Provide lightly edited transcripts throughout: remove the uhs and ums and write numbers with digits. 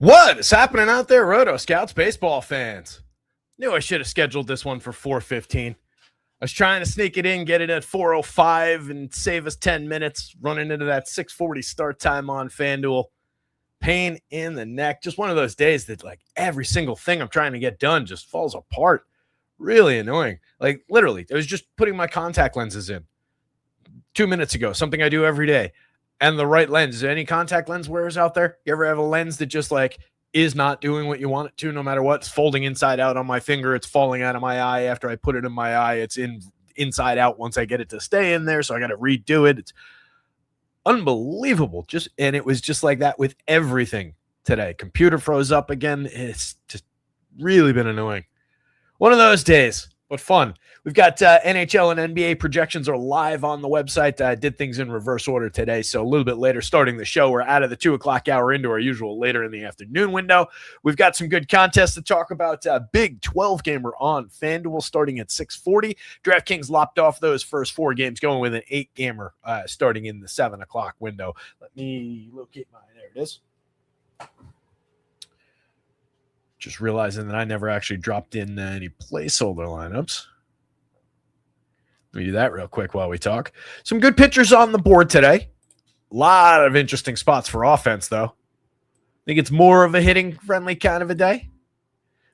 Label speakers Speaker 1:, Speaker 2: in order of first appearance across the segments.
Speaker 1: What is happening out there, Rotoscouts baseball fans? Knew I should have scheduled this one for 4:15. I was trying to sneak it in, get it at 4:05, and save us 10 minutes, running into that 6:40 start time on FanDuel. Pain in the neck. Just one of those days that, like, every single thing I'm trying to get done just falls apart. Really annoying. Like, literally, I was just putting my contact lenses in 2 minutes ago, something I do every day. And the right lens. Is there any contact lens wearers out there? You ever have a lens that just is not doing what you want it to, no matter what? It's folding inside out on my finger. It's falling out of my eye after I put it in my eye. It's inside out once I get it to stay in there. So I got to redo it. It's unbelievable. And it was just like that with everything today. Computer froze up again. It's just really been annoying. One of those days, but fun. We've got NHL and NBA projections are live on the website. Did things in reverse order today, so a little bit later starting the show. We're out of the 2 o'clock hour into our usual later in the afternoon window. We've got some good contests to talk about. Big 12-gamer on FanDuel starting at 6:40. DraftKings lopped off those first 4 games, going with an 8-gamer starting in the 7 o'clock window. Let me locate mine. There it is. Just realizing that I never actually dropped in any placeholder lineups. Let me do that real quick while we talk. Some good pitchers on the board today. A lot of interesting spots for offense, though. I think it's more of a hitting-friendly kind of a day.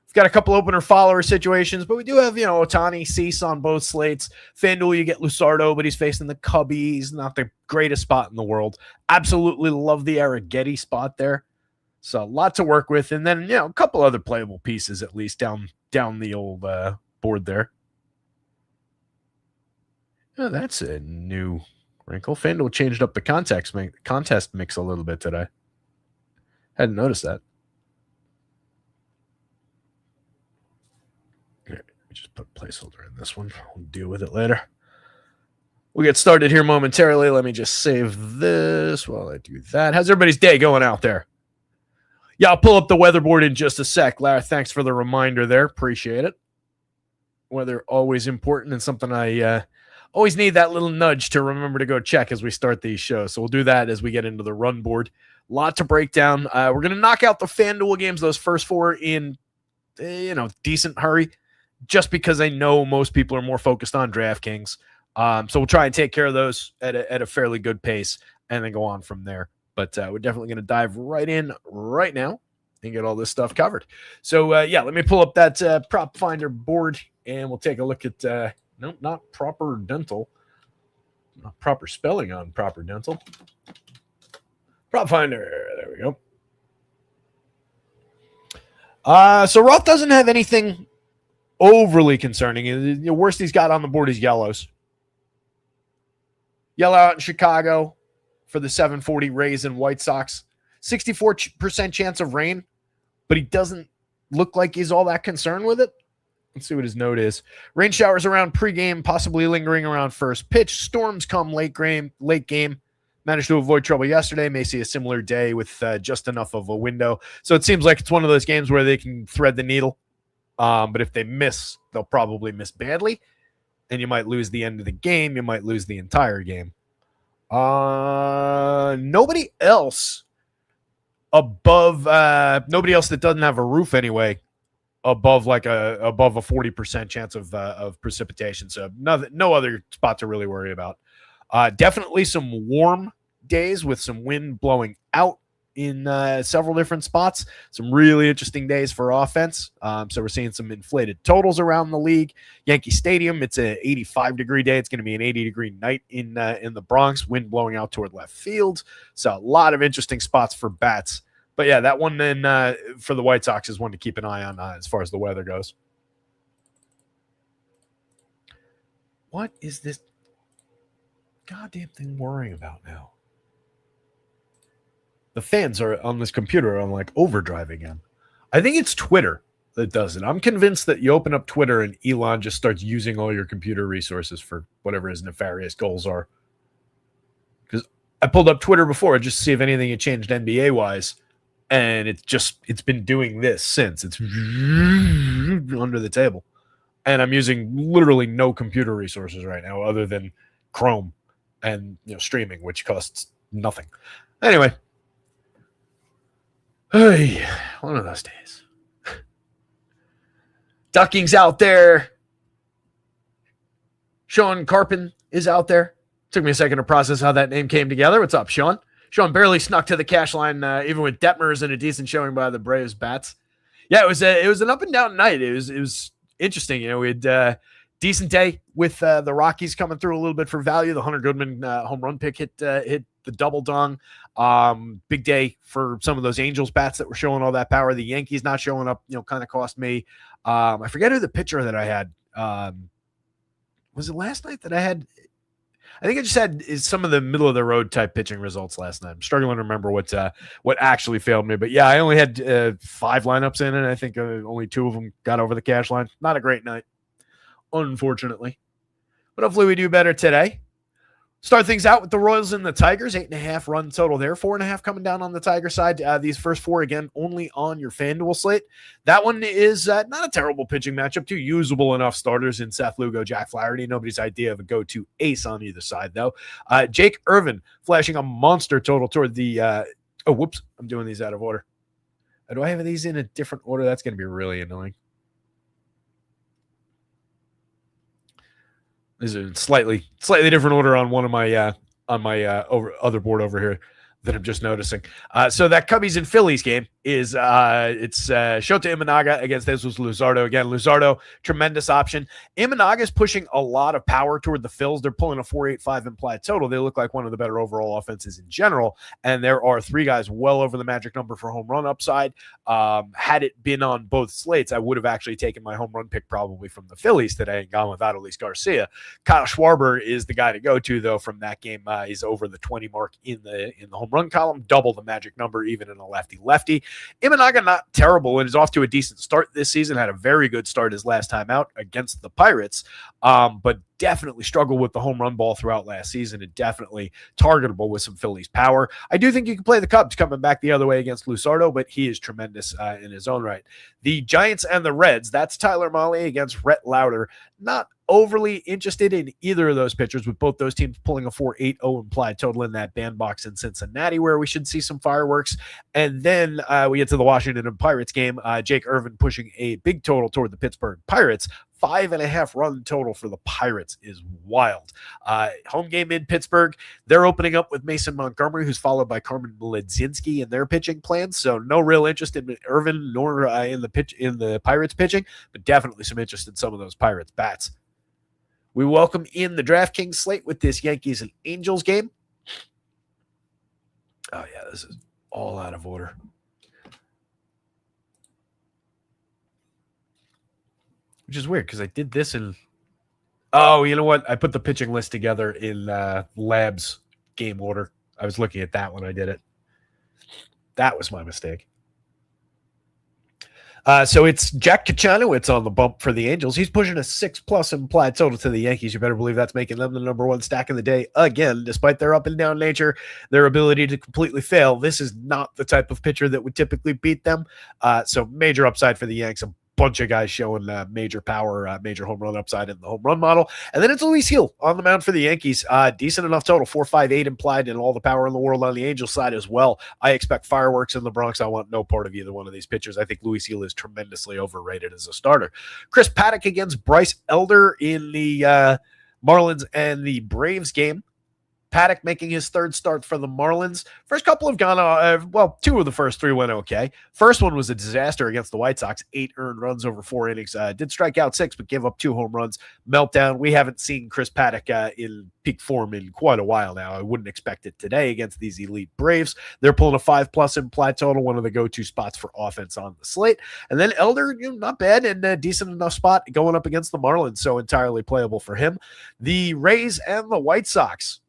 Speaker 1: We've got a couple opener-follower situations, but we do have, Ohtani, Cease on both slates. FanDuel, you get Lusardo, but he's facing the Cubbies. Not the greatest spot in the world. Absolutely love the Arrighetti spot there. So a lot to work with. And then, a couple other playable pieces, at least, down the old board there. Oh, that's a new wrinkle. FanDuel changed up the contest mix a little bit today. Hadn't noticed that. Here, let me just put a placeholder in this one. We'll deal with it later. We'll get started here momentarily. Let me just save this while I do that. How's everybody's day going out there? Yeah, I'll pull up the weather board in just a sec. Lara, thanks for the reminder there. Appreciate it. Weather always important and something I always need that little nudge to remember to go check as we start these shows. So we'll do that as we get into the run board. A lot to break down. We're going to knock out the FanDuel games, those first 4 in, decent hurry, just because I know most people are more focused on DraftKings. So we'll try and take care of those at a fairly good pace and then go on from there. But we're definitely going to dive right in right now and get all this stuff covered. So, let me pull up that prop finder board and we'll take a look at no, not proper dental. Not proper spelling on proper dental. Prop finder. There we go. So Roth doesn't have anything overly concerning. The worst he's got on the board is yellows. Yellow out in Chicago for the 740 Rays and White Sox. 64% chance of rain, but he doesn't look like he's all that concerned with it. Let's see what his note is. Rain showers around pregame, possibly lingering around first pitch. Storms come late game. Managed to avoid trouble yesterday. May see a similar day with just enough of a window. So it seems like it's one of those games where they can thread the needle. But if they miss, they'll probably miss badly. And you might lose the end of the game. You might lose the entire game. Nobody else that doesn't have a roof anyway, above a 40% chance of precipitation. So no other spot to really worry about. Definitely some warm days with some wind blowing out in several different spots. Some really interesting days for offense. So we're seeing some inflated totals around the league. Yankee Stadium, it's an 85-degree day. It's going to be an 80-degree night in the Bronx. Wind blowing out toward left field. So a lot of interesting spots for bats. But yeah, that one then for the White Sox is one to keep an eye on as far as the weather goes. What is this goddamn thing worrying about now? The fans are on this computer on overdrive again. I think it's Twitter that does it. I'm convinced that you open up Twitter and Elon just starts using all your computer resources for whatever his nefarious goals are. Because I pulled up Twitter before just to see if anything had changed NBA-wise. And it's been doing this since. It's under the table. And I'm using literally no computer resources right now other than Chrome and streaming, which costs nothing. Anyway, Hey, one of those days. Ducking's out there. Sean Carpin is out there. Took me a second to process how that name came together. What's up, Sean? Sean barely snuck to the cash line, even with Detmers and a decent showing by the Braves bats. Yeah, it was an up and down night. It was interesting. You know, we had decent day with the Rockies coming through a little bit for value. The Hunter Goodman home run pick hit the double dong. Big day for some of those Angels bats that were showing all that power. The Yankees not showing up, kind of cost me. I forget who the pitcher that I had. Was it last night that I had? I think I just had some of the middle of the road type pitching results last night. I'm struggling to remember what actually failed me, but yeah, I only had 5 lineups in, and I think only 2 of them got over the cash line. Not a great night, unfortunately, but hopefully we do better today. Start things out with the Royals and the Tigers. 8.5 run total there. 4.5 coming down on the Tiger side. These first 4, again, only on your FanDuel slate. That one is not a terrible pitching matchup. 2 usable enough starters in Seth Lugo, Jack Flaherty. Nobody's idea of a go-to ace on either side, though. Jake Irvin flashing a monster total toward the I'm doing these out of order. Do I have these in a different order? That's going to be really annoying. This is a slightly different order on one of my other board over here that I'm just noticing. So that Cubbies and Phillies game is it's Shota Imanaga against Jesus Luzardo. Again, Luzardo, tremendous option. Imanaga's pushing a lot of power toward the Phils. They're pulling a 4.85 implied total. They look like one of the better overall offenses in general. And there are 3 guys well over the magic number for home run upside. Had it been on both slates, I would have actually taken my home run pick probably from the Phillies today and gone with Adolis Garcia. Kyle Schwarber is the guy to go to, though, from that game. He's over the 20 mark in the home run column, double the magic number, even in a lefty-lefty. Imanaga not terrible and is off to a decent start this season. Had a very good start his last time out against the Pirates, but definitely struggled with the home run ball throughout last season and definitely targetable with some Phillies power. I do think you can play the Cubs coming back the other way against Luzardo, but he is tremendous in his own right. The Giants and the Reds, that's Tyler Mahle against Rhett Lauder. Not overly interested in either of those pitchers, with both those teams pulling a 4.80 implied total in that bandbox in Cincinnati, where we should see some fireworks. And then we get to the Washington and Pirates game. Jake Irvin pushing a big total toward the Pittsburgh Pirates. 5.5 run total for the Pirates is wild. Home game in Pittsburgh. They're opening up with Mason Montgomery, who's followed by Carmen Mlodzinski in their pitching plans. So no real interest in Irvin nor in the Pirates pitching, but definitely some interest in some of those Pirates bats. We welcome in the DraftKings slate with this Yankees and Angels game. Oh yeah, this is all out of order. Which is weird because I did this in. Oh, you know what? I put the pitching list together in Labs game order. I was looking at that when I did it. That was my mistake. So it's Jack Kachanowicz on the bump for the Angels. He's pushing a 6+ implied total to the Yankees. You better believe that's making them the number 1 stack of the day again, despite their up and down nature, their ability to completely fail. This is not the type of pitcher that would typically beat them. So major upside for the Yanks. A bunch of guys showing major power, major home run upside in the home run model. And then it's Luis Gil on the mound for the Yankees. Decent enough total, 4.58 implied, and all the power in the world on the Angels side as well. I expect fireworks in the Bronx. I want no part of either one of these pitchers. I think Luis Gil is tremendously overrated as a starter. Chris Paddock against Bryce Elder in the Marlins and the Braves game. Paddock making his 3rd start for the Marlins. First couple have gone, 2 of the first 3 went okay. First one was a disaster against the White Sox. 8 earned runs over 4 innings. Did strike out 6, but gave up 2 home runs. Meltdown. We haven't seen Chris Paddock in peak form in quite a while now. I wouldn't expect it today against these elite Braves. They're pulling a 5+ implied total, one of the go-to spots for offense on the slate. And then Elder, not bad and a decent enough spot going up against the Marlins, so entirely playable for him. The Rays and the White Sox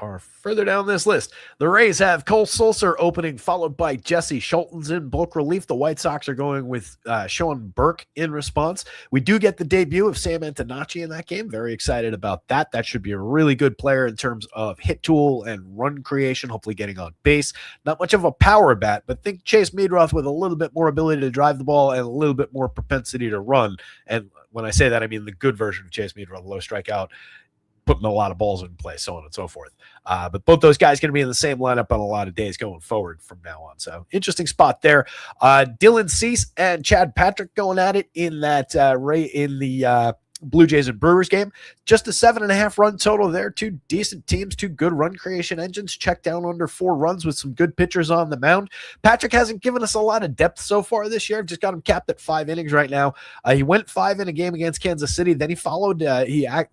Speaker 1: are further down this list. The Rays have Cole Sulser opening, followed by Jesse Schultens in bulk relief. The White Sox are going with Sean Burke in response. We do get the debut of Sam Antonacci in that game. Very excited about that. That should be a really good player in terms of hit tool and run creation, hopefully getting on base. Not much of a power bat, but think Chase Meadroth with a little bit more ability to drive the ball and a little bit more propensity to run. And when I say that, I mean the good version of Chase Meadroth, low strikeout putting a lot of balls in play, so on and so forth. But both those guys going to be in the same lineup on a lot of days going forward from now on. So interesting spot there. Dylan Cease and Chad Patrick going at it in that in the Blue Jays and Brewers game. Just a 7.5 run total there. Two decent teams, two good run creation engines. Check down under 4 runs with some good pitchers on the mound. Patrick hasn't given us a lot of depth so far this year. I've just got him capped at 5 innings right now. He went 5 in a game against Kansas City. Then he followed,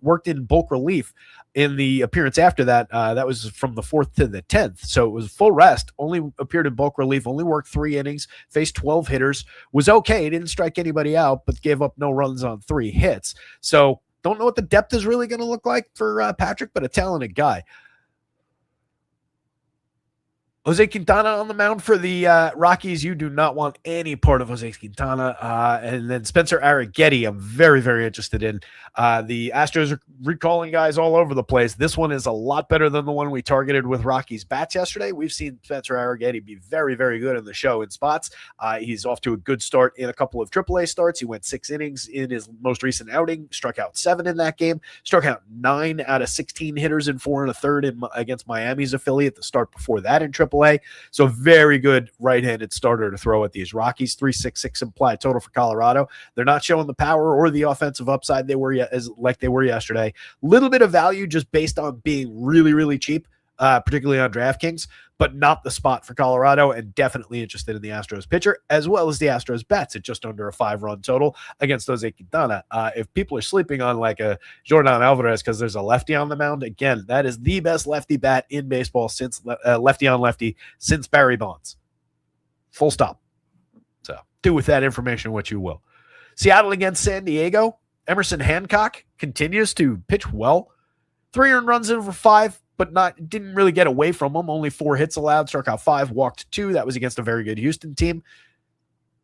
Speaker 1: worked in bulk relief in the appearance after that. That was from the 4th to the 10th. So it was full rest, only appeared in bulk relief, only worked 3 innings, faced 12 hitters, was okay. Didn't strike anybody out, but gave up no runs on 3 hits. So don't know what the depth is really going to look like for Patrick, but a talented guy. Jose Quintana on the mound for the Rockies. You do not want any part of Jose Quintana. And then Spencer Arrighetti, I'm very, very interested in. The Astros are recalling guys all over the place. This one is a lot better than the one we targeted with Rockies bats yesterday. We've seen Spencer Arrighetti be very, very good in the show in spots. He's off to a good start in a couple of AAA starts. He went 6 innings in his most recent outing, struck out 7 in that game, struck out 9 out of 16 hitters in 4 1/3 against Miami's affiliate the start before that in AAA. So very good right-handed starter to throw at these Rockies. 3.66 implied total for Colorado. They're not showing the power or the offensive upside they were like they were yesterday. Little bit of value just based on being really, really cheap, particularly on DraftKings, but not the spot for Colorado, and definitely interested in the Astros pitcher as well as the Astros bats at just under a 5-run total against Jose Quintana. If people are sleeping on like a Jordan Alvarez because there's a lefty on the mound, again, that is the best lefty bat in baseball since lefty on lefty since Barry Bonds. Full stop. So do with that information what you will. Seattle against San Diego. Emerson Hancock continues to pitch well. 3 earned runs in over 5. But didn't really get away from them. Only 4 hits allowed, struck out 5, walked 2. That was against a very good Houston team.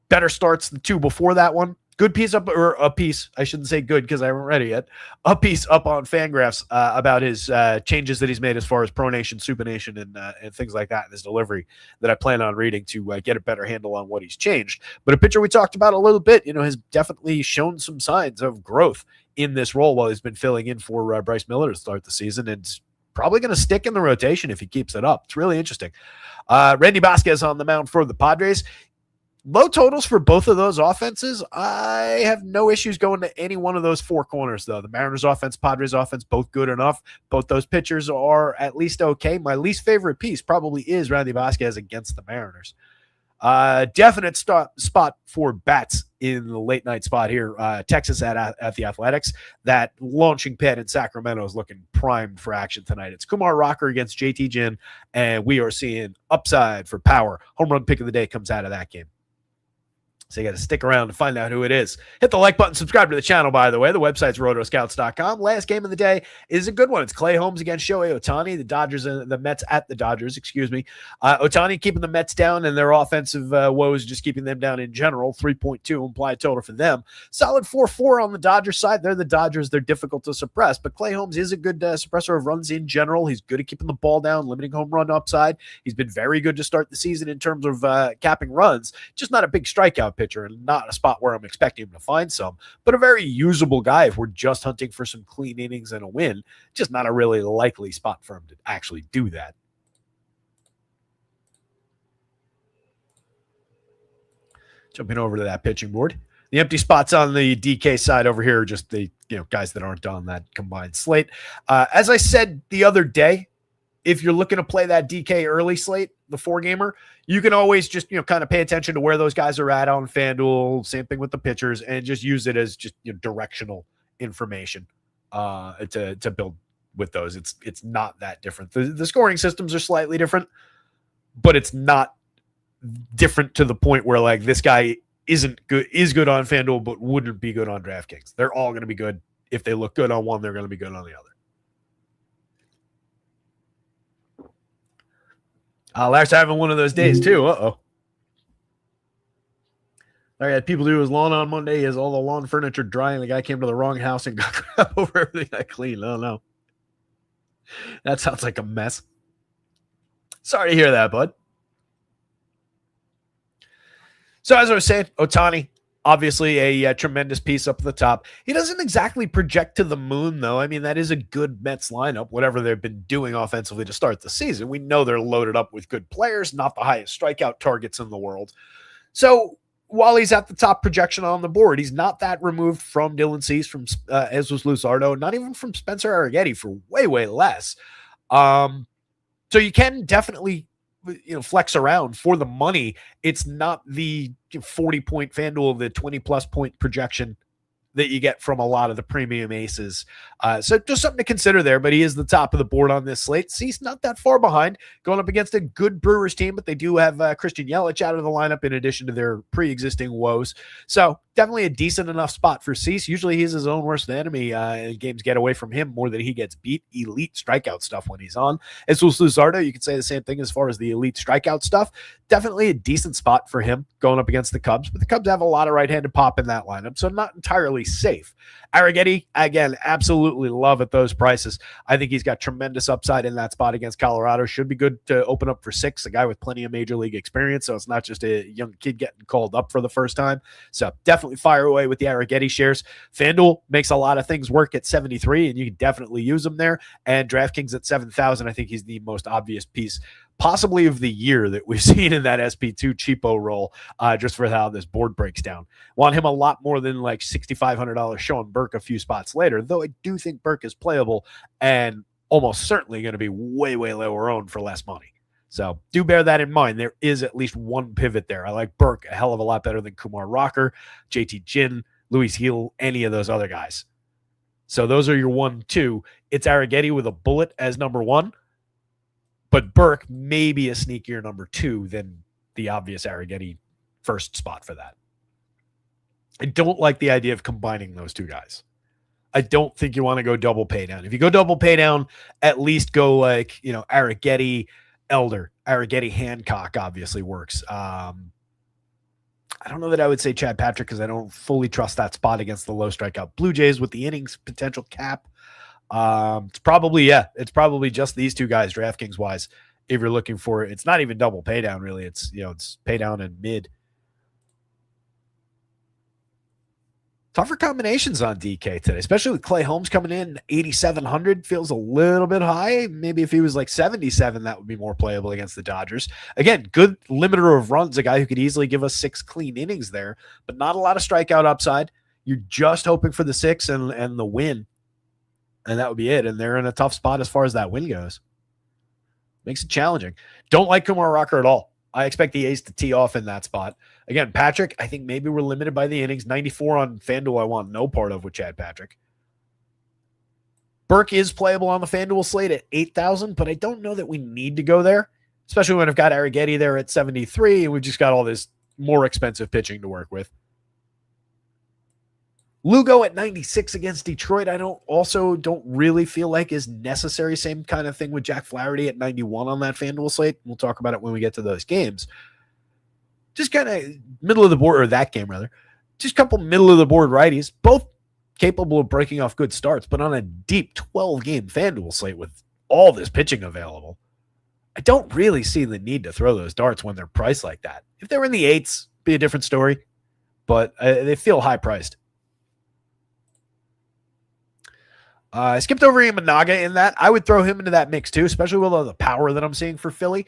Speaker 1: Better starts than 2 before that one. Good piece up, or a piece, I shouldn't say good because I haven't read it yet. A piece up on Fangraphs about his changes that he's made as far as pronation, supination, and things like that in his delivery that I plan on reading to get a better handle on what he's changed. But a pitcher we talked about a little bit, has definitely shown some signs of growth in this role while he's been filling in for Bryce Miller to start the season, and probably going to stick in the rotation if he keeps it up. It's really interesting. Randy Vasquez on the mound for the Padres. Low totals for both of those offenses. I have no issues going to any one of those 4 corners, though. The Mariners offense, Padres offense, both good enough. Both those pitchers are at least okay. My least favorite piece probably is Randy Vasquez against the Mariners. Definite spot for bats in the late night spot here. Texas at the Athletics. That launching pad in Sacramento is looking primed for action tonight. It's Kumar Rocker against JT Ginn, and we are seeing upside for power. Home run pick of the day comes out of that game. So you got to stick around to find out who it is. Hit the like button, subscribe to the channel, by the way. The website's rotoscouts.com. Last game of the day is a good one. It's Clay Holmes against Shohei Ohtani. The Dodgers and the Mets at the Dodgers, Ohtani keeping the Mets down and their offensive woes just keeping them down in general. 3.2 implied total for them. Solid 4-4 on the Dodgers side. They're the Dodgers. They're difficult to suppress, but Clay Holmes is a good suppressor of runs in general. He's good at keeping the ball down, limiting home run upside. He's been very good to start the season in terms of capping runs. Just not a big strikeout pitcher and not a spot where I'm expecting him to find some, but a very usable guy if we're just hunting for some clean innings and a win. Just not a really likely spot for him to actually do that. Jumping over to that pitching board. The empty spots on the DK side over here are just the guys that aren't on that combined slate. As I said the other day, if you're looking to play that DK early slate, the 4-gamer, you can always just, kind of pay attention to where those guys are at on FanDuel. Same thing with the pitchers, and just use it as just directional information to build with those. It's not that different. The scoring systems are slightly different, but it's not different to the point where like this guy is good on FanDuel, but wouldn't be good on DraftKings. They're all going to be good. If they look good on one, they're going to be good on the other. Larry's having one of those days too. Uh-oh. I had people do his lawn on Monday. He has all the lawn furniture drying. The guy came to the wrong house and got crap over everything I cleaned. Oh, no. That sounds like a mess. Sorry to hear that, bud. So as I was saying, Ohtani, Obviously, a tremendous piece up at the top. He doesn't exactly project to the moon, though. I mean, that is a good Mets lineup, whatever they've been doing offensively to start the season. We know they're loaded up with good players, not the highest strikeout targets in the world. So while he's at the top projection on the board, he's not that removed from Dylan Cease, from Jesus Luzardo, not even from Spencer Arrighetti for way, way less. So you can definitely flex around for the money. It's not the 40-point FanDuel, the 20-plus point projection that you get from a lot of the premium aces. So just something to consider there, but he is the top of the board on this slate. See, he's not that far behind, going up against a good Brewers team, but they do have Christian Yelich out of the lineup in addition to their pre-existing woes. So definitely a decent enough spot for Cease. Usually he's his own worst enemy, and games get away from him more than he gets beat. Elite strikeout stuff when he's on. As with Luzardo, you could say the same thing as far as the elite strikeout stuff. Definitely a decent spot for him going up against the Cubs, but the Cubs have a lot of right-handed pop in that lineup, so not entirely safe. Arrighetti, again, absolutely love at those prices. I think he's got tremendous upside in that spot against Colorado. Should be good to open up for 6, a guy with plenty of major league experience, so it's not just a young kid getting called up for the first time. So definitely fire away with the Arrighetti shares. FanDuel makes a lot of things work at 73, and you can definitely use them there. And DraftKings at 7,000, I think he's the most obvious piece possibly of the year that we've seen in that SP2 cheapo role, just for how this board breaks down. Want him a lot more than like $6,500 showing Burke a few spots later, though I do think Burke is playable and almost certainly going to be way, way lower owned for less money. So do bear that in mind. There is at least one pivot there. I like Burke a hell of a lot better than Kumar Rocker, JT Ginn, Luis Gil, any of those other guys. So those are your 1, 2. It's Arrighetti with a bullet as number 1. But Burke may be a sneakier number 2 than the obvious Arrighetti first spot for that. I don't like the idea of combining those two guys. I don't think you want to go double pay down. If you go double pay down, at least go like, Arrighetti, Elder. Arrighetti, Hancock obviously works. I don't know that I would say Chad Patrick because I don't fully trust that spot against the low strikeout Blue Jays with the innings potential cap. It's probably just these two guys DraftKings wise. If you're looking for it, it's not even double pay down really. It's pay down and mid. Tougher combinations on DK today, especially with Clay Holmes coming in 8,700 feels a little bit high. Maybe if he was like 77, that would be more playable against the Dodgers. Again, good limiter of runs, a guy who could easily give us 6 clean innings there, but not a lot of strikeout upside. You're just hoping for the 6 and the win. And that would be it. And they're in a tough spot as far as that win goes. Makes it challenging. Don't like Kumar Rocker at all. I expect the A's to tee off in that spot. Again, Patrick, I think maybe we're limited by the innings. 94 on FanDuel, I want no part of with Chad Patrick. Burke is playable on the FanDuel slate at 8,000, but I don't know that we need to go there, especially when I've got Arrighetti there at 73, and we've just got all this more expensive pitching to work with. Lugo at 96 against Detroit, I don't really feel like is necessary. Same kind of thing with Jack Flaherty at 91 on that FanDuel slate. We'll talk about it when we get to those games. Just kind of middle of the board, or that game rather. Just a couple middle of the board righties, both capable of breaking off good starts, but on a deep 12-game FanDuel slate with all this pitching available, I don't really see the need to throw those darts when they're priced like that. If they were in the 8s, be a different story, but they feel high priced. I skipped over Imanaga in that. I would throw him into that mix too, especially with all the power that I'm seeing for Philly.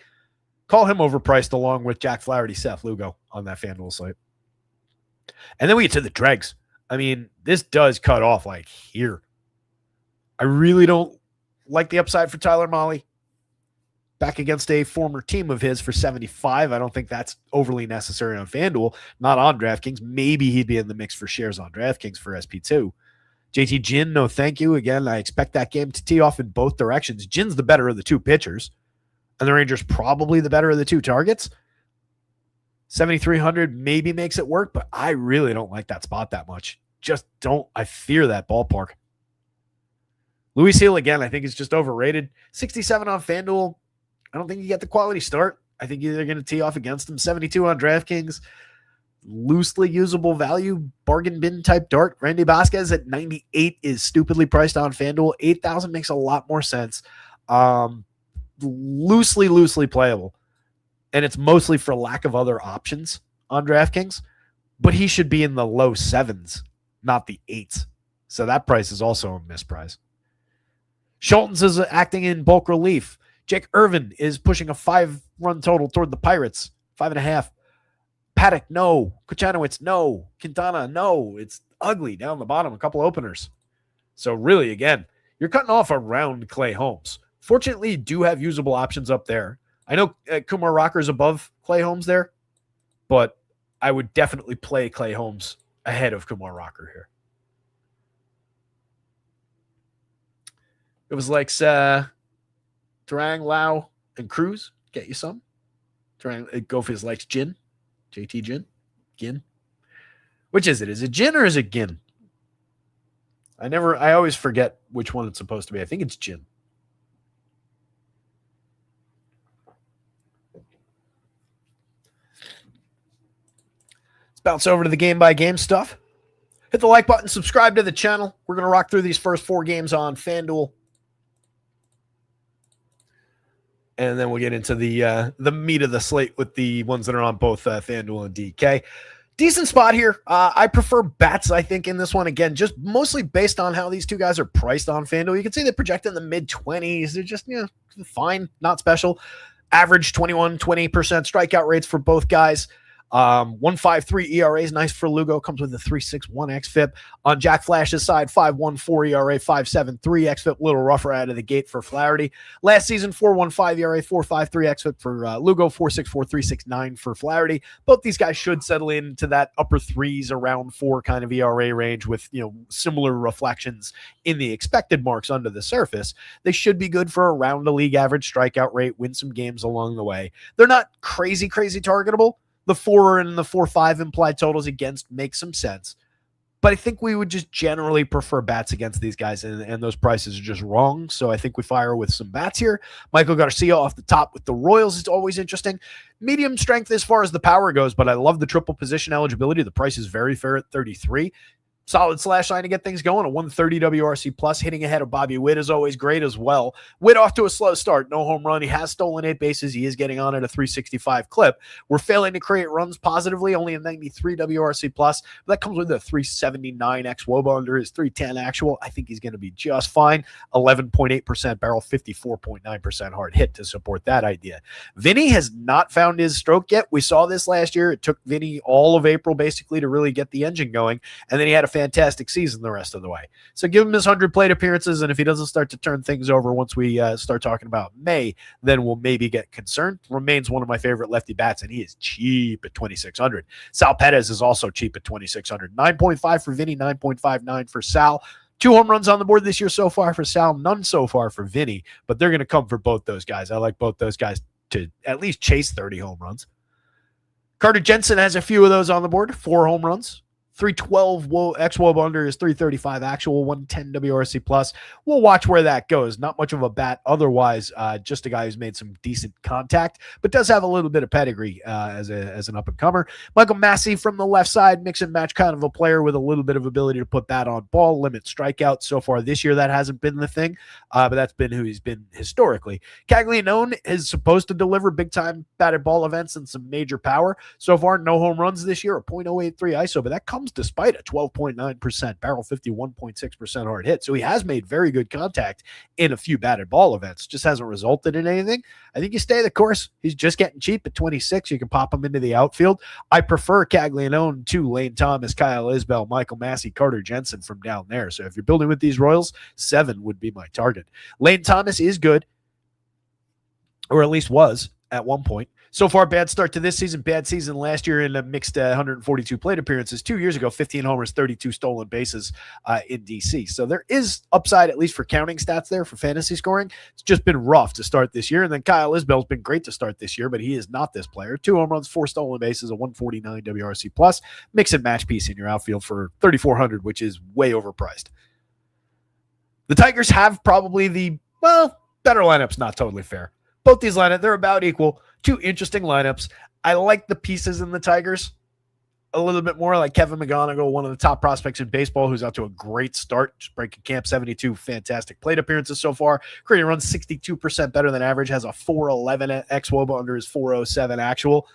Speaker 1: Call him overpriced along with Jack Flaherty, Seth Lugo on that FanDuel slate. And then we get to the dregs. I mean, this does cut off like here. I really don't like the upside for Tyler Mahle. Back against a former team of his for 75. I don't think that's overly necessary on FanDuel. Not on DraftKings. Maybe he'd be in the mix for shares on DraftKings for SP2. JT Ginn, no thank you. Again, I expect that game to tee off in both directions. Ginn's the better of the two pitchers, and the Rangers probably the better of the two targets. 7,300 maybe makes it work, but I really don't like that spot that much. Just don't. I fear that ballpark. Luis Gil, again, I think is just overrated. 67 on FanDuel. I don't think you get the quality start. I think they're going to tee off against him. 72 on DraftKings. Loosely usable value, bargain bin type dart. Randy Vasquez at 98 is stupidly priced on FanDuel. 8,000 makes a lot more sense. Loosely playable. And it's mostly for lack of other options on DraftKings. but he should be in the low 7s, not the 8s. So that price is also a misprice. Schultz is acting in bulk relief. Jake Irvin is pushing a 5-run total toward the Pirates. 5.5. Paddock, no. Kuchanowicz, no. Quintana, no. It's ugly down the bottom, a couple openers. So really, again, you're cutting off around Clay Holmes. Fortunately, you do have usable options up there. I know Kumar Rocker's above Clay Holmes there, but I would definitely play Clay Holmes ahead of Kumar Rocker here. It was like Durang, Lau, and Cruz. Get you some. Gophers likes gin. JT gin. Gin. Which is it? Is it gin or is it gin? I always forget which one it's supposed to be. I think it's gin. Let's bounce over to the game-by-game stuff. Hit the like button, subscribe to the channel. We're going to rock through these first 4 games on FanDuel. And then we'll get into the meat of the slate with the ones that are on both FanDuel and DK. Decent spot here. I prefer bats, I think, in this one. Again, just mostly based on how these two guys are priced on FanDuel. You can see they're projected in the mid-20s. They're just, fine, not special. Average 21, 20% strikeout rates for both guys. 1.53 ERA is nice for Lugo. Comes with a 3.61 xFIP. On Jack Flash's side, 5.14 ERA, 5.73 xFIP. Little rougher out of the gate for Flaherty. Last season, 4.15 ERA, 4.53 xFIP for Lugo, 4.64, 3.69 for Flaherty. Both these guys should settle into that upper 3s, around 4 kind of ERA range with similar reflections in the expected marks under the surface. They should be good for around a league average strikeout rate, win some games along the way. They're not crazy targetable. The 4 and the 4.5 implied totals against make some sense. But I think we would just generally prefer bats against these guys, and those prices are just wrong. So I think we fire with some bats here. Michael Garcia off the top with the Royals is always interesting. Medium strength as far as the power goes, but I love the triple position eligibility. The price is very fair at 33. Solid slash line to get things going. A 130 WRC plus. Hitting ahead of Bobby Witt is always great as well. Witt off to a slow start. No home run. He has stolen 8 bases. He is getting on at a 365 clip. We're failing to create runs positively. Only a 93 WRC plus. But that comes with a 379 xWOBA under his 310 actual. I think he's going to be just fine. 11.8% barrel. 54.9% hard hit to support that idea. Vinny has not found his stroke yet. We saw this last year. It took Vinny all of April basically to really get the engine going. And then he had a fantastic season the rest of the way. So give him his 100 plate appearances, and if he doesn't start to turn things over once we start talking about May, then we'll maybe get concerned. Remains one of my favorite lefty bats, and he is cheap at 2,600. Sal Perez is also cheap at 2,600. 9.5 for Vinny, 9.59 for Sal. 2 home runs on the board this year so far for Sal, none so far for Vinny, but they're going to come for both those guys. I like both those guys to at least chase 30 home runs. Carter Jensen has a few of those on the board, 4 home runs. 312 xWOB under his 335 actual, 110 WRC plus. We'll watch where that goes. Not much of a bat otherwise, just a guy who's made some decent contact, but does have a little bit of pedigree as an up-and-comer. Michael Massey from the left side, mix and match kind of a player with a little bit of ability to put bat on ball, limit strikeouts. So far this year, that hasn't been the thing, but that's been who he's been historically. Caglianone is supposed to deliver big-time batted ball events and some major power. So far, no home runs this year, a .083 ISO, but that comes despite a 12.9% barrel, 51.6% hard hit. So he has made very good contact in a few batted ball events. Just hasn't resulted in anything. I think you stay the course. He's just getting cheap at 26. You can pop him into the outfield. I prefer Caglianone to Lane Thomas, Kyle Isbell, Michael Massey, Carter Jensen from down there. So if you're building with these Royals, 7 would be my target. Lane Thomas is good, or at least was at one point. So far, bad start to this season, bad season last year in a mixed 142 plate appearances. 2 years ago, 15 homers, 32 stolen bases in DC. So there is upside, at least for counting stats there for fantasy scoring. It's just been rough to start this year. And then Kyle Isbell's been great to start this year, but he is not this player. 2 home runs, 4 stolen bases, a 149 WRC plus. Mix and match piece in your outfield for 3,400, which is way overpriced. The Tigers have probably the, better lineups, not totally fair. Both these lineups, they're about equal. 2 interesting lineups. I like the pieces in the Tigers a little bit more, like Kevin McGonigal, one of the top prospects in baseball, who's out to a great start, just breaking camp, 72 fantastic plate appearances so far. Creating runs 62% better than average, has a 411 xWOBA under his 407 actual.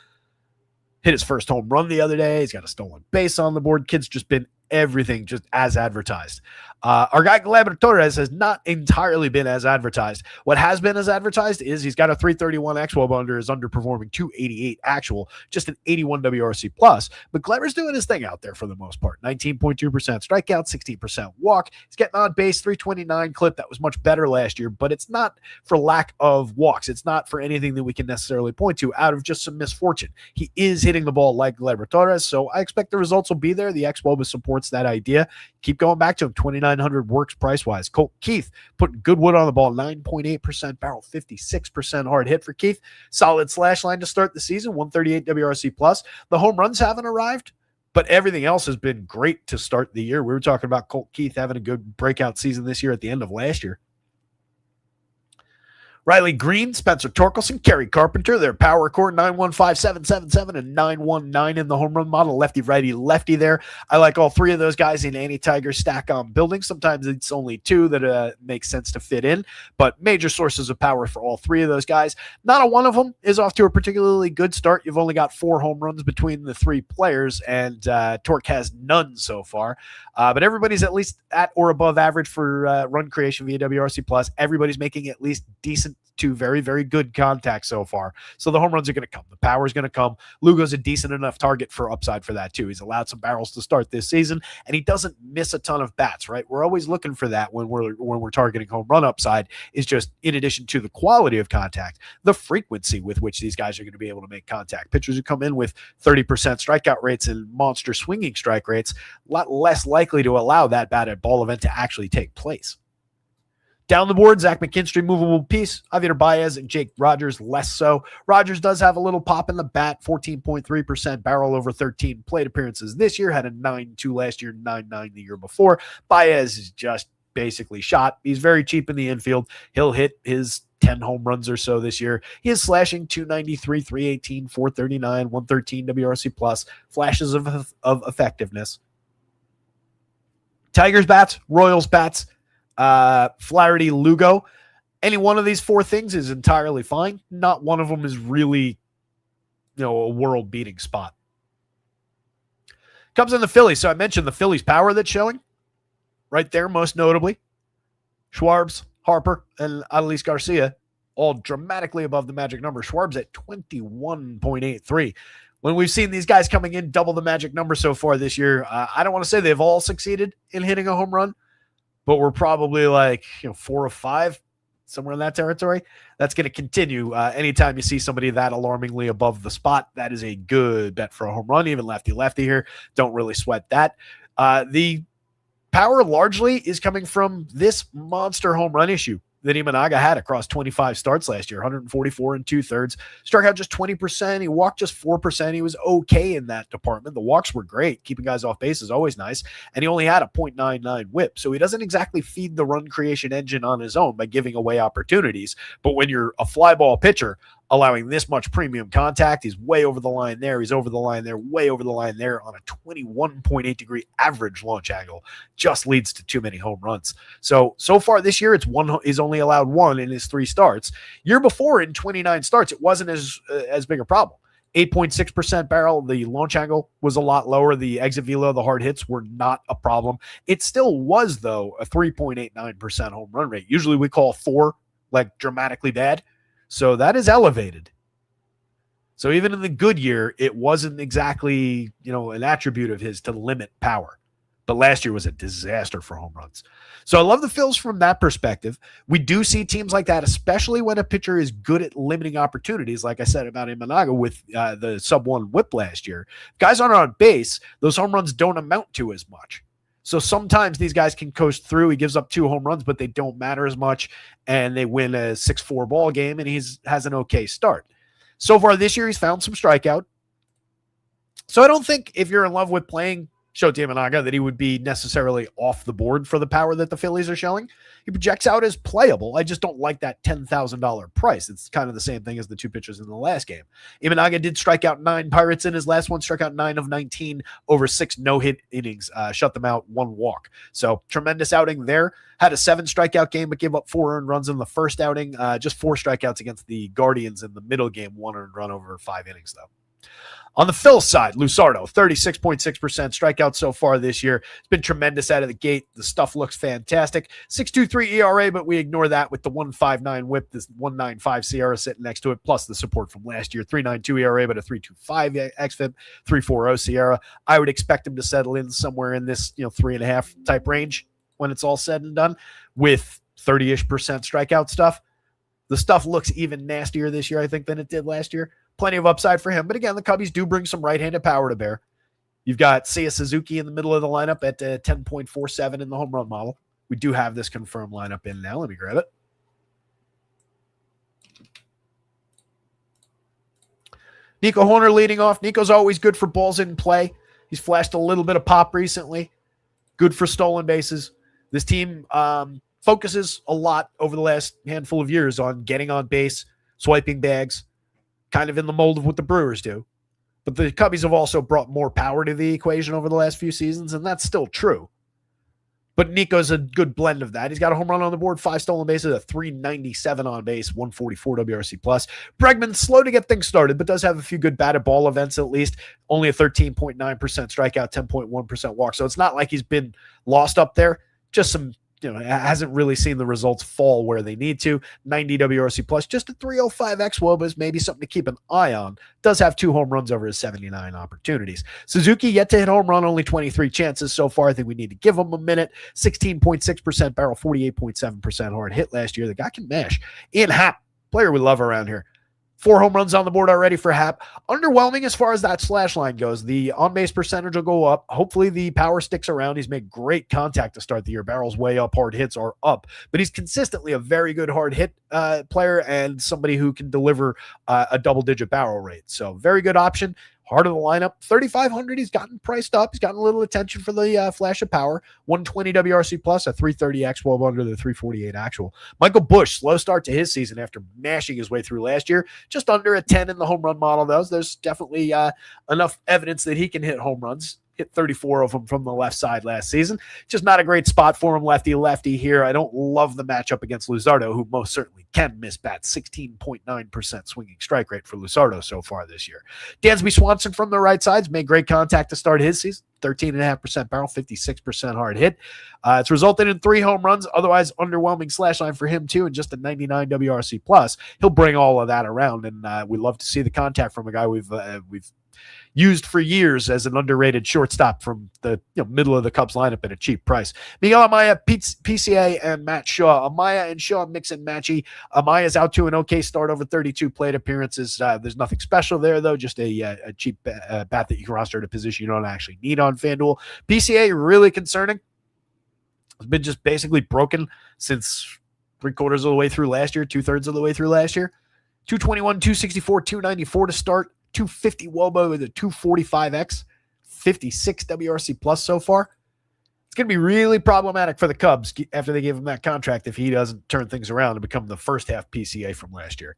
Speaker 1: Hit his first home run the other day. He's got a stolen base on the board. Kid's just been everything just as advertised. Our guy Gleyber Torres has not entirely been as advertised. What has been as advertised is he's got a 331 xWOB under his underperforming 288 actual, just an 81 WRC plus. But Gleyber's doing his thing out there for the most part. 19.2% strikeout, 16% walk. He's getting on base, 329 clip. That was much better last year, but it's not for lack of walks. It's not for anything that we can necessarily point to out of just some misfortune. He is hitting the ball like Gleyber Torres, so I expect the results will be there. The xWOB supports that idea. Keep going back to him. 2,900 works price-wise. Colt Keith putting good wood on the ball. 9.8% barrel, 56% hard hit for Keith. Solid slash line to start the season. 138 WRC plus. The home runs haven't arrived, but everything else has been great to start the year. We were talking about Colt Keith having a good breakout season this year at the end of last year. Riley Green, Spencer Torkelson, Kerry Carpenter, their power core, 915, 777, and 919 in the home run model. Lefty, righty, lefty there. I like all three of those guys in any Tiger stack on building. Sometimes it's only two that makes sense to fit in, but major sources of power for all three of those guys. Not a one of them is off to a particularly good start. You've only got 4 home runs between the 3 players, and Torque has none so far. But everybody's at least at or above average for run creation via WRC+. Everybody's making at least decent to very, very good contact so far. So the home runs are going to come. The power is going to come. Lugo's a decent enough target for upside for that too. He's allowed some barrels to start this season, and he doesn't miss a ton of bats, right? We're always looking for that when we're targeting home run upside, is just in addition to the quality of contact, the frequency with which these guys are going to be able to make contact. Pitchers who come in with 30% strikeout rates and monster swinging strike rates, a lot less likely to allow that batted ball event to actually take place. Down the board, Zach McKinstry, movable piece. Javier Baez and Jake Rogers, less so. Rogers does have a little pop in the bat, 14.3% barrel over 13 plate appearances this year. Had a 9.2 last year, 9.9 the year before. Baez is just basically shot. He's very cheap in the infield. He'll hit his 10 home runs or so this year. He is slashing 293, 318, 439, 113 WRC plus. Flashes of effectiveness. Tigers bats, Royals bats, Flaherty, Lugo. Any one of these 4 things is entirely fine. Not one of them is really, a world-beating spot. Comes in the Phillies. So I mentioned the Phillies power that's showing right there, most notably. Schwartz, Harper, and Adolis Garcia, all dramatically above the magic number. Schwartz at 21.83. When we've seen these guys coming in double the magic number so far this year, I don't want to say they've all succeeded in hitting a home run, but we're probably like 4 of 5, somewhere in that territory. That's going to continue. Anytime you see somebody that alarmingly above the spot, that is a good bet for a home run. Even lefty here, don't really sweat that. The power largely is coming from this monster home run issue that Imanaga had across 25 starts last year, 144 and 2/3. Struck out just 20%. He walked just 4%. He was okay in that department. The walks were great. Keeping guys off base is always nice. And he only had a .99 whip. So he doesn't exactly feed the run creation engine on his own by giving away opportunities. But when you're a fly ball pitcher, allowing this much premium contact, he's way over the line there. He's over the line there, way over the line there on a 21.8 degree average launch angle. Just leads to too many home runs. So far this year, he's only allowed 1 in his 3 starts. Year before, in 29 starts, it wasn't as big a problem. 8.6% barrel. The launch angle was a lot lower. The exit velo, the hard hits were not a problem. It still was, though, a 3.89% home run rate. Usually we call 4 like dramatically bad. So that is elevated. So even in the good year, it wasn't exactly, an attribute of his to limit power. But last year was a disaster for home runs. So I love the Phils from that perspective. We do see teams like that, especially when a pitcher is good at limiting opportunities, like I said about Imanaga with the sub-1 whip last year. Guys aren't on base. Those home runs don't amount to as much. So sometimes these guys can coast through. He gives up 2 home runs, but they don't matter as much, and they win a 6-4 ball game, and he has an okay start. So far this year, he's found some strikeout. So I don't think if you're in love with playing Shota Imanaga that he would be necessarily off the board for the power that the Phillies are showing. He projects out as playable. I just don't like that $10,000 price. It's kind of the same thing as the 2 pitchers in the last game. Imanaga did strike out 9 Pirates in his last one, struck out 9 of 19 over 6 no-hit innings, shut them out 1 walk. So tremendous outing there. Had a 7 strikeout game, but gave up 4 earned runs in the first outing. Just 4 strikeouts against the Guardians in the middle game, 1 earned run over 5 innings, though. On the Phil side, Luzardo, 36.6% strikeouts so far this year. It's been tremendous out of the gate. The stuff looks fantastic. 6.23 ERA, but we ignore that with the 1.59 whip, this 1.95 Sierra sitting next to it, plus the support from last year. 3.92 ERA, but a 3.25 xFIP, 3.40 Sierra. I would expect him to settle in somewhere in this 3.5 type range when it's all said and done with 30-ish% strikeout stuff. The stuff looks even nastier this year, I think, than it did last year. Plenty of upside for him. But again, the Cubbies do bring some right-handed power to bear. You've got Seiya Suzuki in the middle of the lineup at 10.47 in the home run model. We do have this confirmed lineup in now. Let me grab it. Nico Horner leading off. Nico's always good for balls in play. He's flashed a little bit of pop recently. Good for stolen bases. This team focuses a lot over the last handful of years on getting on base, swiping bags, kind of in the mold of what the Brewers do. But the Cubbies have also brought more power to the equation over the last few seasons, and that's still true. But Nico's a good blend of that. He's got a home run on the board, 5 stolen bases, a 397 on base, 144 WRC plus. Bregman's slow to get things started, but does have a few good batted ball events at least. Only a 13.9% strikeout, 10.1% walk. So it's not like he's been lost up there. Just some, hasn't really seen the results fall where they need to. 90 WRC plus, just a 305 xWOBA is maybe something to keep an eye on. Does have 2 home runs over his 79 opportunities. Suzuki yet to hit home run, only 23 chances so far. I think we need to give him a minute. 16.6% barrel, 48.7% hard hit last year. The guy can mash. Ian Happ, player we love around here. 4 home runs on the board already for Happ. Underwhelming as far as that slash line goes. The on-base percentage will go up. Hopefully the power sticks around. He's made great contact to start the year. Barrels way up. Hard hits are up. But he's consistently a very good hard hit player and somebody who can deliver a double-digit barrel rate. So very good option. Heart of the lineup, 3,500. He's gotten priced up. He's gotten a little attention for the flash of power. 120 WRC plus, a 330 XWOB under the 348 actual. Michael Busch, slow start to his season after mashing his way through last year. Just under a 10 in the home run model, though. There's definitely enough evidence that he can hit home runs. Hit 34 of them from the left side last season. Just not a great spot for him, lefty here. I don't love the matchup against Luzardo, who most certainly can miss bats. 16.9% swinging strike rate for Luzardo so far this year. Dansby Swanson from the right side's made great contact to start his season. 13.5% barrel, 56% hard hit. It's resulted in 3 home runs, otherwise underwhelming slash line for him too, and just a 99 WRC plus. He'll bring all of that around, and we love to see the contact from a guy we've used for years as an underrated shortstop from the middle of the Cubs lineup at a cheap price. Miguel Amaya, PCA, and Matt Shaw. Amaya and Shaw mix and matchy. Amaya's out to an okay start over 32 plate appearances. There's nothing special there, though. Just a cheap bat that you can roster at a position you don't actually need on FanDuel. PCA, really concerning. It's been just basically broken since 3/4 of the way through last year, 2/3 of the way through last year. 221, 264, 294 to start. 250 WOBA with a 245X, 56 WRC plus so far. It's going to be really problematic for the Cubs after they give him that contract if he doesn't turn things around and become the first half PCA from last year.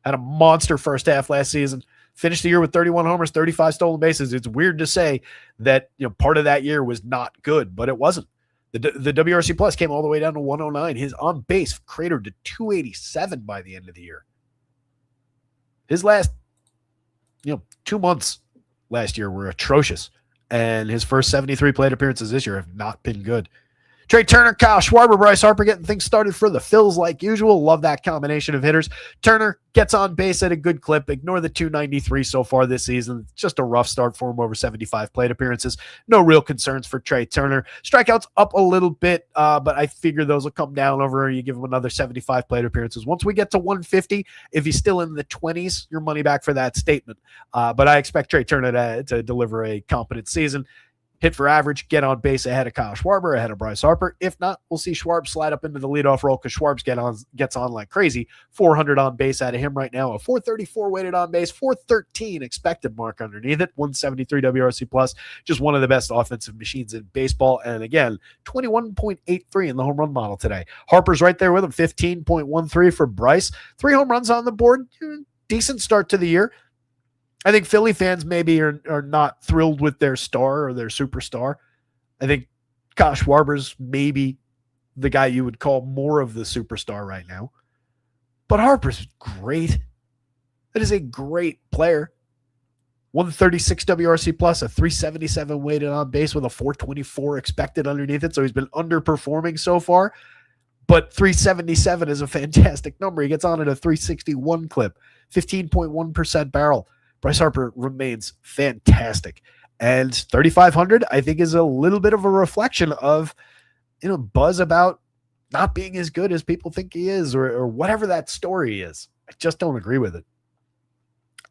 Speaker 1: Had a monster first half last season. Finished the year with 31 homers, 35 stolen bases. It's weird to say that part of that year was not good, but it wasn't. The WRC plus came all the way down to 109. His on base cratered to 287 by the end of the year. His last 2 months last year were atrocious, and his first 73 plate appearances this year have not been good. Trey Turner, Kyle Schwarber, Bryce Harper getting things started for the Phils like usual. Love that combination of hitters. Turner gets on base at a good clip. Ignore the 293 so far this season. It's just a rough start for him over 75 plate appearances. No real concerns for Trey Turner. Strikeouts up a little bit, but I figure those will come down over. You give him another 75 plate appearances. Once we get to 150, if he's still in the 20s, your money back for that statement. But I expect Trey Turner to deliver a competent season. Hit for average, get on base ahead of Kyle Schwarber, ahead of Bryce Harper. If not, we'll see Schwarb slide up into the leadoff role because Schwarb's gets on like crazy. 400 on base out of him right now. A 434 weighted on base, 413 expected mark underneath it. 173 WRC plus. Just one of the best offensive machines in baseball. And again, 21.83 in the home run model today. Harper's right there with him. 15.13 for Bryce. 3 home runs on the board. Decent start to the year. I think Philly fans maybe are not thrilled with their star or their superstar. I think Kyle Schwarber's maybe the guy you would call more of the superstar right now. But Harper's great. That is a great player. 136 WRC plus, a 377 weighted on base with a 424 expected underneath it. So he's been underperforming so far, but 377 is a fantastic number. He gets on at a 361 clip, 15.1% barrel. Bryce Harper remains fantastic. And 3,500, I think, is a little bit of a reflection of, buzz about not being as good as people think he is, or whatever that story is. I just don't agree with it.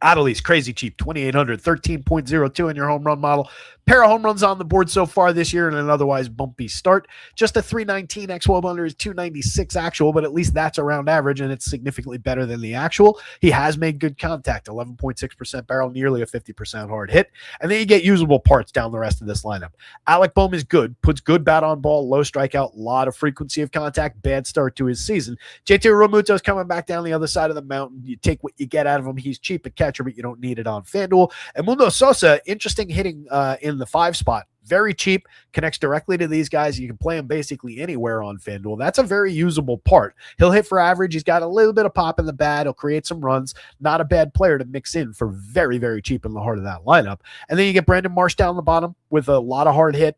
Speaker 1: Adelise, crazy cheap, 2,800, 13.02 in your home run model. Pair of home runs on the board so far this year in an otherwise bumpy start. Just a 319 X12 under is 296 actual, but at least that's around average, and it's significantly better than the actual. He has made good contact, 11.6% barrel, nearly a 50% hard hit. And then you get usable parts down the rest of this lineup. Alec Bohm is good, puts good bat on ball, low strikeout, lot of frequency of contact, bad start to his season. JT Realmuto is coming back down the other side of the mountain. You take what you get out of him. He's cheap at catcher, but you don't need it on FanDuel. And Mundo Sosa, interesting hitting in the 5 spot. Very cheap, connects directly to these guys. You can play him basically anywhere on FanDuel. That's a very usable part. He'll hit for average. He's got a little bit of pop in the bat. He'll create some runs. Not a bad player to mix in for very, very cheap in the heart of that lineup. And then you get Brandon Marsh down the bottom with a lot of hard hit,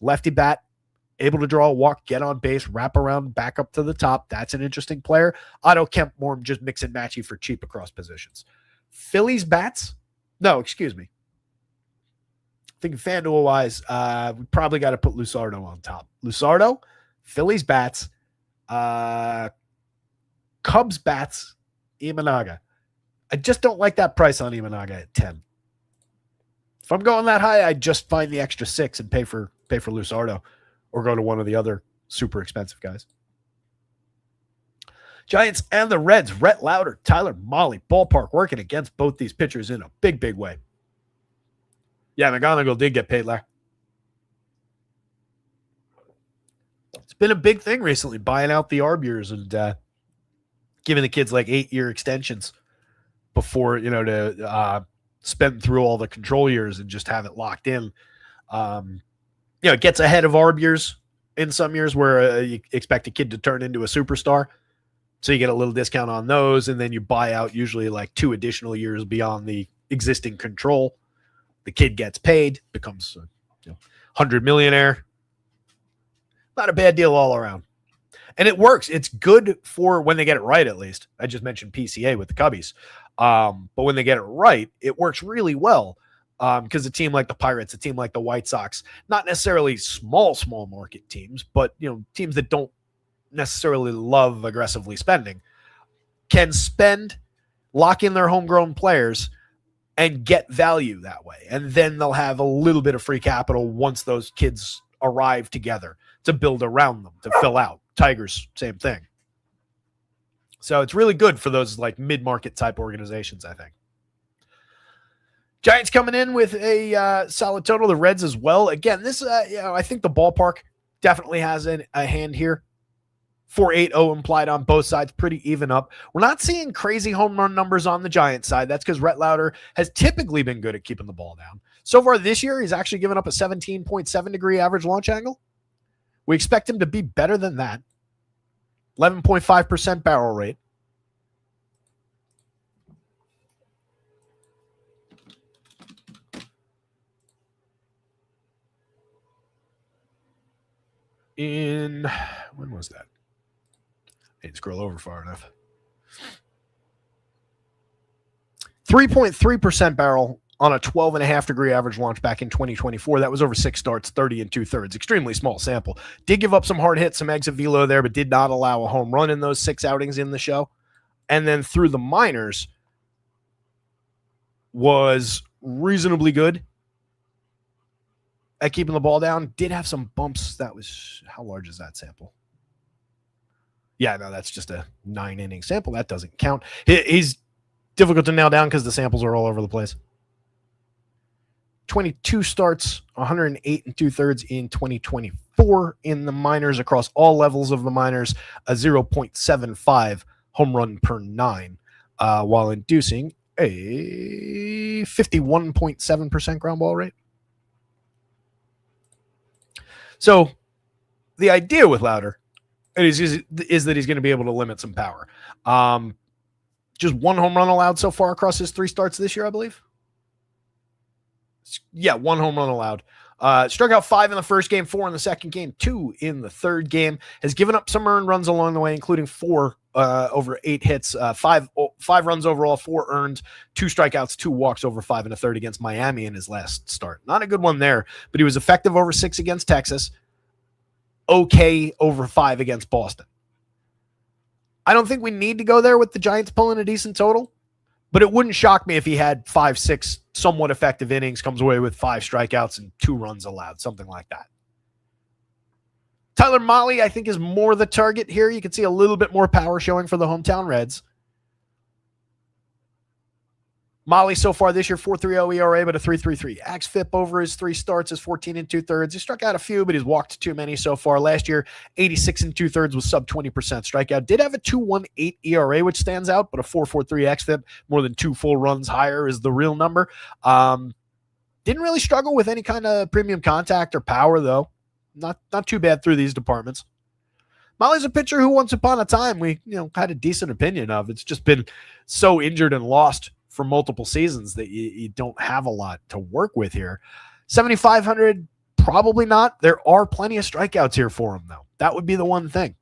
Speaker 1: lefty bat, able to draw a walk, get on base, wrap around, back up to the top. That's an interesting player. Otto Kemp, more just mix and matchy for cheap across positions. Phillies bats? No, excuse me. I think FanDuel-wise, we probably got to put Lusardo on top. Lusardo, Phillies bats, Cubs bats, Imanaga. I just don't like that price on Imanaga at 10. If I'm going that high, I just find the extra 6 and pay for Lusardo, or go to one of the other super expensive guys. Giants and the Reds, Rhett Lauder, Tyler Mahle, ballpark working against both these pitchers in a big, big way. Yeah, McGonigal did get paid, Larry. It's been a big thing recently, buying out the ARB years and giving the kids like 8-year extensions before, to spend through all the control years and just have it locked in. It gets ahead of ARB years in some years where you expect a kid to turn into a superstar. So you get a little discount on those, and then you buy out usually like 2 additional years beyond the existing control. The kid gets paid, becomes a 100 millionaire. Not a bad deal all around. And it works. It's good for when they get it right, at least. I just mentioned PCA with the Cubbies. But when they get it right, it works really well. Because a team like the Pirates, a team like the White Sox, not necessarily small market teams, but teams that don't necessarily love aggressively spending, can spend, lock in their homegrown players, and get value that way. And then they'll have a little bit of free capital once those kids arrive together to build around them, to fill out. Tigers, same thing. So it's really good for those like mid-market type organizations, I think. Giants coming in with a solid total. The Reds as well. Again, this, I think the ballpark definitely has a hand here. 4.80 implied on both sides, pretty even up. We're not seeing crazy home run numbers on the Giants side. That's because Rhett Lauder has typically been good at keeping the ball down. So far this year, he's actually given up a 17.7 degree average launch angle. We expect him to be better than that. 11.5% barrel rate. When was that? I didn't scroll over far enough. 3.3% barrel on a 12.5 degree average launch back in 2024. That was over 6 starts, 30 2/3. Extremely small sample. Did give up some hard hits, some exit velo there, but did not allow a home run in those 6 outings in the show. And then through the minors was reasonably good at keeping the ball down. Did have some bumps. That was, how large is that sample? Yeah, no, that's just a 9-inning sample. That doesn't count. He's difficult to nail down because the samples are all over the place. 22 starts, 108 2/3 in 2024 in the minors across all levels of the minors, a 0.75 home run per 9, while inducing a 51.7% ground ball rate. So the idea with Lauder is that he's going to be able to limit some power. Just 1 home run allowed so far across his 3 starts this year, I believe. Yeah, 1 home run allowed. Struck out 5 in the first game, 4 in the second game, 2 in the third game. Has given up some earned runs along the way, including 4 over 8 hits, 5 runs overall, 4 earned, 2 strikeouts, 2 walks over 5 and a third against Miami in his last start. Not a good one there, but he was effective over 6 against Texas. Okay over 5 against Boston. I don't think we need to go there with the Giants pulling a decent total, but it wouldn't shock me if he had 5-6 somewhat effective innings, comes away with 5 strikeouts and 2 runs allowed, something like that. Tyler Mahle, I think, is more the target here. You can see a little bit more power showing for the hometown Reds. Mahle so far this year, 4.30 ERA, but a 3.33. xFIP over his 3 starts is 14 2/3. He struck out a few, but he's walked too many so far. Last year, 86 2/3 was sub 20% strikeout. Did have a 2.18 ERA, which stands out, but a 4.43 xFIP, more than 2 full runs higher is the real number. Didn't really struggle with any kind of premium contact or power, though. Not too bad through these departments. Mahle's a pitcher who once upon a time we had a decent opinion of. It's just been so injured and lost for multiple seasons that you don't have a lot to work with here. 7,500, probably not. There are plenty of strikeouts here for him, though. That would be the one thing.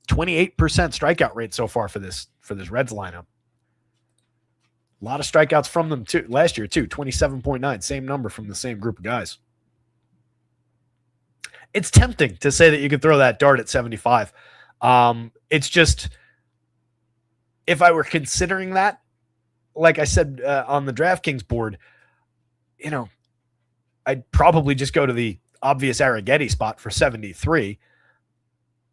Speaker 1: 28% strikeout rate so far for this Reds lineup. A lot of strikeouts from them too. Last year too, 27.9, same number from the same group of guys. It's tempting to say that you could throw that dart at 75. It's just, if I were considering that, like I said on the DraftKings board, I'd probably just go to the obvious Arrighetti spot for 73.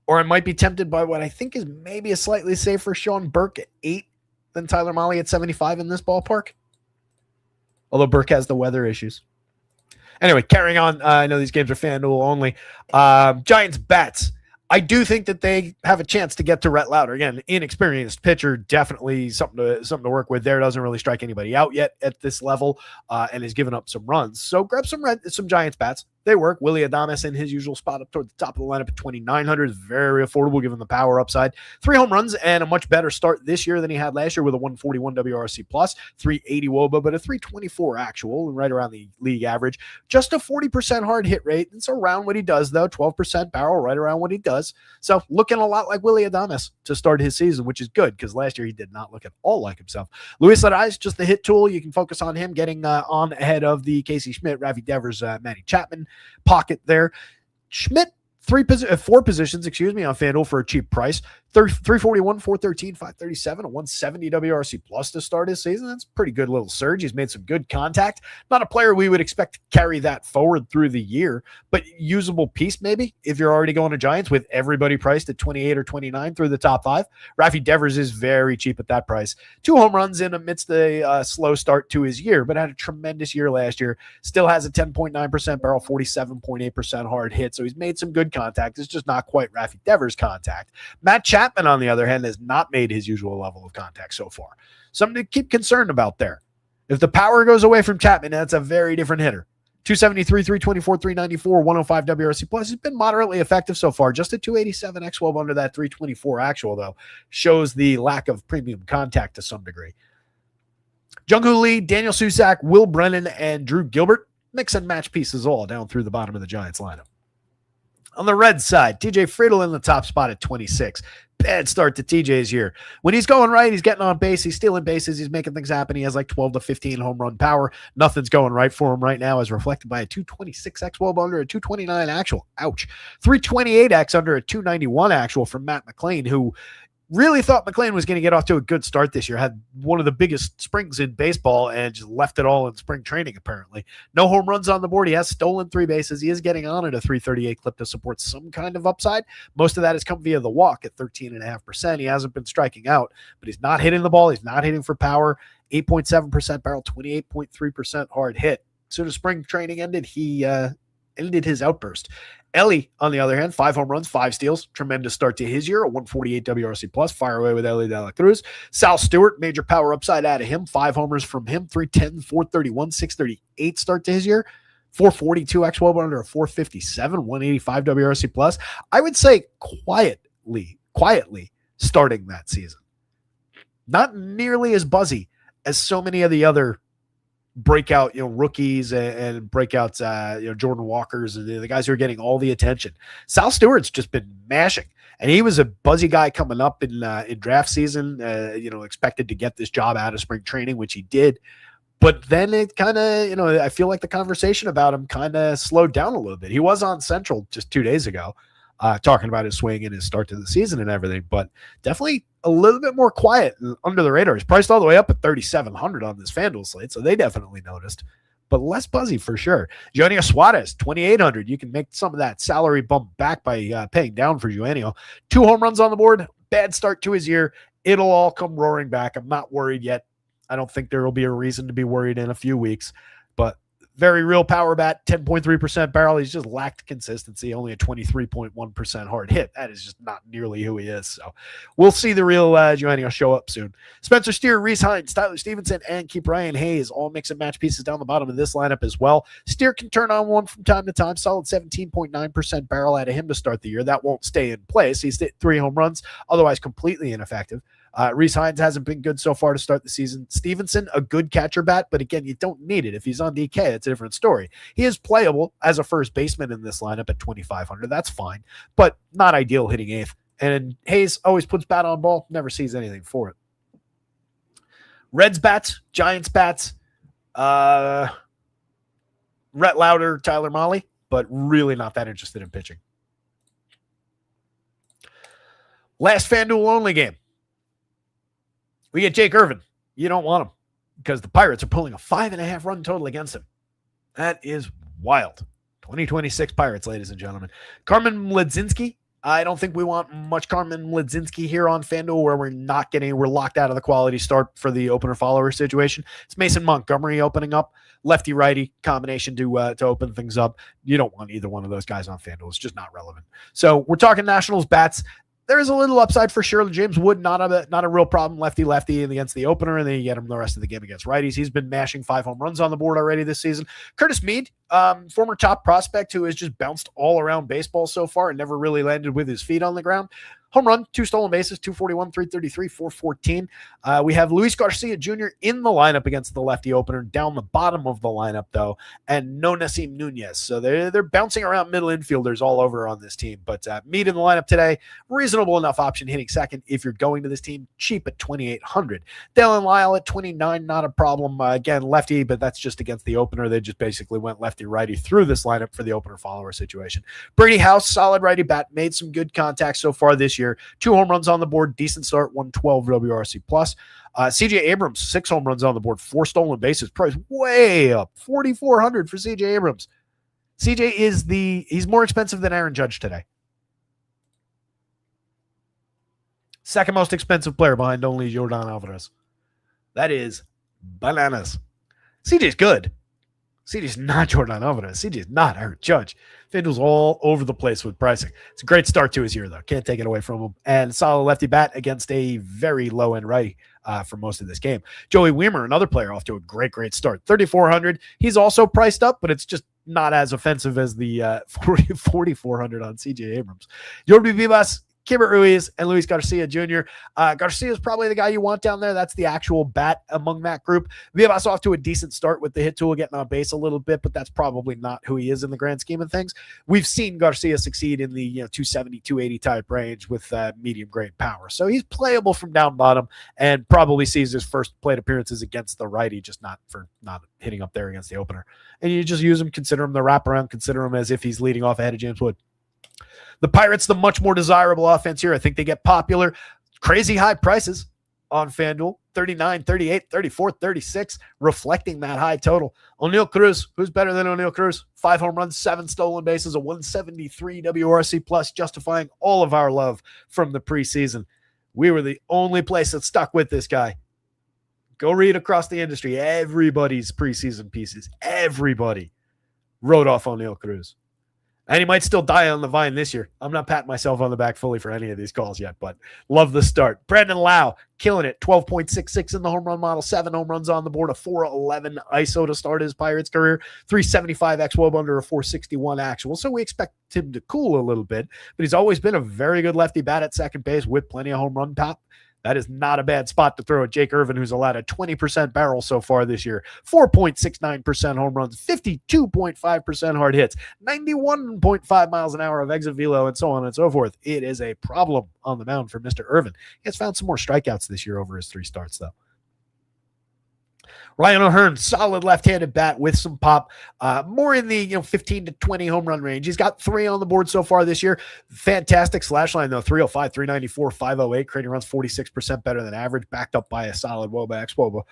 Speaker 1: Or I might be tempted by what I think is maybe a slightly safer Sean Burke at 8 than Tyler Mahle at 75 in this ballpark. Although Burke has the weather issues. Anyway, carrying on. I know these games are FanDuel only. Giants bats. I do think that they have a chance to get to Rhett Lauder. Again, inexperienced pitcher, definitely something to work with there. Doesn't really strike anybody out yet at this level, and has given up some runs. So grab some Giants bats. They work. Willy Adames in his usual spot up toward the top of the lineup at 2,900 is very affordable given the power upside. 3 home runs and a much better start this year than he had last year with a 141 WRC plus, 380 WOBA, but a 324 actual, right around the league average. Just a 40% hard hit rate. It's around what he does, though. 12% barrel, right around what he does. So looking a lot like Willy Adames to start his season, which is good because last year he did not look at all like himself. Luis Ariz, just the hit tool. You can focus on him getting on ahead of the Casey Schmidt, Rafi Devers, Manny Chapman pocket there. Schmidt, 4 positions, on FanDuel for a cheap price. 341, 413, 537, a 170 WRC plus to start his season. That's a pretty good little surge. He's made some good contact. Not a player we would expect to carry that forward through the year, but usable piece maybe if you're already going to Giants with everybody priced at 28 or 29 through the top 5. Rafi Devers is very cheap at that price. 2 home runs in amidst a slow start to his year, but had a tremendous year last year. Still has a 10.9% barrel, 47.8% hard hit. So he's made some good contact. It's just not quite Rafi Devers contact. Matt Chapman, on the other hand, has not made his usual level of contact so far. Something to keep concerned about there. If the power goes away from Chapman, that's a very different hitter. 273, 324, 394, 105 WRC plus. He's been moderately effective so far. Just a 287 xWOB under that 324 actual, though, shows the lack of premium contact to some degree. Jung-Hoo Lee, Daniel Susac, Will Brennan, and Drew Gilbert. Mix and match pieces all down through the bottom of the Giants lineup. On the Reds side, TJ Friedl in the top spot at 26. Bad start to TJ's year. When he's going right, he's getting on base, he's stealing bases, he's making things happen. He has like 12 to 15 home run power. Nothing's going right for him right now, as reflected by a 226 xWOB under a 229 actual. Ouch. 328x under a 291 actual from Matt McLain, who really thought McLain was going to get off to a good start this year. Had one of the biggest springs in baseball and just left it all in spring training, apparently. No home runs on the board. He has stolen 3 bases. He is getting on at a 338 clip to support some kind of upside. Most of that has come via the walk at 13.5%. He hasn't been striking out, but he's not hitting the ball. He's not hitting for power. 8.7% barrel, 28.3% hard hit. As soon as spring training ended, he ended his outburst. Ellie, on the other hand, 5 home runs, 5 steals. Tremendous start to his year, a 148 WRC plus. Fire away with Ellie De La Cruz. Sal Stewart, major power upside out of him. 5 homers from him, 310, 431, 638 start to his year. 442 xWOB under a 457, 185 WRC plus. I would say quietly starting that season. Not nearly as buzzy as so many of the other breakout, rookies and breakouts, Jordan Walkers and the guys who are getting all the attention. Sal Stewart's just been mashing, and he was a buzzy guy coming up in draft season. Expected to get this job out of spring training, which he did. But then it kind of, I feel like the conversation about him kind of slowed down a little bit. He was on Central just 2 days ago, talking about his swing and his start to the season and everything, but definitely a little bit more quiet and under the radar. He's priced all the way up at 3,700 on this FanDuel slate, so they definitely noticed, but less buzzy for sure. Eugenio Suarez, 2,800. You can make some of that salary bump back by paying down for Eugenio. 2 home runs on the board, bad start to his year. It'll all come roaring back. I'm not worried yet. I don't think there will be a reason to be worried in a few weeks, but very real power bat, 10.3% barrel. He's just lacked consistency, only a 23.1% hard hit. That is just not nearly who he is. So we'll see the real Eugenio show up soon. Spencer Steer, Rhys Hines, Tyler Stevenson, and Ke'Bryan Hayes all mix and match pieces down the bottom of this lineup as well. Steer can turn on one from time to time. Solid 17.9% barrel out of him to start the year. That won't stay in place. He's hit 3 home runs, otherwise completely ineffective. Rhys Hines hasn't been good so far to start the season. Stevenson, a good catcher bat, but again, you don't need it. If he's on DK, it's a different story. He is playable as a first baseman in this lineup at 2,500. That's fine, but not ideal hitting 8th. And Hayes always puts bat on ball, never sees anything for it. Reds bats, Giants bats, Rhett Lauder, Tyler Mahle, but really not that interested in pitching. Last FanDuel only game. We get Jake Irvin. You don't want him because the Pirates are pulling a 5.5 run total against him. That is wild. 2026 Pirates, ladies and gentlemen. Carmen Mlodzinski. I don't think we want much Carmen Mlodzinski here on FanDuel where we're locked out of the quality start for the opener follower situation. It's Mason Montgomery opening up, lefty righty combination to open things up. You don't want either one of those guys on FanDuel. It's just not relevant. So we're talking Nationals bats. There is a little upside for sure. James Wood, not a real problem, lefty against the opener, and then you get him the rest of the game against righties. He's been mashing 5 home runs on the board already this season. Curtis Mead, former top prospect who has just bounced all around baseball so far and never really landed with his feet on the ground. Home run, 2 stolen bases, 241, 333, 414. We have Luis Garcia Jr. in the lineup against the lefty opener, down the bottom of the lineup, though, and no Nasim Nunez. So they're bouncing around middle infielders all over on this team. But Mead in the lineup today, reasonable enough option hitting second if you're going to this team, cheap at 2,800. Dallin Lyle at 29, not a problem. Again, lefty, but that's just against the opener. They just basically went lefty-righty through this lineup for the opener-follower situation. Brady House, solid righty bat, made some good contacts so far this year. 2 home runs on the board, decent start, 112 WRC plus. CJ Abrams, 6 home runs on the board, 4 stolen bases, price way up, 4,400 for CJ Abrams. CJ he's more expensive than Aaron Judge today. Second most expensive player behind only Jordan Alvarez. That is bananas. CJ's good. CJ's not Jordan Alvarez. CJ's not Aaron Judge. FanDuel's all over the place with pricing. It's a great start to his year, though. Can't take it away from him. And solid lefty bat against a very low-end righty for most of this game. Joey Wiemer, another player off to a great start. 3,400. He's also priced up, but it's just not as offensive as the 4,400 on CJ Abrams. Yorby Vivas, Keibert Ruiz, and Luis Garcia Jr. Garcia is probably the guy you want down there. That's the actual bat among that group. Vivas off to a decent start with the hit tool, getting on base a little bit, but that's probably not who he is in the grand scheme of things. We've seen Garcia succeed in the 270, 280 type range with medium-grade power. So he's playable from down bottom and probably sees his first plate appearances against the righty, just not hitting up there against the opener. And you just use him, consider him the wraparound, consider him as if he's leading off ahead of James Wood. The Pirates, the much more desirable offense here. I think they get popular. Crazy high prices on FanDuel. 39, 38, 34, 36, reflecting that high total. O'Neal Cruz, who's better than O'Neal Cruz? 5 home runs, 7 stolen bases, a 173 WRC plus, justifying all of our love from the preseason. We were the only place that stuck with this guy. Go read across the industry. Everybody's preseason pieces, everybody wrote off O'Neal Cruz. And he might still die on the vine this year. I'm not patting myself on the back fully for any of these calls yet, but love the start. Brandon Lau, killing it. 12.66 in the home run model, 7 home runs on the board, a 4.11 ISO to start his Pirates career, 375 xWOB under a 461 actual. So we expect him to cool a little bit, but he's always been a very good lefty bat at second base with plenty of home run pop. That is not a bad spot to throw at Jake Irvin, who's allowed a 20% barrel so far this year, 4.69% home runs, 52.5% hard hits, 91.5 miles an hour of exit velo, and so on and so forth. It is a problem on the mound for Mr. Irvin. He has found some more strikeouts this year over his 3 starts, though. Ryan O'Hearn, solid left-handed bat with some pop, more in the 15 to 20 home run range. He's got 3 on the board so far this year. Fantastic slash line, though, 305, 394, 508, creating runs 46% better than average, backed up by a solid Woba Expo.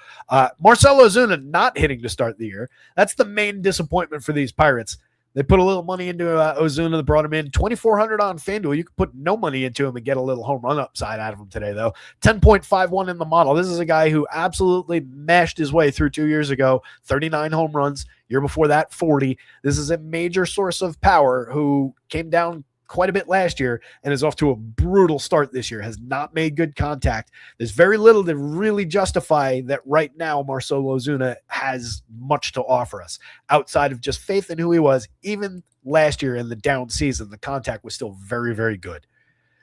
Speaker 1: Marcell Ozuna not hitting to start the year. That's the main disappointment for these Pirates. They put a little money into Ozuna. They brought him in. $2,400 on FanDuel. You could put no money into him and get a little home run upside out of him today, though. 10.51 in the model. This is a guy who absolutely mashed his way through 2 years ago. 39 home runs. Year before that, 40. This is a major source of power who came down quite a bit last year and is off to a brutal start this year. Has not made good contact. There's very little to really justify that right now Marcell Ozuna has much to offer us outside of just faith in who he was. Even last year in the down season, the contact was still very, very good.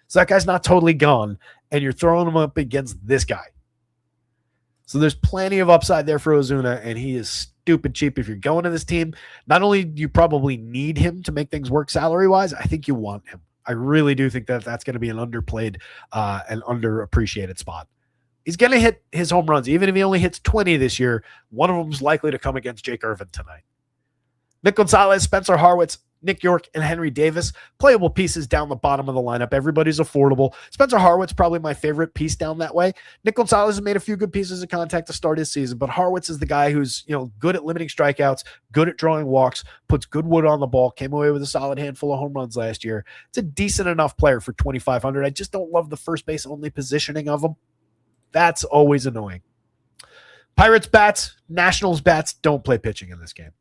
Speaker 1: So that guy's not totally gone, and you're throwing him up against this guy. So there's plenty of upside there for Ozuna, and he is stupid cheap. If you're going to this team, not only do you probably need him to make things work salary-wise, I think you want him. I really do think that that's going to be an underplayed and underappreciated spot. He's going to hit his home runs. Even if he only hits 20 this year, one of them is likely to come against Jake Irvin tonight. Nick Gonzalez, Spencer Harwitz, Nick York, and Henry Davis, playable pieces down the bottom of the lineup. Everybody's affordable. Spencer Harwitz, probably my favorite piece down that way. Nick Gonzalez has made a few good pieces of contact to start his season, but Harwitz is the guy who's good at limiting strikeouts, good at drawing walks, puts good wood on the ball, came away with a solid handful of home runs last year. It's a decent enough player for $2,500. I just don't love the first base only positioning of him. That's always annoying. Pirates bats, Nationals bats, don't play pitching in this game.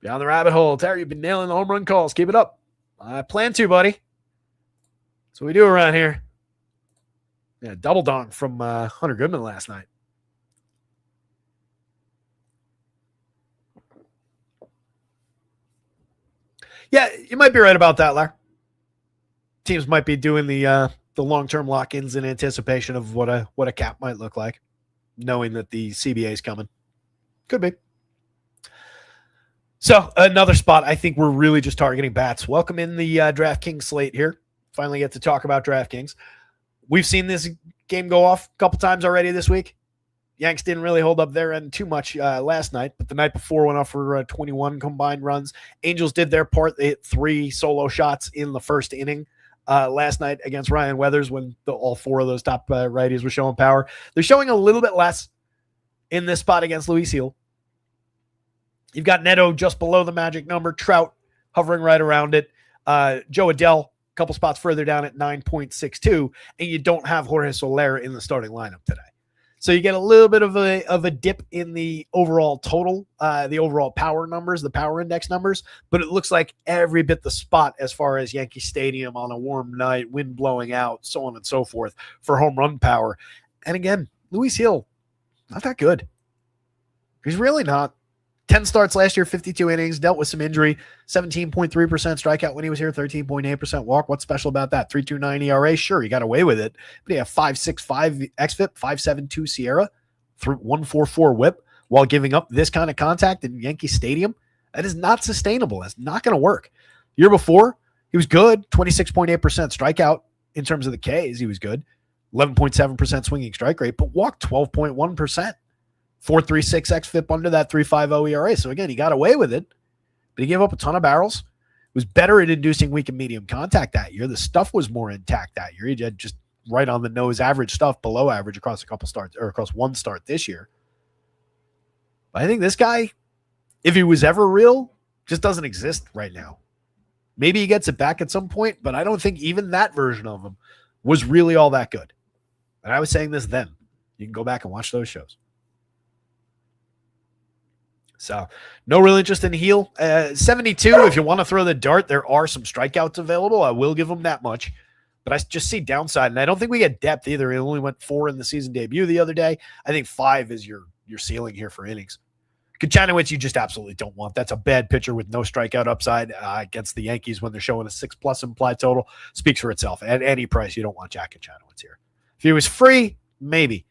Speaker 1: Down the rabbit hole. Terry, you've been nailing the home run calls. Keep it up. I plan to, buddy. That's what we do around here. Yeah, double dong from Hunter Goodman last night. Yeah, you might be right about that, Larry. Teams might be doing the long-term lock-ins in anticipation of what a cap might look like, knowing that the CBA is coming. Could be. So another spot, I think we're really just targeting bats. Welcome in the DraftKings slate here. Finally get to talk about DraftKings. We've seen this game go off a couple times already this week. Yanks didn't really hold up their end too much last night, but the night before went off for 21 combined runs. Angels did their part. They hit 3 solo shots in the first inning last night against Ryan Weathers when all 4 of those top righties were showing power. They're showing a little bit less in this spot against Luis Gil. You've got Neto just below the magic number, Trout hovering right around it, Joe Adell a couple spots further down at 9.62, and you don't have Jorge Soler in the starting lineup today. So you get a little bit of a dip in the overall total, the overall power numbers, the power index numbers, but it looks like every bit the spot as far as Yankee Stadium on a warm night, wind blowing out, so on and so forth for home run power. And again, Luis Gil, not that good. He's really not. 10 starts last year, 52 innings, dealt with some injury, 17.3% strikeout when he was here, 13.8% walk. What's special about that? 3.29 ERA? Sure, he got away with it, but he had 5.65 xFIP, 5.72 SIERA, 1.44 WHIP while giving up this kind of contact in Yankee Stadium. That is not sustainable. That's not going to work. Year before, he was good, 26.8% strikeout in terms of the Ks. He was good, 11.7% swinging strike rate, but walked 12.1%. 4.36 xFIP under that 3.50 ERA. So again, he got away with it, but he gave up a ton of barrels. Was better at inducing weak and medium contact that year. The stuff was more intact that year. He had just right on the nose average stuff, below average across a couple starts or across one start this year. But I think this guy, if he was ever real, just doesn't exist right now. Maybe he gets it back at some point, but I don't think even that version of him was really all that good. And I was saying this then. You can go back and watch those shows. So no real interest in Gil. 72, if you want to throw the dart, there are some strikeouts available. I will give him that much. But I just see downside, and I don't think we get depth either. He only went 4 in the season debut the other day. I think 5 is your ceiling here for innings.
Speaker 2: Kachanowicz, you just absolutely don't want. That's a bad pitcher with no strikeout upside against the Yankees when they're showing a 6+ implied total. Speaks for itself. At any price, you don't want Jack Kachanowicz here. If he was free, maybe.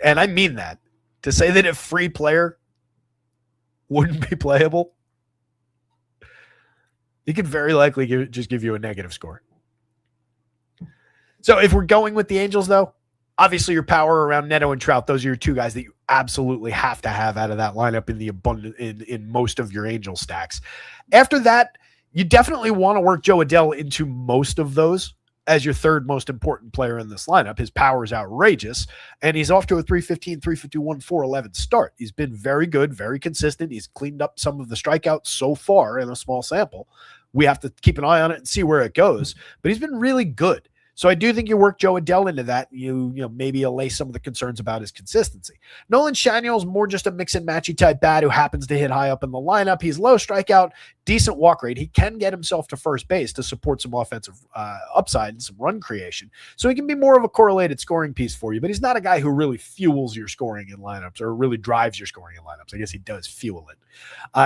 Speaker 2: And I mean that. To say that a free player wouldn't be playable, he could very likely just give you a negative score. So if we're going with the Angels, though, obviously your power around Neto and Trout, those are your two guys that you absolutely have to have out of that lineup in most of your Angel stacks. After that, you definitely want to work Joe Adell into most of those as your third most important player in this lineup. His power is outrageous, and he's off to a 315, 351, 411 start. He's been very good, very consistent. He's cleaned up some of the strikeouts so far in a small sample. We have to keep an eye on it and see where it goes, but he's been really good. So I do think you work Joe Adell into that. You maybe allay some of the concerns about his consistency. Nolan Schanuel's more just a mix and matchy type bat who happens to hit high up in the lineup. He's low strikeout, decent walk rate. He can get himself to first base to support some offensive upside and some run creation. So he can be more of a correlated scoring piece for you, but he's not a guy who really fuels your scoring in lineups or really drives your scoring in lineups. I guess he does fuel it.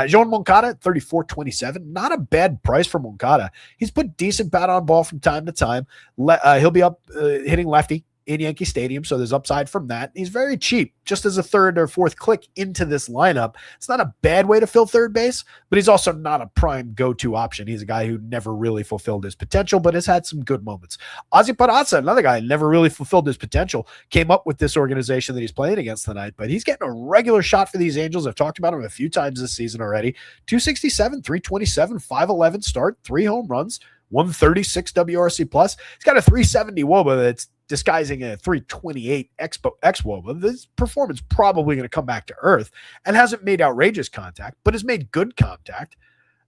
Speaker 2: Joan Moncada, 34.27. Not a bad price for Moncada. He's put decent bat on ball from time to time. He'll be up hitting lefty in Yankee Stadium, so there's upside from that. He's very cheap, just as a third or fourth click into this lineup. It's not a bad way to fill third base, but he's also not a prime go-to option. He's a guy who never really fulfilled his potential, but has had some good moments. Ozzy Peraza, another guy who never really fulfilled his potential, came up with this organization that he's playing against tonight, but he's getting a regular shot for these Angels. I've talked about him a few times this season already. 267, 327, 511 start, 3 home runs, 136 WRC plus. He's got a 370 WOBA that's disguising a 328 xWOBA. This performance probably going to come back to earth and hasn't made outrageous contact, but has made good contact.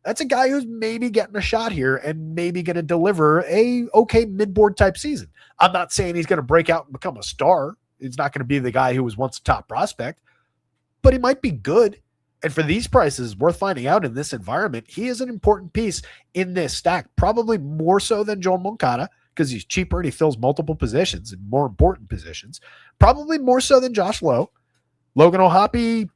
Speaker 2: That's a guy who's maybe getting a shot here and maybe going to deliver a okay mid-board type season. I'm not saying he's going to break out and become a star. He's not going to be the guy who was once a top prospect, but he might be good. And for these prices, worth finding out in this environment, he is an important piece in this stack, probably more so than Joel Moncada, because he's cheaper and he fills multiple positions and more important positions. Probably more so than Josh Lowe. Logan O'Hoppe,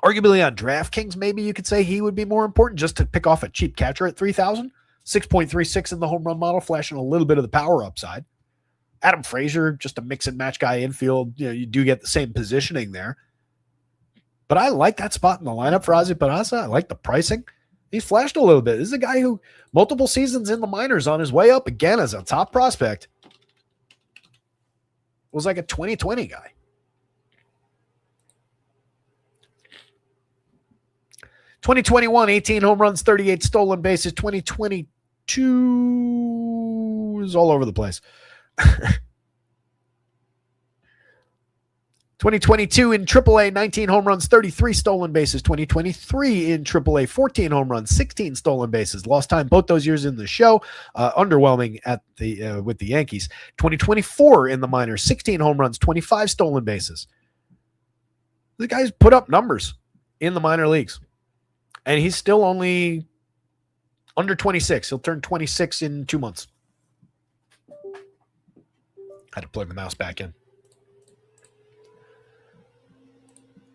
Speaker 2: arguably on DraftKings, maybe you could say he would be more important just to pick off a cheap catcher at 3,000. 6.36 in the home run model, flashing a little bit of the power upside. Adam Frazier, just a mix and match guy infield. You do get the same positioning there. But I like that spot in the lineup for Ozzy Peraza. I like the pricing. He's flashed a little bit. This is a guy who multiple seasons in the minors on his way up again as a top prospect. Was like a 2020 guy. (2021) 18 home runs, 38 stolen bases. 2022 is all over the place. 2022 in AAA, 19 home runs, 33 stolen bases. 2023 in AAA, 14 home runs, 16 stolen bases. Lost time both those years in the show. Underwhelming at the with the Yankees. 2024 in the minors, 16 home runs, 25 stolen bases. The guy's put up numbers in the minor leagues. And he's still only under 26. He'll turn 26 in 2 months. Had to plug the mouse back in.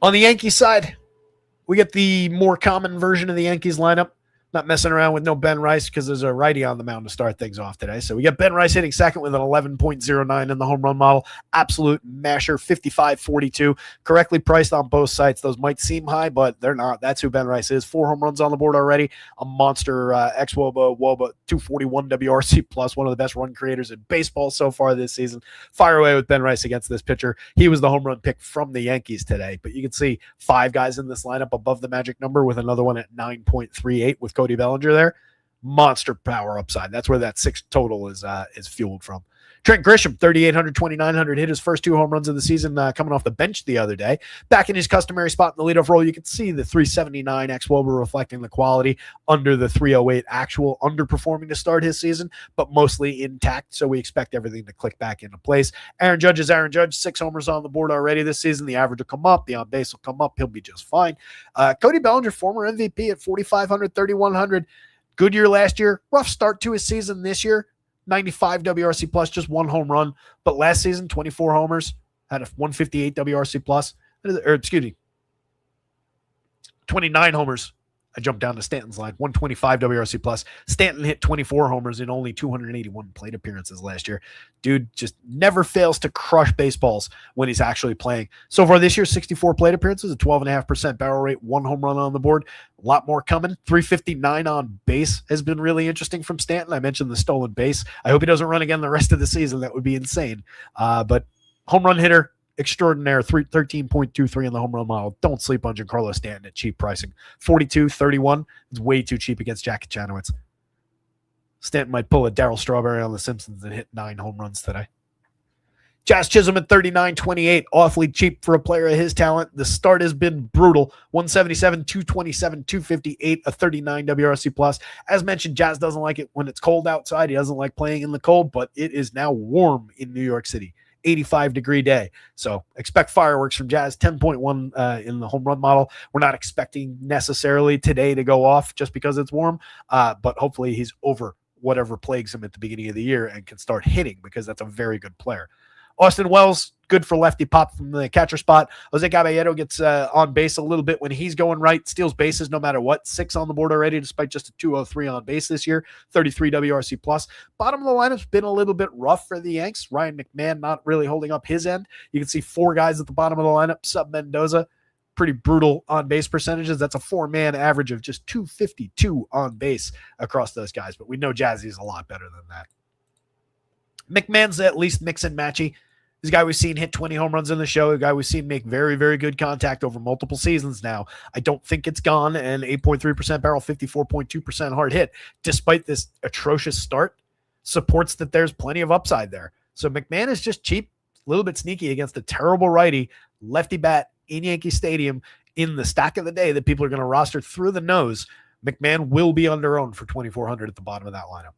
Speaker 2: On the Yankees side, we get the more common version of the Yankees lineup. Not messing around with no Ben Rice because there's a righty on the mound to start things off today. So we got Ben Rice hitting second with an 11.09 in the home run model. Absolute masher, 55.42. Correctly priced on both sites. Those might seem high, but they're not. That's who Ben Rice is. 4 home runs on the board already. A monster xWOBA, WOBA, 241 WRC plus. One of the best run creators in baseball so far this season. Fire away with Ben Rice against this pitcher. He was the home run pick from the Yankees today. But you can see 5 guys in this lineup above the magic number with another one at 9.38 with Cody Bellinger there. Monster power upside. That's where that 6 total is fueled from. Trent Grisham, 3,800, 2,900, hit his first 2 home runs of the season coming off the bench the other day. Back in his customary spot in the leadoff role, you can see the 379 xWOBA reflecting the quality under the 308 actual, underperforming to start his season, but mostly intact, so we expect everything to click back into place. Aaron Judge is Aaron Judge, 6 homers on the board already this season. The average will come up, the on-base will come up, he'll be just fine. Cody Bellinger, former MVP at 4,500, 3,100. Good year last year, rough start to his season this year. 95 WRC plus, just 1 home run. But last season, 24 homers, had a 158 WRC plus, or excuse me, 29 homers. I jumped down to Stanton's line, 125 WRC plus. Stanton hit 24 homers in only 281 plate appearances last year. Dude just never fails to crush baseballs when he's actually playing. So far this year, 64 plate appearances, a 12.5% barrel rate, 1 home run on the board. A lot more coming. 359 on base has been really interesting from Stanton. I mentioned the stolen base. I hope he doesn't run again the rest of the season. That would be insane. But home run hitter, extraordinaire, 13.23 in the home run model. Don't sleep on Giancarlo Stanton at cheap pricing. 42-31 is way too cheap against Jack Kachanowicz. Stanton might pull a Darryl Strawberry on The Simpsons and hit 9 home runs today. Jazz Chisholm at 39.28, awfully cheap for a player of his talent. The start has been brutal. 177, 227, 258, a 39 WRC plus. As mentioned, Jazz doesn't like it when it's cold outside. He doesn't like playing in the cold, but it is now warm in New York City. 85-degree day. So expect fireworks from Jazz. 10.1 in the home run model. We're not expecting necessarily today to go off just because it's warm, but hopefully he's over whatever plagues him at the beginning of the year and can start hitting, because that's a very good player. Austin Wells, good for lefty pop from the catcher spot. Jose Caballero gets on base a little bit when he's going right, steals bases no matter what. 6 on the board already, despite just a 203 on base this year. 33 WRC plus. Bottom of the lineup's been a little bit rough for the Yanks. Ryan McMahon not really holding up his end. You can see 4 guys at the bottom of the lineup. Sub Mendoza, pretty brutal on base percentages. That's a 4-man average of just 252 on base across those guys. But we know Jazzy's a lot better than that. McMahon's at least mix and matchy. This guy we've seen hit 20 home runs in the show, a guy we've seen make very, very good contact over multiple seasons now. I don't think it's gone, and 8.3% barrel, 54.2% hard hit, despite this atrocious start, supports that there's plenty of upside there. So McMahon is just cheap, a little bit sneaky against a terrible righty, lefty bat in Yankee Stadium in the stack of the day that people are going to roster through the nose. McMahon will be under owned for 2,400 at the bottom of that lineup.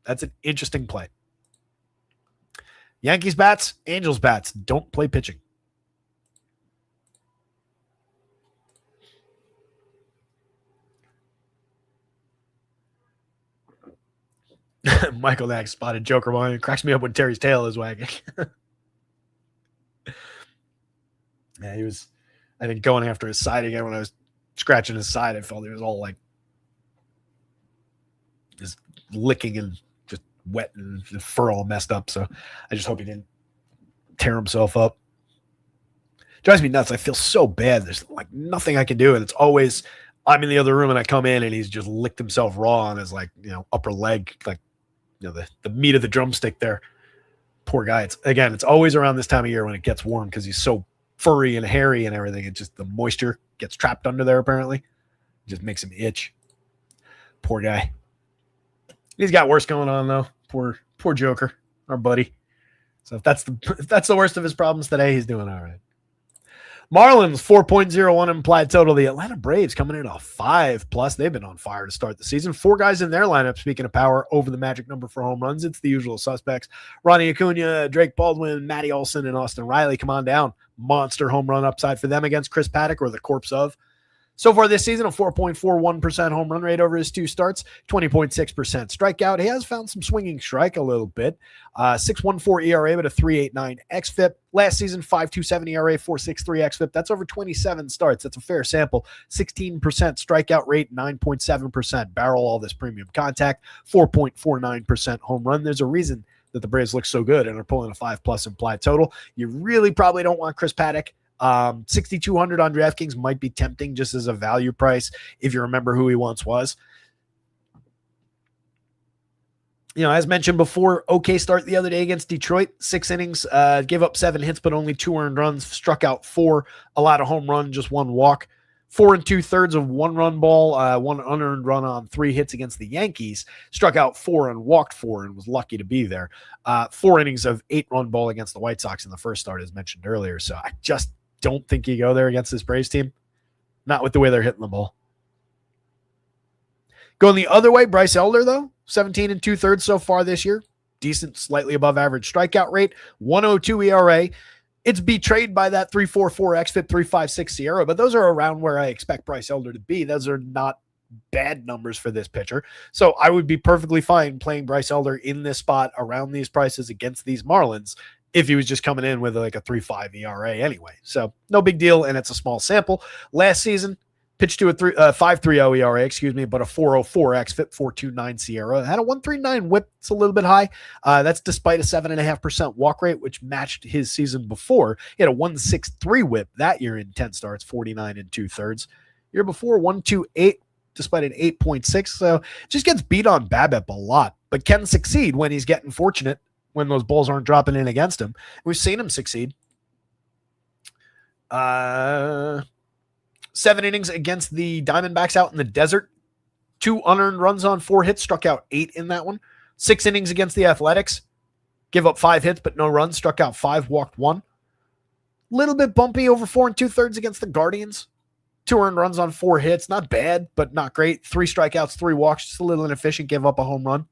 Speaker 2: That's an interesting play. Yankees bats, Angels bats, don't play pitching. Michael Nack spotted Joker one. It cracks me up when Terry's tail is wagging. Yeah, he was, I think, going after his side again. When I was scratching his side, I felt he was all like just licking and just wet and the fur all messed up. So I just hope he didn't tear himself up. Drives me nuts. I feel so bad. There's like nothing I can do. And it's always, I'm in the other room and I come in and he's just licked himself raw on his, like, you know, upper leg, like, you know, the meat of the drumstick there. Poor guy. It's always around this time of year when it gets warm because he's so furry and hairy and everything. It just, the moisture gets trapped under there apparently. It just makes him itch. Poor guy. He's got worse going on though. Poor Joker, our buddy. So if that's the worst of his problems today, he's doing all right. Marlins 4.01 implied total. The Atlanta Braves coming in a 5+. They've been on fire to start the season. 4 guys in their lineup, speaking of power, over the magic number for home runs. It's the usual suspects. Ronnie Acuna, Drake Baldwin, Matty Olson, and Austin Riley. Come on down. Monster home run upside for them against Chris Paddock, or the corpse of. So far this season, a 4.41% home run rate over his 2 starts, 20.6% strikeout. He has found some swinging strike a little bit. 6.14 ERA, but a 3.89 xFIP. Last season, 5.27 ERA, 4.63 xFIP. That's over 27 starts. That's a fair sample. 16% strikeout rate, 9.7% barrel, all this premium contact, 4.49% home run. There's a reason that the Braves look so good and are pulling a 5+ implied total. You really probably don't want Chris Paddock. 6,200 on DraftKings might be tempting just as a value price if you remember who he once was. You know, as mentioned before, okay start the other day against Detroit. 6 innings, gave up 7 hits, but only 2 earned runs, struck out 4, a lot of home run, just 1 walk. 4 2/3 of 1 run ball, 1 unearned run on 3 hits against the Yankees, struck out 4 and walked 4 and was lucky to be there. 4 innings of 8 run ball against the White Sox in the first start, as mentioned earlier. So I just don't think you go there against this Braves team. Not with the way they're hitting the ball. Going the other way, Bryce Elder, though, 17 2/3 so far this year. Decent, slightly above average strikeout rate, 1.02 ERA. It's betrayed by that 3.44 xFIP, 3.56 Sierra, but those are around where I expect Bryce Elder to be. Those are not bad numbers for this pitcher. So I would be perfectly fine playing Bryce Elder in this spot around these prices against these Marlins if he was just coming in with like a 3.5 ERA anyway. So no big deal, and it's a small sample. Last season, pitched to a 5.30 ERA, but a 4.04 xFIP, 4.29 SIERA. Had a 1.39 WHIP. It's a little bit high. That's despite a 7.5% walk rate, which matched his season before. He had a 1.63 WHIP that year in 10 starts, 49 2/3. Year before, 1.28, despite an 8.6. So just gets beat on BABIP a lot, but can succeed when he's getting fortunate, when those balls aren't dropping in against him. We've seen him succeed. 7 innings against the Diamondbacks out in the desert. 2 unearned runs on 4 hits, struck out 8 in that one. 6 innings against the Athletics. Give up 5 hits, but no runs, struck out 5, walked 1. Little bit bumpy over 4 2/3 against the Guardians. 2 earned runs on 4 hits. Not bad, but not great. 3 strikeouts, 3 walks, just a little inefficient, give up a home run.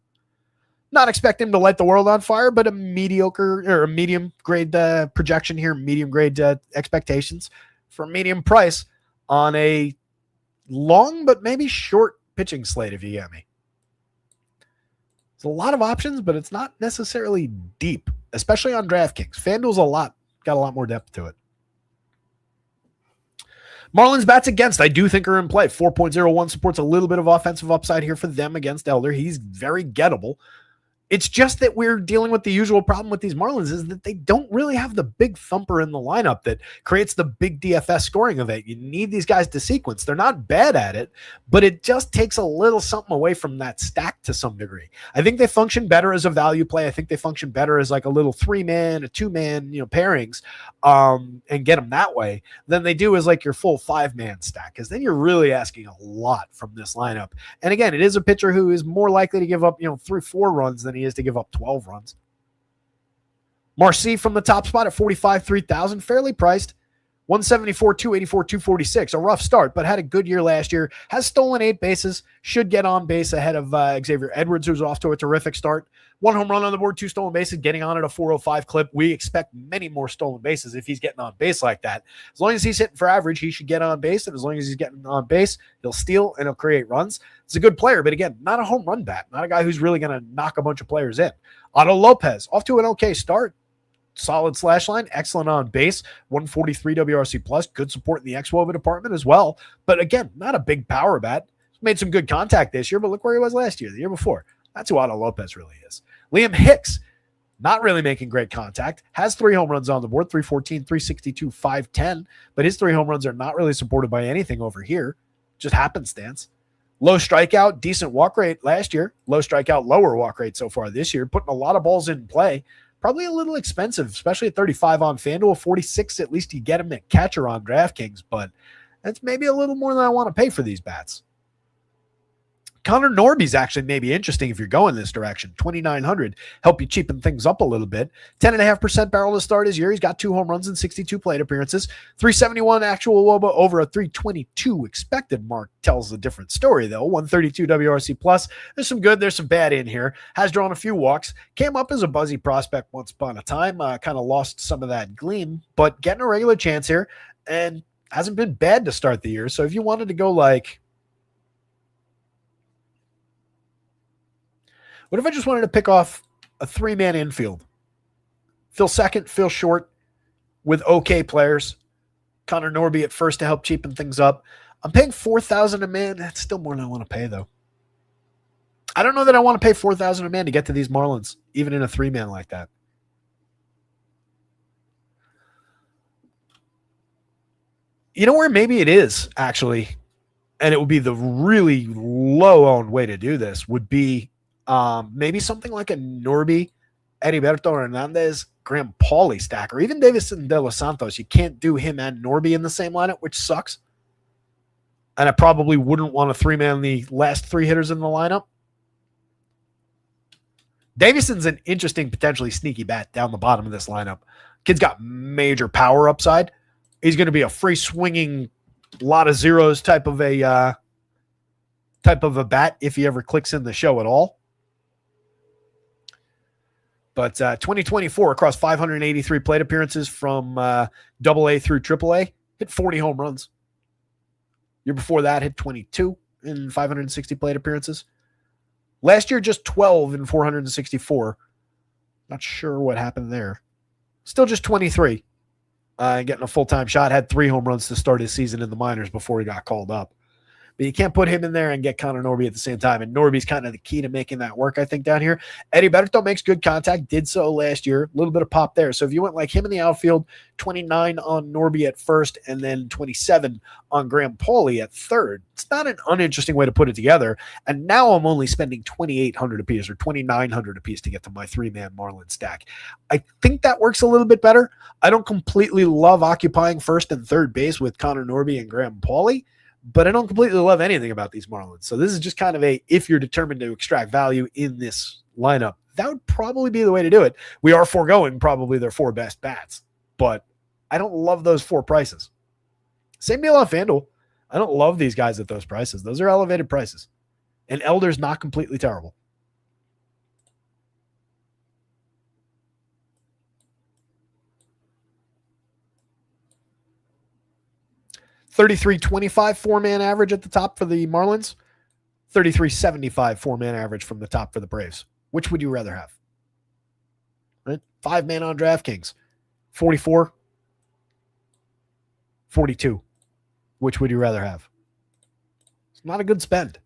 Speaker 2: Not expect him to light the world on fire, but a mediocre or a medium grade projection here, medium grade expectations for a medium price on a long but maybe short pitching slate, if you get me. There's a lot of options, but it's not necessarily deep, especially on DraftKings. FanDuel's got a lot more depth to it. Marlins bats against, I do think, are in play. 4.01 supports a little bit of offensive upside here for them against Elder. He's very gettable. It's just that we're dealing with the usual problem with these Marlins is that they don't really have the big thumper in the lineup that creates the big DFS scoring event. You need these guys to sequence. They're not bad at it, but it just takes a little something away from that stack to some degree. I think they function better as a value play. I think they function better as like a little 3-man, a 2-man, pairings, and get them that way than they do as like your full 5-man stack, because then you're really asking a lot from this lineup. And again, it is a pitcher who is more likely to give up 3-4 runs than he is to give up 12 runs. Marcy from the top spot at 45, 3,000, fairly priced. 174, 284, 246. A rough start, but had a good year last year. Has stolen 8 bases. Should get on base ahead of Xavier Edwards, who's off to a terrific start. 1 home run on the board, 2 stolen bases, getting on at a 405 clip. We expect many more stolen bases if he's getting on base like that. As long as he's hitting for average, he should get on base. And as long as he's getting on base, he'll steal and he'll create runs. It's a good player, but again, not a home run bat. Not a guy who's really going to knock a bunch of players in. Otto Lopez, off to an okay start. Solid slash line, excellent on base, 143 WRC plus, good support in the X-Wova department as well. But again, not a big power bat. Made some good contact this year, but look where he was last year, the year before. That's who Otto Lopez really is. Liam Hicks, not really making great contact, has 3 home runs on the board, 314, 362, 510, but his 3 home runs are not really supported by anything over here, just happenstance. Low strikeout, decent walk rate last year, low strikeout, lower walk rate so far this year, putting a lot of balls in play. Probably a little expensive, especially at 35 on FanDuel. 46, at least you get him at catcher on DraftKings, but that's maybe a little more than I want to pay for these bats. Connor Norby's actually maybe interesting if you're going this direction. 2,900, help you cheapen things up a little bit. 10.5% barrel to start his year. He's got 2 home runs and 62 plate appearances. 371 actual WOBA over a 322 expected mark tells a different story, though. 132 WRC plus. There's some good, there's some bad in here. Has drawn a few walks. Came up as a buzzy prospect once upon a time. Kind of lost some of that gleam, but getting a regular chance here and hasn't been bad to start the year. So if you wanted to go like, what if I just wanted to pick off a 3-man infield? Fill second, fill short with okay players. Connor Norby at first to help cheapen things up. I'm paying $4,000 a man. That's still more than I want to pay, though. I don't know that I want to pay $4,000 a man to get to these Marlins, even in a 3-man like that. You know where maybe it is, actually, and it would be the really low-owned way to do this, would be maybe something like a Norby, Heriberto Hernandez, Graham Pauley stack, or even Davison De Los Santos. You can't do him and Norby in the same lineup, which sucks. And I probably wouldn't want a 3-man the last 3 hitters in the lineup. Davison's an interesting, potentially sneaky bat down the bottom of this lineup. Kid's got major power upside. He's going to be a free swinging, lot of zeros type of a bat if he ever clicks in the show at all. But 2024 across 583 plate appearances from AA through AAA, hit 40 home runs. Year before that, hit 22 in 560 plate appearances. Last year, just 12 in 464. Not sure what happened there. Still just 23. Getting a full-time shot. Had 3 home runs to start his season in the minors before he got called up. But you can't put him in there and get Connor Norby at the same time. And Norby's kind of the key to making that work, I think, down here. Eddie Betterton makes good contact, did so last year. A little bit of pop there. So if you went like him in the outfield, 29 on Norby at first, and then 27 on Graham Pauley at third, it's not an uninteresting way to put it together. And now I'm only spending $2,800 apiece or $2,900 apiece to get to my 3-man Marlin stack. I think that works a little bit better. I don't completely love occupying first and third base with Connor Norby and Graham Pauley, but I don't completely love anything about these Marlins. So this is just kind of if you're determined to extract value in this lineup, that would probably be the way to do it. We are foregoing probably their 4 best bats, but I don't love those 4 prices. Same deal on FanDuel. I don't love these guys at those prices. Those are elevated prices. And Elder's not completely terrible. $33.25 4-man average at the top for the Marlins. $33.75 4-man average from the top for the Braves. Which would you rather have? Right? 5-man on DraftKings. 44. 42. Which would you rather have? It's not a good spend.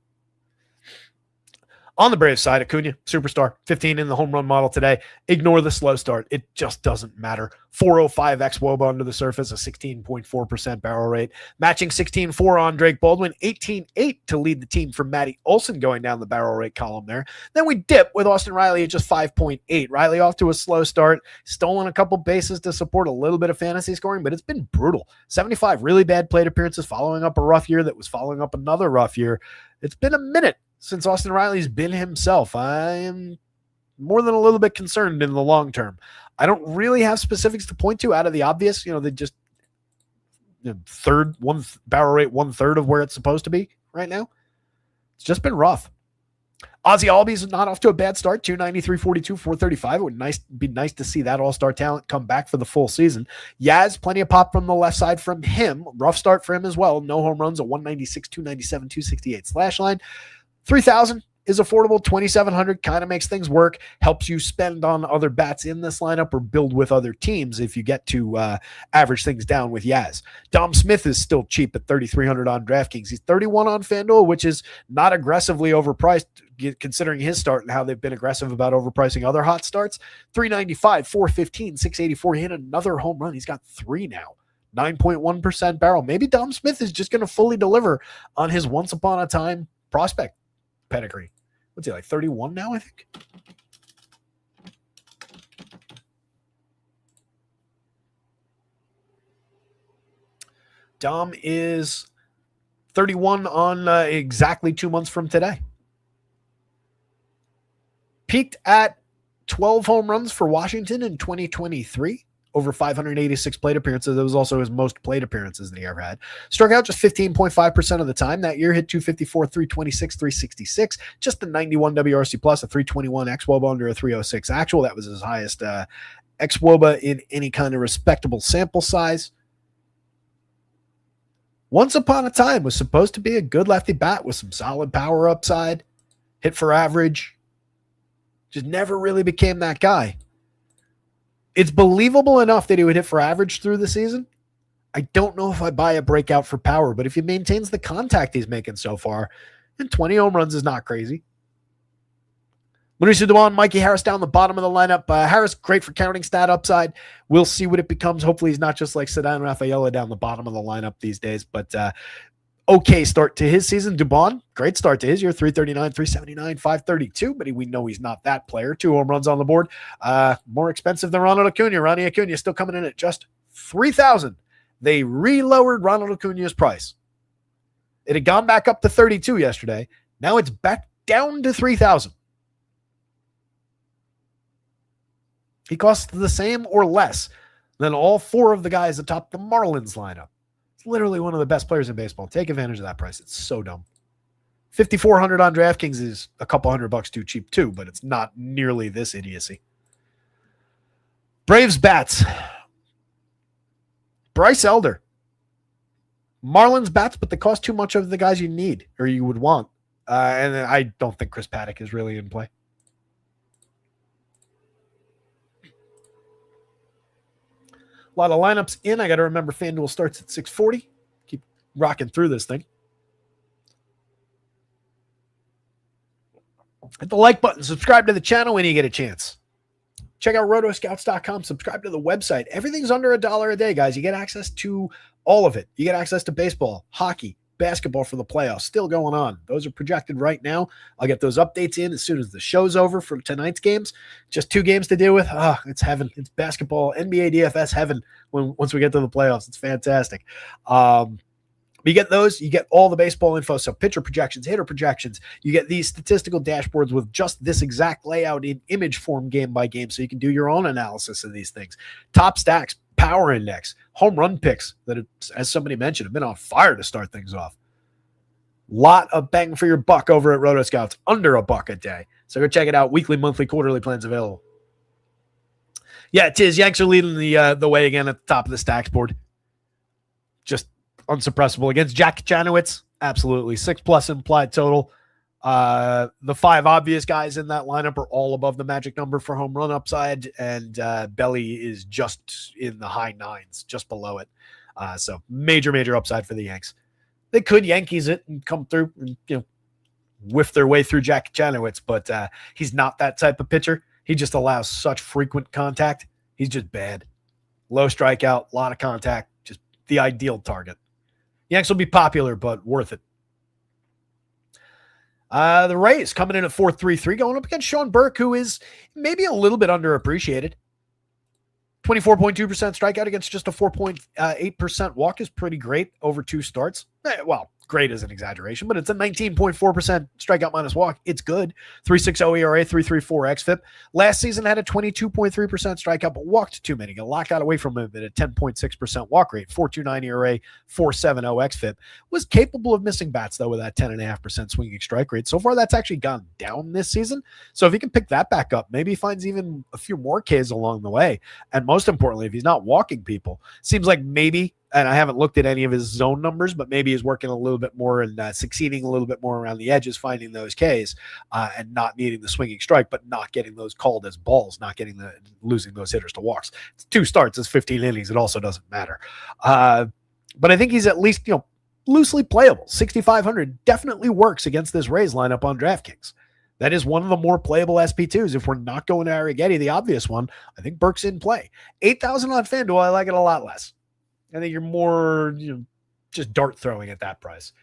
Speaker 2: On the Braves side, Acuna, superstar, 15 in the home run model today. Ignore the slow start. It just doesn't matter. 405 xWOBA under the surface, a 16.4% barrel rate. Matching 16.4 on Drake Baldwin, 18.8 to lead the team from Matty Olson going down the barrel rate column there. Then we dip with Austin Riley at just 5.8. Riley off to a slow start, stolen a couple bases to support a little bit of fantasy scoring, but it's been brutal. 75 really bad plate appearances following up a rough year that was following up another rough year. It's been a minute since Austin Riley's been himself. I am more than a little bit concerned in the long term. I don't really have specifics to point to out of the obvious. They just barrel rate 1/3 of where it's supposed to be right now. It's just been rough. Ozzie Albies not off to a bad start. 293, 42, 435. It would be nice to see that all-star talent come back for the full season. Yaz, plenty of pop from the left side from him. Rough start for him as well. No home runs, a 196, 297, 268 slash line. 3,000 is affordable. 2,700 kind of makes things work, helps you spend on other bats in this lineup or build with other teams if you get to average things down with Yaz. Dom Smith is still cheap at 3,300 on DraftKings. He's 31 on FanDuel, which is not aggressively overpriced considering his start and how they've been aggressive about overpricing other hot starts. 395, 415, 684. He hit another home run. He's got 3 now. 9.1% barrel. Maybe Dom Smith is just going to fully deliver on his once upon a time prospect pedigree. What's he, like 31 now, I think? Dom is 31 on exactly 2 months from today. Peaked at 12 home runs for Washington in 2023. Over 586 plate appearances. That was also his most plate appearances that he ever had. Struck out just 15.5% of the time. That year hit 254, 326, 366. Just the 91 WRC plus, a 321 xWOBA under a 306 actual. That was his highest xWOBA in any kind of respectable sample size. Once upon a time was supposed to be a good lefty bat with some solid power upside. Hit for average. Just never really became that guy. It's believable enough that he would hit for average through the season. I don't know if I buy a breakout for power, but if he maintains the contact he's making so far, then 20 home runs is not crazy. Mauricio Dubon, Mikey Harris down the bottom of the lineup. Harris, great for counting stat upside. We'll see what it becomes. Hopefully he's not just like Ceddanne Rafaela down the bottom of the lineup these days, but okay start to his season. Dubon, great start to his year, 339, 379, 532, but we know he's not that player. 2 home runs on the board. More expensive than Ronald Acuna. Ronnie Acuna still coming in at just 3,000. They re-lowered Ronald Acuna's price. It had gone back up to 32 yesterday. Now it's back down to 3,000. He costs the same or less than all 4 of the guys atop the Marlins lineup. Literally one of the best players in baseball. Take advantage of that price. It's so dumb. 5,400 on DraftKings is a couple $100 too cheap too, but it's not nearly this idiocy. Braves bats. Bryce Elder. Marlins bats, but they cost too much of the guys you need or you would want. And I don't think Chris Paddock is really in play. A lot of lineups in. I got to remember FanDuel starts at 6:40. Keep rocking through this thing. Hit the like button. Subscribe to the channel when you get a chance. Check out rotoscouts.com. Subscribe to the website. Everything's under $1 a day, guys. You get access to all of it. You get access to baseball, hockey, basketball for the playoffs. Still going on. Those are projected right now. I'll get those updates in as soon as the show's over for tonight's games. Just 2 games to deal with. It's heaven. It's basketball, NBA DFS heaven once we get to the playoffs. It's fantastic. You get those, you get all the baseball info. So pitcher projections, hitter projections. You get these statistical dashboards with just this exact layout in image form game by game. So you can do your own analysis of these things. Top stacks, power index, home run picks that, as somebody mentioned, have been on fire to start things off. Lot of bang for your buck over at Rotoscouts, under $1 a day. So go check it out. Weekly, monthly, quarterly plans available. Yeah, Tiz, Yanks are leading the way again at the top of the stacks board. Just unsuppressible against Jack Janowitz. Absolutely. 6+ implied total. The 5 obvious guys in that lineup are all above the magic number for home run upside, and Belly is just in the high 9s, just below it. So major upside for the Yanks. They could Yankees it and come through and whiff their way through Jack Janowitz, but he's not that type of pitcher. He just allows such frequent contact. He's just bad. Low strikeout, a lot of contact, just the ideal target. Yanks will be popular, but worth it. The Rays coming in at 4.33, going up against Sean Burke, who is maybe a little bit underappreciated. 24.2% strikeout against just a 4.8% walk is pretty great over 2 starts. Well, great is an exaggeration, but it's a 19.4% strikeout minus walk. It's good. 3.60 ERA, 3.34 xFIP. Last season had a 22.3% strikeout, but walked too many. Got a lot got away from him at a 10.6% walk rate. 4.29 ERA, 4.70 xFIP. Was capable of missing bats, though, with that 10.5% swinging strike rate. So far, that's actually gone down this season. So if he can pick that back up, maybe he finds even a few more Ks along the way. And most importantly, if he's not walking people, seems like maybe, and I haven't looked at any of his zone numbers, but maybe he's working a little bit more and succeeding a little bit more around the edges, finding those Ks and not needing the swinging strike, but not getting those called as balls, not getting losing those hitters to walks. It's 2 starts, it's 15 innings. It also doesn't matter. But I think he's at least, loosely playable. 6,500 definitely works against this Rays lineup on DraftKings. That is one of the more playable SP2s. If we're not going to Arrighetti, the obvious one, I think Burke's in play. 8,000 on FanDuel, I like it a lot less. I think you're more just dart throwing at that price.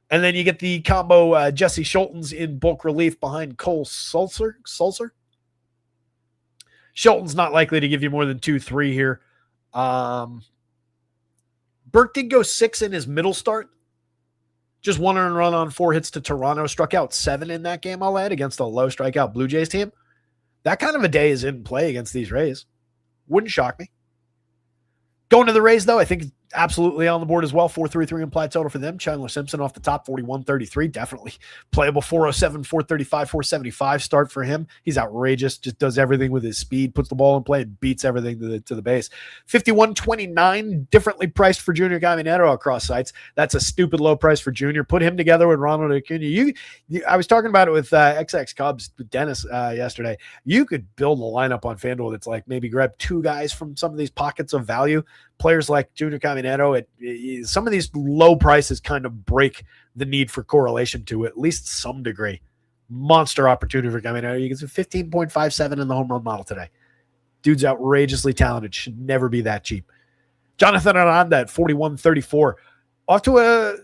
Speaker 2: And then you get the combo Jesse Schultens in bulk relief behind Cole Sulser. Schultens not likely to give you more than 2-3 here. Burke did go 6 in his middle start. Just 1 earned run on 4 hits to Toronto. Struck out 7 in that game, I'll add, against a low strikeout Blue Jays team. That kind of a day is in play against these Rays. Wouldn't shock me. Going to the Rays, though, I think absolutely on the board as well. 4.33 implied total for them. Chandler Simpson off the top, 41.33. Definitely playable. 4.07, 4.35, 4.75 start for him. He's outrageous. Just does everything with his speed, puts the ball in play, and beats everything to the base. 51.29, differently priced for Junior Caminero across sites. That's a stupid low price for Junior. Put him together with Ronald Acuna. I was talking about it with XX Cubs, with Dennis yesterday. You could build a lineup on FanDuel that's like maybe grab 2 guys from some of these pockets of value. Players like Junior Caminero, some of these low prices kind of break the need for correlation to at least some degree. Monster opportunity for Caminero. You can see 15.57 in the home run model today. Dude's outrageously talented. Should never be that cheap. Jonathan Aranda at 41.34. Off to a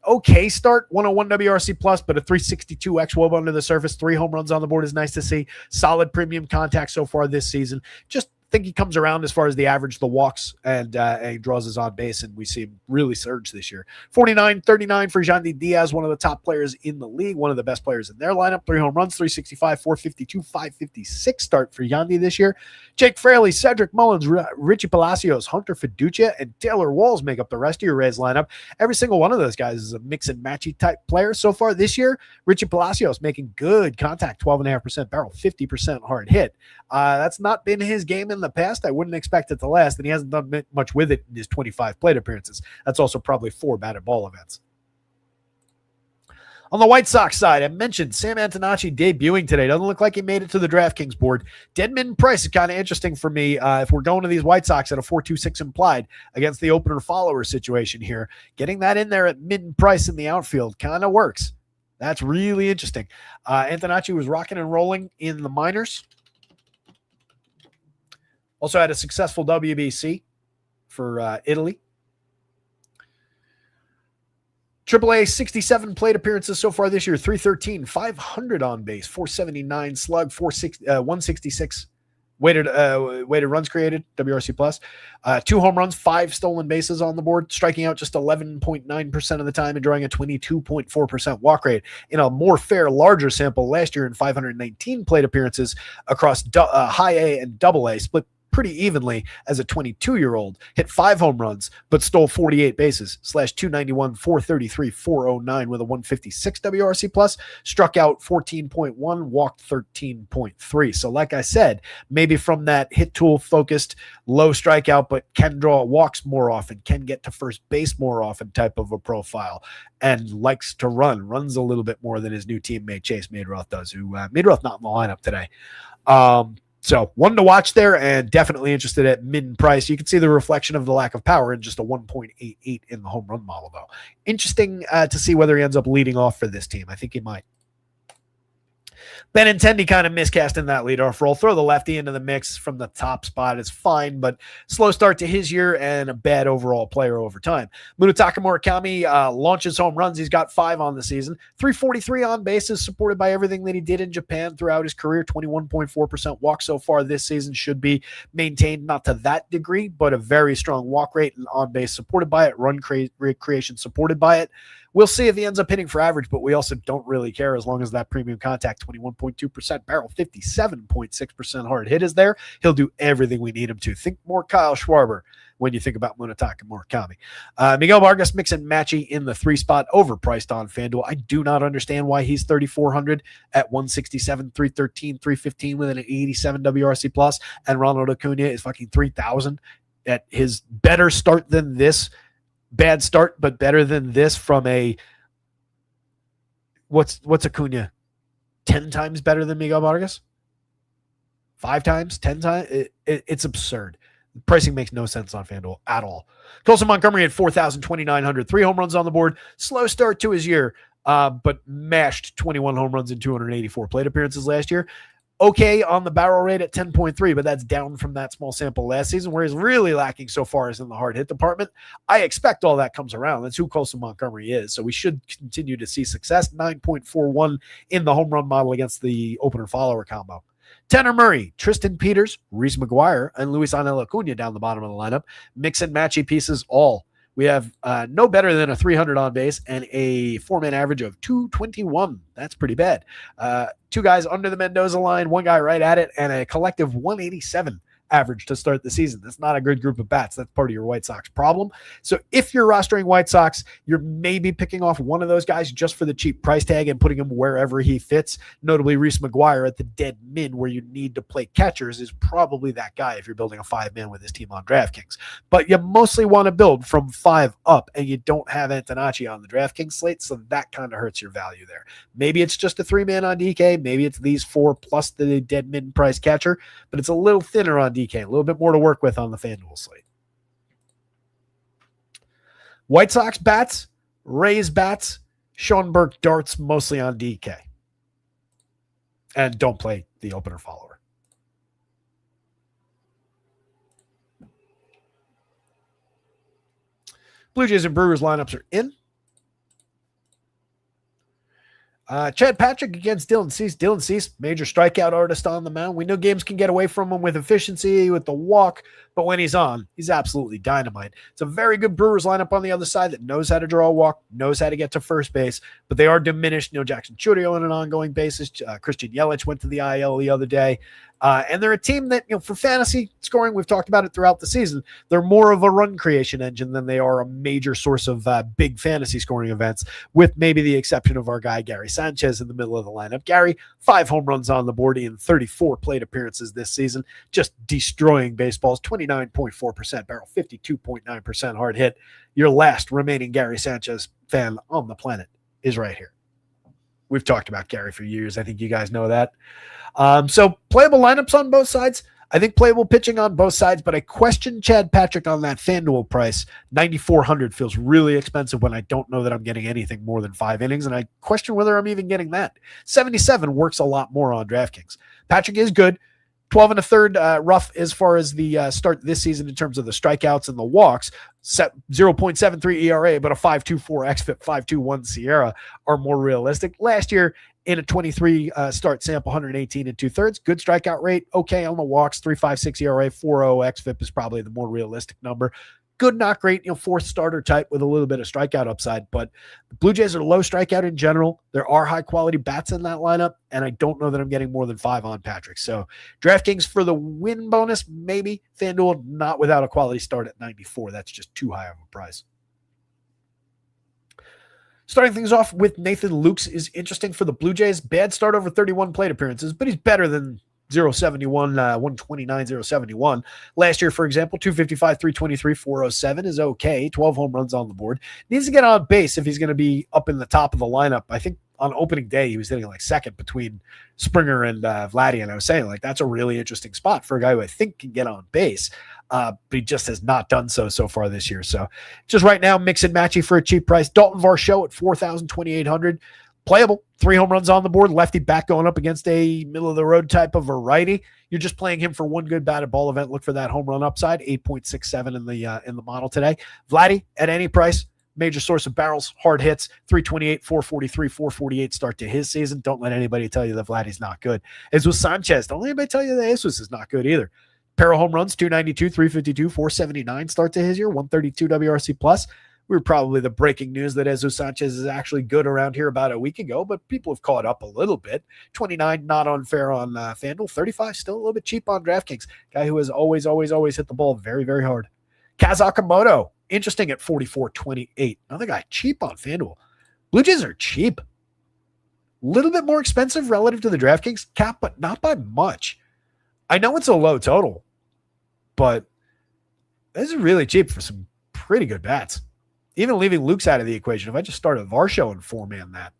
Speaker 2: okay start. 101 WRC plus, but a 362 xWOB under the surface. 3 home runs on the board is nice to see. Solid premium contact so far this season. Just think he comes around as far as the average, the walks, and he draws his on base, and we see him really surge this year. 49.39 for Yandy Diaz, one of the top players in the league, one of the best players in their lineup. 3 home runs, 365, 452, 556 start for Yandy this year. Jake Fraley, Cedric Mullins, Richie Palacios, Hunter Fiducia, and Taylor Walls make up the rest of your Rays lineup. Every single one of those guys is a mix and matchy type player so far this year. Richie Palacios making good contact, 12.5% barrel, 50% hard hit. That's not been his game in the past. I wouldn't expect it to last, and he hasn't done much with it in his 25 plate appearances. That's also probably 4 batted ball events. On the White Sox side, I mentioned Sam Antonacci debuting today. Doesn't look like he made it to the DraftKings board. Dead min price is kind of interesting for me. If we're going to these White Sox at a 4.26 implied against the opener follower situation here, getting that in there at mid price in the outfield kind of works. That's really interesting. Antonacci was rocking and rolling in the minors. Also had a successful WBC for Italy. AAA 67 plate appearances so far this year, 313, 500 on base, 479 slug, 166 weighted runs created, WRC plus, 2 home runs, 5 stolen bases on the board, striking out just 11.9% of the time and drawing a 22.4% walk rate in a more fair, larger sample last year in 519 plate appearances across high A and double A, split pretty evenly as a 22-year-old, hit 5 home runs, but stole 48 bases, /291, 433, 409 with a 156 WRC plus, struck out 14.1, walked 13.3. So like I said, maybe from that hit tool focused, low strikeout, but can draw walks more often, can get to first base more often type of a profile, and likes to runs a little bit more than his new teammate Chase Maderoth does, who Maderoth not in the lineup today. So one to watch there, and definitely interested at mid price. You can see the reflection of the lack of power in just a 1.88 in the home run model, though. Interesting to see whether he ends up leading off for this team. I think he might. Benintendi kind of miscast in that leadoff role. Throw the lefty into the mix from the top spot is fine, but slow start to his year and a bad overall player over time. Munetaka Murakami launches home runs. He's got 5 on the season. 343 on bases, supported by everything that he did in Japan throughout his career. 21.4% walk so far this season should be maintained, not to that degree, but a very strong walk rate and on base supported by it, run creation supported by it. We'll see if he ends up hitting for average, but we also don't really care as long as that premium contact, 21.2% barrel, 57.6% hard hit is there. He'll do everything we need him to. Think more Kyle Schwarber when you think about Munetaka Murakami. Miguel Vargas, mix and matchy in the 3 spot, overpriced on FanDuel. I do not understand why he's 3,400 at 167, 313, 315 with an 87 WRC plus, and Ronald Acuna is fucking 3,000 at his better start than this. Bad start, but better than this from a what's Acuna? 10 times better than Miguel Vargas? 5 times? 10 times? It's absurd. The pricing makes no sense on FanDuel at all. Colson Montgomery at 4,200, 3 home runs on the board. Slow start to his year, but mashed 21 home runs in 284 plate appearances last year. Okay on the barrel rate at 10.3, but that's down from that small sample last season, where he's really lacking so far is in the hard hit department. I expect all that comes around. That's who Colson Montgomery is. So we should continue to see success. 9.41 in the home run model against the opener follower combo. Tanner Murray, Tristan Peters, Reese McGuire, and Luis Angel Acuna down the bottom of the lineup. Mix and matchy pieces all. We have no better than a 300 on base and a 4-man average of 221. That's pretty bad. 2 guys under the Mendoza line, 1 guy right at it, and a collective 187 average to start the season. That's not a good group of bats. That's part of your White Sox problem. So if you're rostering White Sox, you're maybe picking off one of those guys just for the cheap price tag and putting him wherever he fits. Notably, Reese McGuire at the dead min where you need to play catchers is probably that guy if you're building a 5-man with his team on DraftKings. But you mostly want to build from 5 up, and you don't have Antonacci on the DraftKings slate, so that kind of hurts your value there. Maybe it's just a 3-man on DK. Maybe it's these 4 plus the dead min price catcher, but it's a little thinner on DK, a little bit more to work with on the FanDuel slate. White Sox bats, Rays bats, Sean Burke darts mostly on DK. And don't play the opener follower. Blue Jays and Brewers lineups are in. Chad Patrick against Dylan Cease. Dylan Cease, major strikeout artist on the mound. We know games can get away from him with efficiency, with the walk, but when he's on, he's absolutely dynamite. It's a very good Brewers lineup on the other side that knows how to draw a walk, knows how to get to first base, but they are diminished. Jackson Chourio on an ongoing basis. Christian Yelich went to the IL the other day. And they're a team that, for fantasy scoring, we've talked about it throughout the season, they're more of a run creation engine than they are a major source of big fantasy scoring events, with maybe the exception of our guy, Gary Sanchez, in the middle of the lineup. Gary, 5 home runs on the board in 34 plate appearances this season, just destroying baseballs, 29.4% barrel, 52.9% hard hit. Your last remaining Gary Sanchez fan on the planet is right here. We've talked about Gary for years. I think you guys know that. So playable lineups on both sides. I think playable pitching on both sides, but I question Chad Patrick on that FanDuel price. 9,400 feels really expensive when I don't know that I'm getting anything more than 5 innings, and I question whether I'm even getting that. 77 works a lot more on DraftKings. Patrick is good. 12 and a third rough as far as the start this season in terms of the strikeouts and the walks. 0.73 ERA, but a 5.24 xFIP, 5.21 Sierra are more realistic. Last year, in a 23 start sample, 118 and 2/3. Good strikeout rate. Okay on the walks. 3.56 ERA, 4.0 xFIP is probably the more realistic number. Good, not great, fourth starter type with a little bit of strikeout upside. But the Blue Jays are low strikeout in general. There are high quality bats in that lineup, and I don't know that I'm getting more than 5 on Patrick. So DraftKings for the win bonus, maybe. FanDuel not without a quality start at 94. That's just too high of a price. Starting things off with Nathan Lukes is interesting for the Blue Jays. Bad start over 31 plate appearances, but he's better than 071, 129, 071. Last year, for example, 255, 323, 407 is okay. 12 home runs on the board. Needs to get on base if he's going to be up in the top of the lineup. I think on opening day, he was hitting like second between Springer and Vladdy. And I was saying, like, that's a really interesting spot for a guy who I think can get on base. But he just has not done so far this year. So just right now, mix and matchy for a cheap price. Dalton Varsho at 4,000, 2,800. Playable, 3 home runs on the board, lefty back going up against a middle-of-the-road type of a righty. You're just playing him for one good batted ball event. Look for that home run upside, 8.67 in the model today. Vladdy at any price, major source of barrels, hard hits, 328, 443, 448 start to his season. Don't let anybody tell you that Vladdy's not good. As with Sanchez, don't let anybody tell you that Jesus is not good either. Pair of home runs, 292, 352, 479 start to his year, 132 WRC plus. We were probably the breaking news that Jesus Sanchez is actually good around here about a week ago, but people have caught up a little bit. 29, not unfair on FanDuel. 35, still a little bit cheap on DraftKings. Guy who has always hit the ball very, very hard. Kaz Akamoto, interesting at 44.28. Another guy cheap on FanDuel. Blue Jays are cheap. A little bit more expensive relative to the DraftKings cap, but not by much. I know it's a low total, but this is really cheap for some pretty good bats. Even leaving Luke's out of the equation, if I just started Varsho and 4-man that.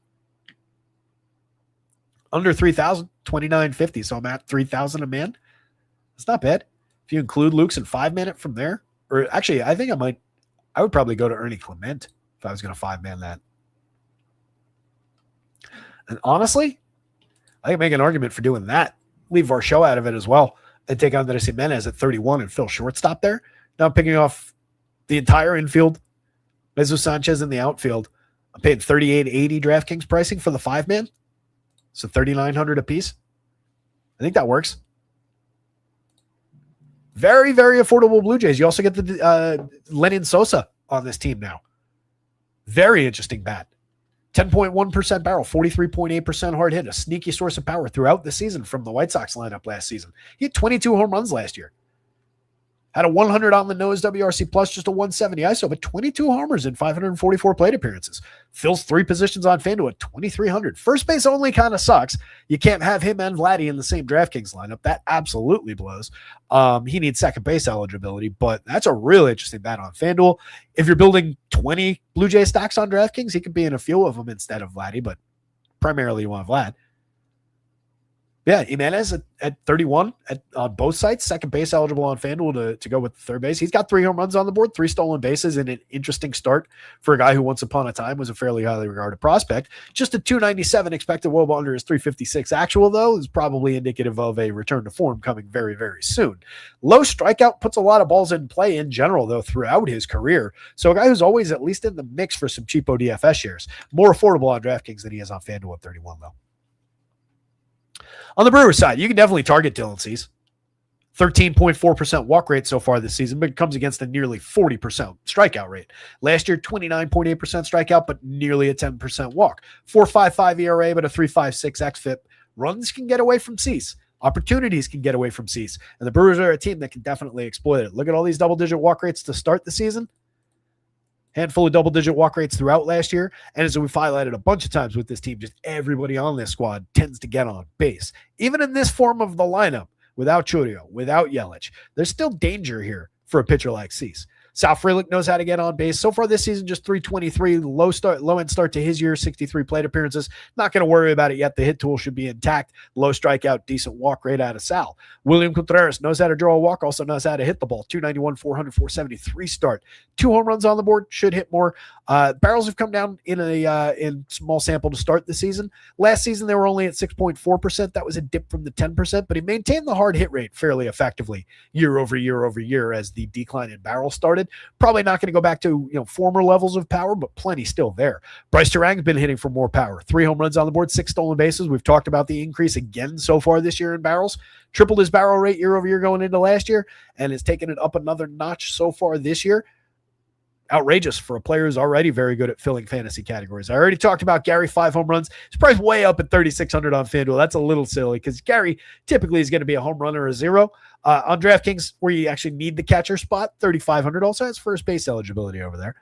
Speaker 2: Under 3,000, 29.50. So I'm at 3,000 a man. That's not bad. If you include Luke's and 5-man it from there, or actually, I think I would probably go to Ernie Clement if I was going to 5-man that. And honestly, I can make an argument for doing that. Leave Varsho out of it as well and take Andres Jimenez at 31 and fill shortstop there. Now I'm picking off the entire infield. Jesus Sanchez in the outfield. I'm paying $38.80 DraftKings pricing for the 5-man. So $3,900 a piece. I think that works. Very, very affordable Blue Jays. You also get the Lenin Sosa on this team now. Very interesting bat. 10.1% barrel, 43.8% hard hit, a sneaky source of power throughout the season from the White Sox lineup last season. He had 22 home runs last year. Had a 100 on the nose WRC plus, just a 170 ISO, but 22 homers in 544 plate appearances. Fills 3 positions on FanDuel at 2,300. First base only kind of sucks. You can't have him and Vladdy in the same DraftKings lineup. That absolutely blows. He needs second base eligibility, but that's a really interesting bat on FanDuel. If you're building 20 Blue Jay stacks on DraftKings, he could be in a few of them instead of Vladdy, but primarily you want Vlad. Yeah, Jimenez at 31 on both sites, second base eligible on FanDuel to go with the third base. He's got 3 home runs on the board, 3 stolen bases, and an interesting start for a guy who once upon a time was a fairly highly regarded prospect. Just a 297 expected WOBA under his 356 actual, though, is probably indicative of a return to form coming very, very soon. Low strikeout puts a lot of balls in play in general, though, throughout his career. So a guy who's always at least in the mix for some cheapo DFS shares. More affordable on DraftKings than he is on FanDuel at 31, though. On the Brewers side, you can definitely target Dylan Cease. 13.4% walk rate so far this season, but it comes against a nearly 40% strikeout rate. Last year, 29.8% strikeout, but nearly a 10% walk. 4.55 ERA, but a 3.56 xFIP. Runs can get away from Cease. Opportunities can get away from Cease. And the Brewers are a team that can definitely exploit it. Look at all these double-digit walk rates to start the season. Handful of double-digit walk rates throughout last year. And as we've highlighted a bunch of times with this team, just everybody on this squad tends to get on base. Even in this form of the lineup, without Churio, without Yelich, there's still danger here for a pitcher like Cease. Sal Frelick knows how to get on base. So far this season, just 323, low end start to his year, 63 plate appearances. Not going to worry about it yet. The hit tool should be intact. Low strikeout, decent walk rate out of Sal. William Contreras knows how to draw a walk, also knows how to hit the ball. 291, 400, 473 start. 2 home runs on the board, should hit more. Barrels have come down in small sample to start the season. Last season, they were only at 6.4%. That was a dip from the 10%, but he maintained the hard hit rate fairly effectively year over year as the decline in barrel started. Probably not going to go back to former levels of power, but plenty still there. Bryce Terang's been hitting for more power. 3 home runs on the board, 6 stolen bases. We've talked about the increase again so far this year in barrels. Tripled his barrel rate year over year going into last year, and has taken it up another notch so far this year. Outrageous for a player who's already very good at filling fantasy categories. I already talked about Gary, 5 home runs. His price way up at 3,600 on FanDuel. That's a little silly because Gary typically is going to be a home run or a 0. On DraftKings, where you actually need the catcher spot, 3,500 also has first base eligibility over there.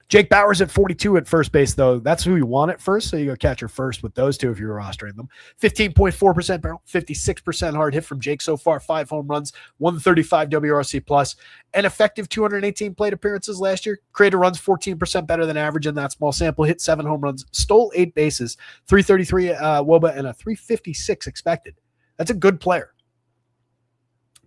Speaker 2: Jake Bauers at 42 at first base, though. That's who you want at first, so you go catcher first with those two if you're rostering them. 15.4% barrel, 56% hard hit from Jake so far, 5 home runs, 135 WRC plus, and effective 218 plate appearances last year. Created runs 14% better than average in that small sample, hit 7 home runs, stole 8 bases, 333 WOBA, and a 356 expected. That's a good player.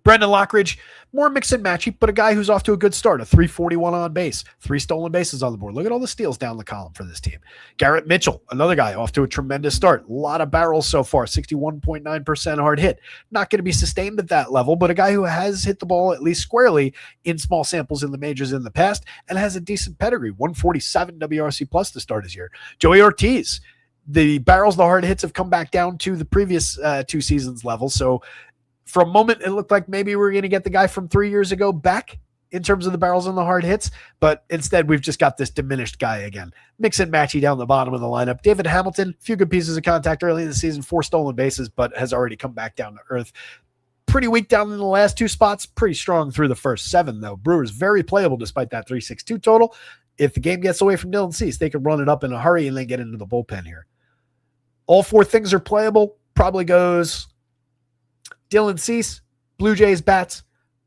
Speaker 2: Brendan Lockridge, more mix and matchy, but a guy who's off to a good start, a 341 on base, 3 stolen bases on the board. Look at all the steals down the column for this team. Garrett Mitchell, another guy off to a tremendous start. A lot of barrels so far, 61.9% hard hit. Not going to be sustained at that level, but a guy who has hit the ball at least squarely in small samples in the majors in the past and has a decent pedigree, 147 WRC plus to start his year. Joey Ortiz, the barrels, the hard hits have come back down to the previous 2 seasons level, so for a moment, it looked like maybe we're going to get the guy from 3 years ago back in terms of the barrels and the hard hits, but instead we've just got this diminished guy again. Mix and matchy down the bottom of the lineup. David Hamilton, few good pieces of contact early in the season, 4 stolen bases, but has already come back down to earth. Pretty weak down in the last 2 spots, pretty strong through the first 7, though. Brewers very playable despite that 3.62 total. If the game gets away from Dylan Cease, they can run it up in a hurry and then get into the bullpen here. All 4 things are playable. Probably goes Dylan Cease, Blue Jays bats,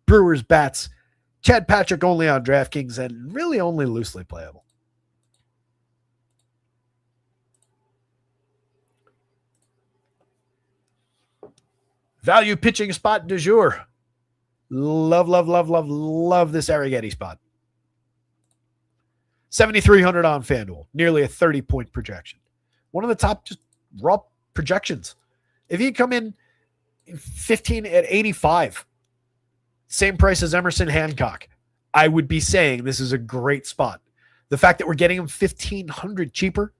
Speaker 2: Brewers bats, Chad Patrick only on DraftKings, and really only loosely playable. Value pitching spot du jour. Love this Arrighetti spot. 7,300 on FanDuel, nearly a 30-point projection. One of the top just raw projections. If you come in 15 at 85, same price as Emerson Hancock, I would be saying this is a great spot. The fact that we're getting him 1,500 cheaper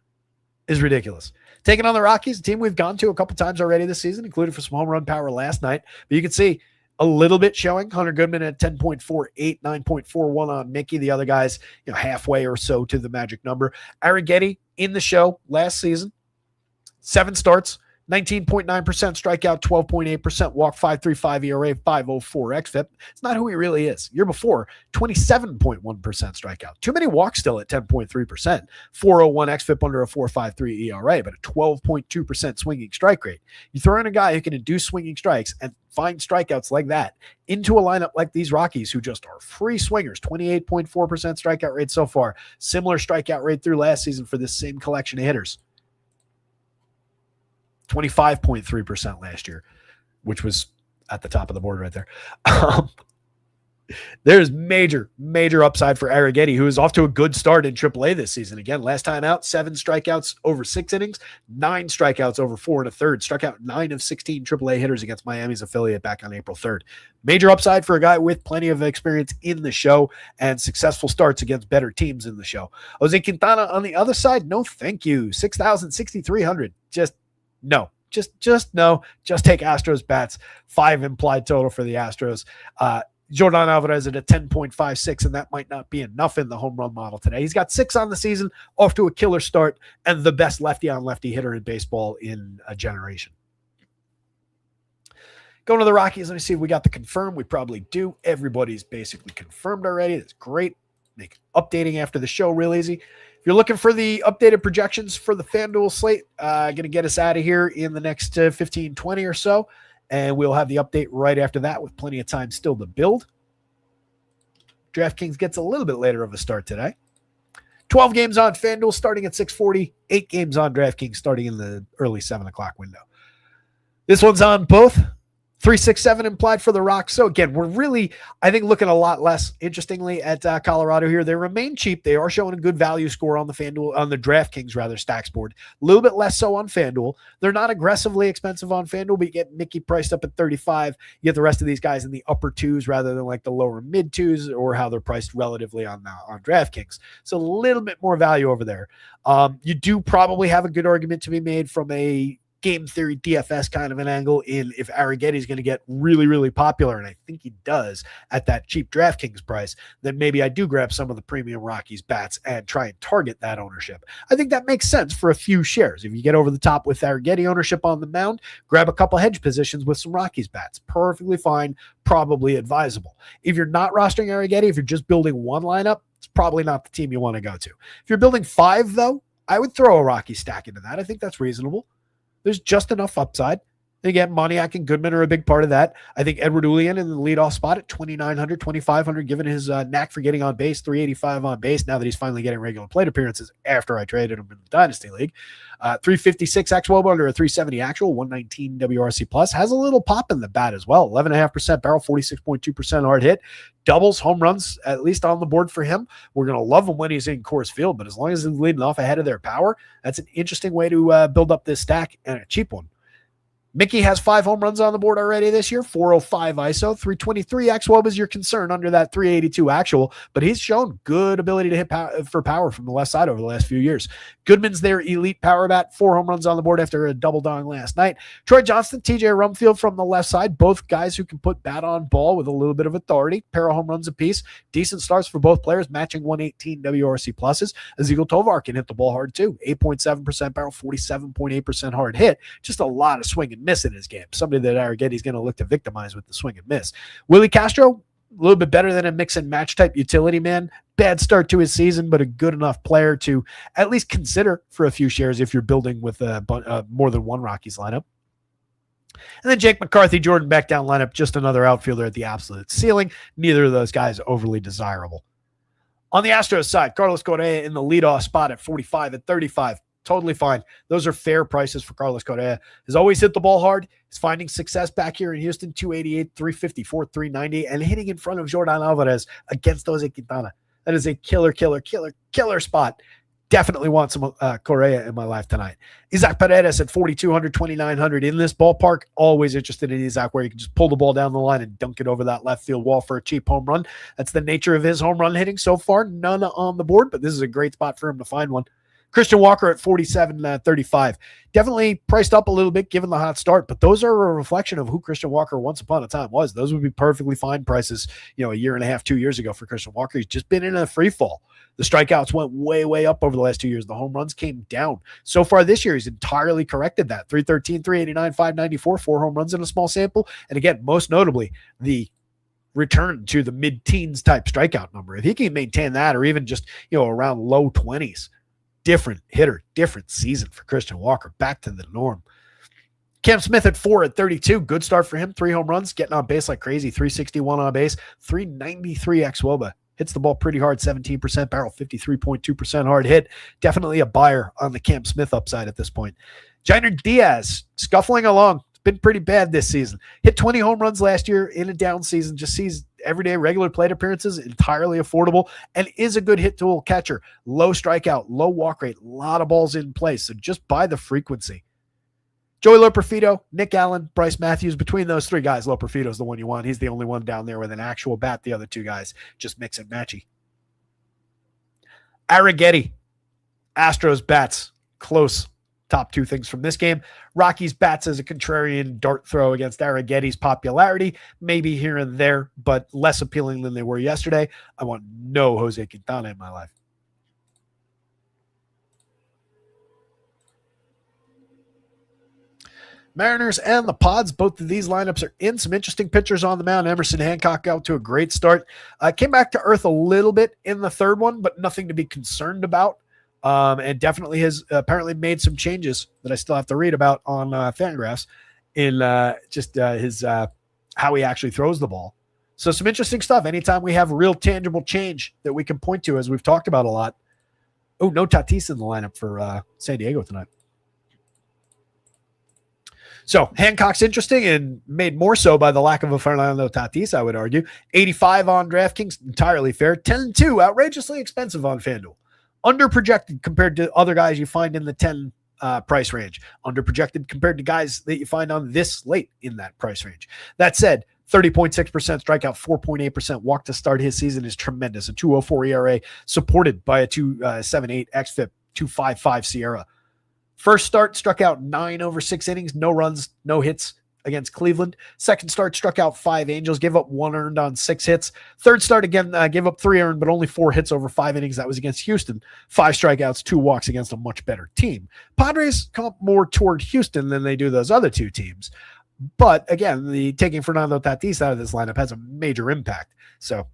Speaker 2: is ridiculous. Taking on the Rockies, a team we've gone to a couple times already this season, including for some home run power last night. But you can see a little bit showing. Hunter Goodman at 10.48, 9.41 on Mickey. The other guys, halfway or so to the magic number. Arrighetti in the show last season, 7 starts, 19.9% strikeout, 12.8% walk, 5.35 ERA, 5.04 xFIP. It's not who he really is. Year before, 27.1% strikeout. Too many walks still at 10.3%. 4.01 xFIP under a 4.53 ERA, but a 12.2% swinging strike rate. You throw in a guy who can induce swinging strikes and find strikeouts like that into a lineup like these Rockies, who just are free swingers, 28.4% strikeout rate so far. Similar strikeout rate through last season for this same collection of hitters. 25.3% last year, which was at the top of the board right there. There's major upside for Arrighetti, who is off to a good start in AAA this season. Again, last time out, 7 strikeouts over 6 innings, 9 strikeouts over 4 1/3, struck out 9 of 16 AAA hitters against Miami's affiliate back on April 3rd. Major upside for a guy with plenty of experience in the show and successful starts against better teams in the show. Jose Quintana on the other side, no thank you. 6,000, 6,300. No. Just no. Just take Astros bats. 5 implied total for the Astros. Jordan Alvarez at a 10.56, and that might not be enough in the home run model today. He's got 6 on the season, off to a killer start, and the best lefty-on-lefty hitter in baseball in a generation. Going to the Rockies, let me see if we got the confirm. We probably do. Everybody's basically confirmed already. That's great. Make updating after the show real easy. If you're looking for the updated projections for the FanDuel slate, going to get us out of here in the next 15, 20 or so. And we'll have the update right after that with plenty of time still to build. DraftKings gets a little bit later of a start today. 12 games on FanDuel starting at 6:40. 8 games on DraftKings starting in the early 7 o'clock window. This one's on both. 3-6-7 implied for the Rocks. So again, we're really, I think, looking a lot less interestingly at Colorado here. They remain cheap. They are showing a good value score on the FanDuel, on the DraftKings rather, stacks board. A little bit less so on FanDuel. They're not aggressively expensive on FanDuel, but you get Mickey priced up at 35. You get the rest of these guys in the upper twos rather than like the lower mid twos, or how they're priced relatively on DraftKings. So a little bit more value over there. You do probably have a good argument to be made from a game theory DFS kind of an angle in if Arrighetti is going to get really, really popular, and I think he does at that cheap DraftKings price, then maybe I do grab some of the premium Rockies bats and try and target that ownership. I think that makes sense for a few shares. If you get over the top with Arrighetti ownership on the mound, grab a couple hedge positions with some Rockies bats. Perfectly fine, probably advisable. If you're not rostering Arrighetti, if you're just building one lineup, it's probably not the team you want to go to. If you're building 5, though, I would throw a Rocky stack into that. I think that's reasonable. There's just enough upside. Again, Moniak and Goodman are a big part of that. I think Edward Julian in the leadoff spot at 2,900, 2,500, given his knack for getting on base, 385 on base now that he's finally getting regular plate appearances after I traded him in the Dynasty League. 356 XWOBA under a 370 actual, 119 WRC plus. Has a little pop in the bat as well. 11.5% barrel, 46.2% hard hit. Doubles, home runs, at least on the board for him. We're going to love him when he's in Coors Field, but as long as he's leading off ahead of their power, that's an interesting way to build up this stack, and a cheap one. Mickey has 5 home runs on the board already this year, 405 ISO, 323 XWOB is your concern under that 382 actual, but he's shown good ability to hit for power from the left side over the last few years. Goodman's their elite power bat, 4 home runs on the board after a double dong last night. Troy Johnston, TJ Rumfield from the left side, both guys who can put bat on ball with a little bit of authority, pair of home runs apiece. Decent starts for both players, matching 118 WRC pluses. Ezekiel Tovar can hit the ball hard too, 8.7% barrel, 47.8% hard hit. Just a lot of swing and miss in his game. Somebody that Arrighetti's going to look to victimize with the swing and miss. Willie Castro, a little bit better than a mix and match type utility man. Bad start to his season, but a good enough player to at least consider for a few shares if you're building with more than one Rockies lineup. And then Jake McCarthy, Jordan Beck down lineup, just another outfielder at the absolute ceiling. Neither of those guys overly desirable. On the Astros side, Carlos Correa in the leadoff spot at 45 at 35. Totally fine. Those are fair prices for Carlos Correa. Has always hit the ball hard. He's finding success back here in Houston, 288, 354, 390, and hitting in front of Jordan Alvarez against Jose Quintana. That is a killer spot. Definitely want some Correa in my life tonight. Isaac Paredes at 4,200, 2,900 in this ballpark. Always interested in Isaac, where you can just pull the ball down the line and dunk it over that left field wall for a cheap home run. That's the nature of his home run hitting so far. None on the board, but this is a great spot for him to find one. Christian Walker at 47.35. Definitely priced up a little bit given the hot start, but those are a reflection of who Christian Walker once upon a time was. Those would be perfectly fine prices, a year and a half, 2 years ago for Christian Walker. He's just been in a free fall. The strikeouts went way up over the last 2 years. The home runs came down. So far this year, he's entirely corrected that. 313, 389, 594, 4 home runs in a small sample. And again, most notably, the return to the mid-teens type strikeout number. If he can maintain that, or even just, around low 20s, different hitter, different season for Christian Walker, back to the norm. Cam Smith at 4 at 32. Good start for him. 3 home runs, getting on base like crazy. 361 on base, 393 xWOBA. Hits the ball pretty hard, 17% barrel, 53.2% hard hit. Definitely a buyer on the Cam Smith upside at this point. Jainer Diaz, scuffling along. It's been pretty bad this season. Hit 20 home runs last year in a down season. Just sees everyday regular plate appearances, entirely affordable, and is a good hit tool catcher. Low strikeout, low walk rate, a lot of balls in place. So just buy the frequency. Joey Loperfido, Nick Allen, Bryce Matthews. Between those 3 guys, Loperfido's the one you want. He's the only one down there with an actual bat. The other 2 guys just mix and matchy. Arrighetti, Astros bats, close. Top 2 things from this game. Rockies bats as a contrarian dart throw against Arrighetti's popularity. Maybe here and there, but less appealing than they were yesterday. I want no Jose Quintana in my life. Mariners and the Pods, both of these lineups are in. Some interesting pitchers on the mound. Emerson Hancock out to a great start. Came back to earth a little bit in the third one, but nothing to be concerned about. And definitely has apparently made some changes that I still have to read about on Fangraphs in his how he actually throws the ball. So some interesting stuff. Anytime we have real tangible change that we can point to, as we've talked about a lot. Oh, no Tatis in the lineup for San Diego tonight. So Hancock's interesting and made more so by the lack of a Fernando Tatis, I would argue. 85 on DraftKings, entirely fair. 10-2, outrageously expensive on FanDuel. Under-projected compared to other guys you find in the 10 price range. Under-projected compared to guys that you find on this slate in that price range. That said, 30.6% strikeout, 4.8% walk to start his season is tremendous. A 2.04 ERA supported by a 2.78 xFIP, 2.55 Sierra. First start struck out 9 over 6 innings, no runs, no hits against Cleveland. Second start struck out 5 Angels, gave up 1 earned on 6 hits. Third start again, gave up 3 earned, but only 4 hits over 5 innings. That was against Houston. 5 strikeouts, 2 walks against a much better team. Padres come more toward Houston than they do those other 2 teams. But again, the taking Fernando Tatis out of this lineup has a major impact. So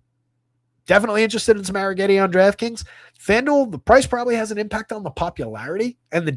Speaker 2: definitely interested in some Arrighetti on DraftKings. FanDuel, the price probably has an impact on the popularity and the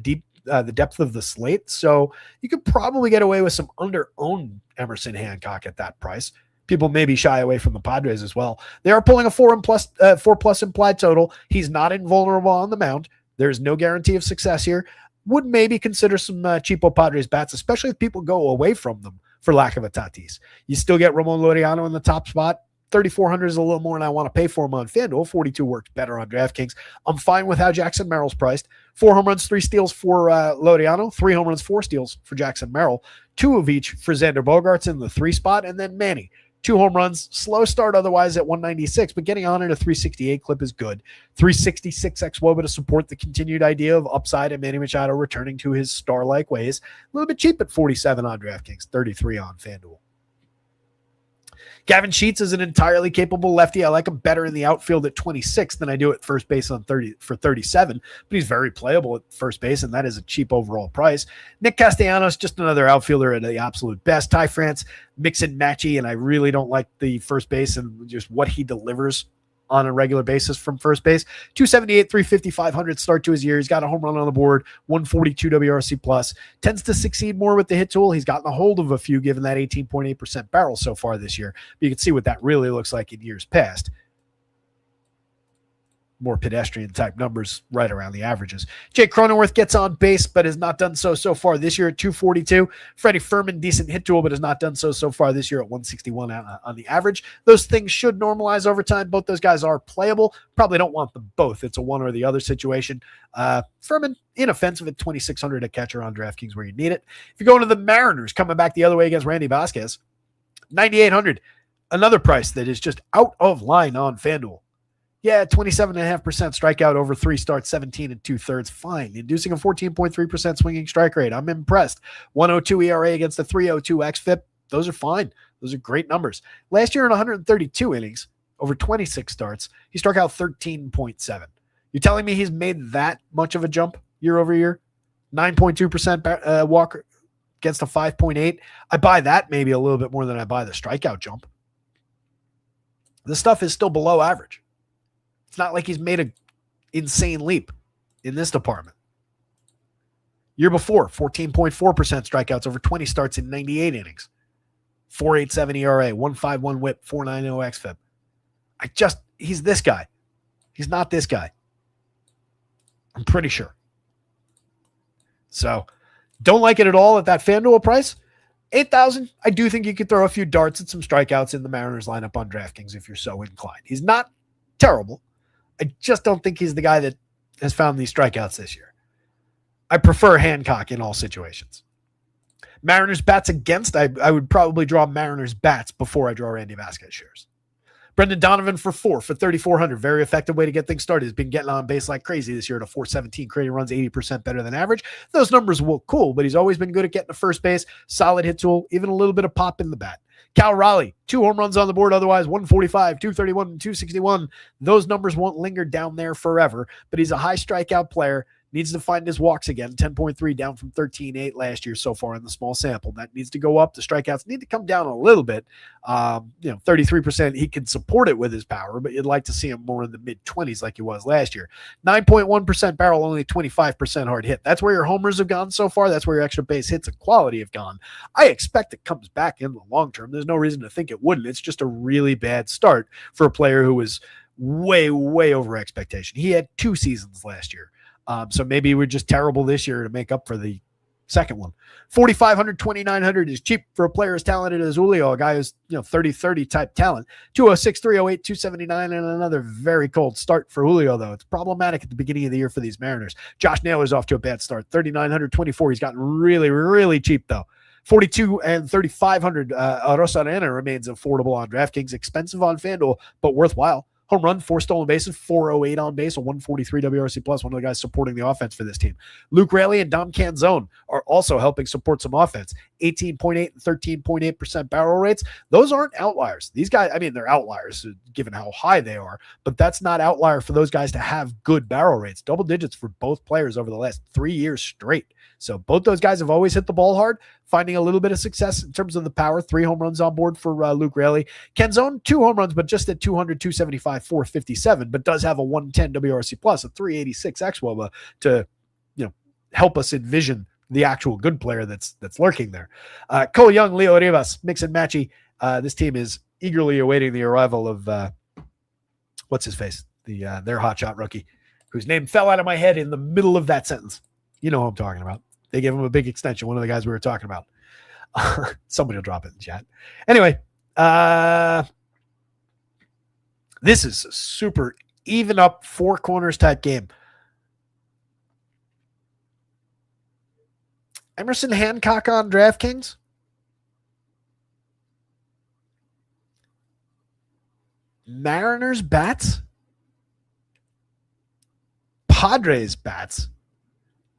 Speaker 2: depth of the slate. So you could probably get away with some under-owned Emerson Hancock at that price. People maybe shy away from the Padres as well. They are pulling a 4+ implied total. He's not invulnerable on the mound. There's no guarantee of success here. Would maybe consider some cheapo Padres bats, especially if people go away from them for lack of a Tatis. You still get Ramon Laureano in the top spot. 3,400 is a little more than I want to pay for him on FanDuel. 42 works better on DraftKings. I'm fine with how Jackson Merrill's priced. 4 home runs, 3 steals for Laureano. 3 home runs, 4 steals for Jackson Merrill. 2 of each for Xander Bogaerts in the 3 spot. And then Manny. 2 home runs, slow start otherwise at 196, but getting on at a 368 clip is good. 366 xWOBA to support the continued idea of upside and Manny Machado returning to his star-like ways. A little bit cheap at 47 on DraftKings, 33 on FanDuel. Gavin Sheets is an entirely capable lefty. I like him better in the outfield at 26 than I do at first base for 37, but he's very playable at first base, and that is a cheap overall price. Nick Castellanos, just another outfielder at the absolute best. Ty France, mix and matchy, and I really don't like the first base and just what he delivers on a regular basis from first base. 278, 350, 500 start to his year. He's got a home run on the board, 142 WRC plus. Tends to succeed more with the hit tool. He's gotten a hold of a few given that 18.8% barrel so far this year. But you can see what that really looks like in years past. More pedestrian type numbers right around the averages. Jake Cronenworth gets on base, but has not done so far this year at 242. Freddie Furman, decent hit tool, but has not done so far this year at 161 on the average. Those things should normalize over time. Both those guys are playable. Probably don't want them both. It's a one or the other situation. Furman, inoffensive at 2,600 a catcher on DraftKings where you need it. If you go into the Mariners, coming back the other way against Randy Vasquez, 9,800. Another price that is just out of line on FanDuel. Yeah, 27.5% strikeout over 3 starts, 17 2/3. Fine. Inducing a 14.3% swinging strike rate. I'm impressed. 102 ERA against a 302 xFIP. Those are fine. Those are great numbers. Last year in 132 innings, over 26 starts, he struck out 13.7. You're telling me he's made that much of a jump year over year? 9.2% walk against a 5.8. I buy that maybe a little bit more than I buy the strikeout jump. This stuff is still below average. It's not like he's made an insane leap in this department. Year before, 14.4% strikeouts over 20 starts in 98 innings. 4.87 ERA, 1.51 whip, 4.90 xFIP. He's this guy. He's not this guy. I'm pretty sure. So, don't like it at all at that FanDuel price. 8,000. I do think you could throw a few darts and some strikeouts in the Mariners lineup on DraftKings if you're so inclined. He's not terrible. I just don't think he's the guy that has found these strikeouts this year. I prefer Hancock in all situations. Mariners bats against, I would probably draw Mariners bats before I draw Randy Vasquez shares. Brendan Donovan for 3,400. Very effective way to get things started. He's been getting on base like crazy this year at a 417, creating runs 80% better than average. Those numbers will cool, but he's always been good at getting to first base. Solid hit tool, even a little bit of pop in the bat. Cal Raleigh, 2 home runs on the board, otherwise 145, 231, and 261. Those numbers won't linger down there forever, but he's a high strikeout player. Needs to find his walks again. 10.3 down from 13.8 last year so far in the small sample. That needs to go up. The strikeouts need to come down a little bit. 33%, he can support it with his power, but you'd like to see him more in the mid-20s like he was last year. 9.1% barrel, only 25% hard hit. That's where your homers have gone so far. That's where your extra base hits and quality have gone. I expect it comes back in the long term. There's no reason to think it wouldn't. It's just a really bad start for a player who was way, way over expectation. He had 2 seasons last year. So maybe we're just terrible this year to make up for the second one. 4,500, 2,900 is cheap for a player as talented as Julio, a guy who's 30-30 type talent. 206, 308, 279, and another very cold start for Julio, though. It's problematic at the beginning of the year for these Mariners. Josh Naylor's off to a bad start. 3,924. He's gotten really, really cheap, though. 42 and 3,500. Rosarena remains affordable on DraftKings, expensive on FanDuel, but worthwhile. Home run, 4 stolen bases, 408 on base, a 143 WRC plus, one of the guys supporting the offense for this team. Luke Raley and Dom Canzone are also helping support some offense. 18.8 and 13.8% barrel rates. Those aren't outliers. These guys, they're outliers given how high they are, but that's not outlier for those guys to have good barrel rates. Double digits for both players over the last 3 years straight. So both those guys have always hit the ball hard, finding a little bit of success in terms of the power. 3 home runs on board for Luke Raley. Canzone, 2 home runs, but just at 200, 275, 457, but does have a 110 WRC plus, a 386 xWOBA to help us envision the actual good player that's lurking there. Cole Young, Leo Rivas, mix and matchy. This team is eagerly awaiting the arrival of what's his face, their hotshot rookie, whose name fell out of my head in the middle of that sentence. You know who I'm talking about. They gave him a big extension. One of the guys we were talking about. Somebody will drop it in the chat. Anyway, this is a super even up 4 corners type game. Emerson Hancock on DraftKings. Mariners bats. Padres bats.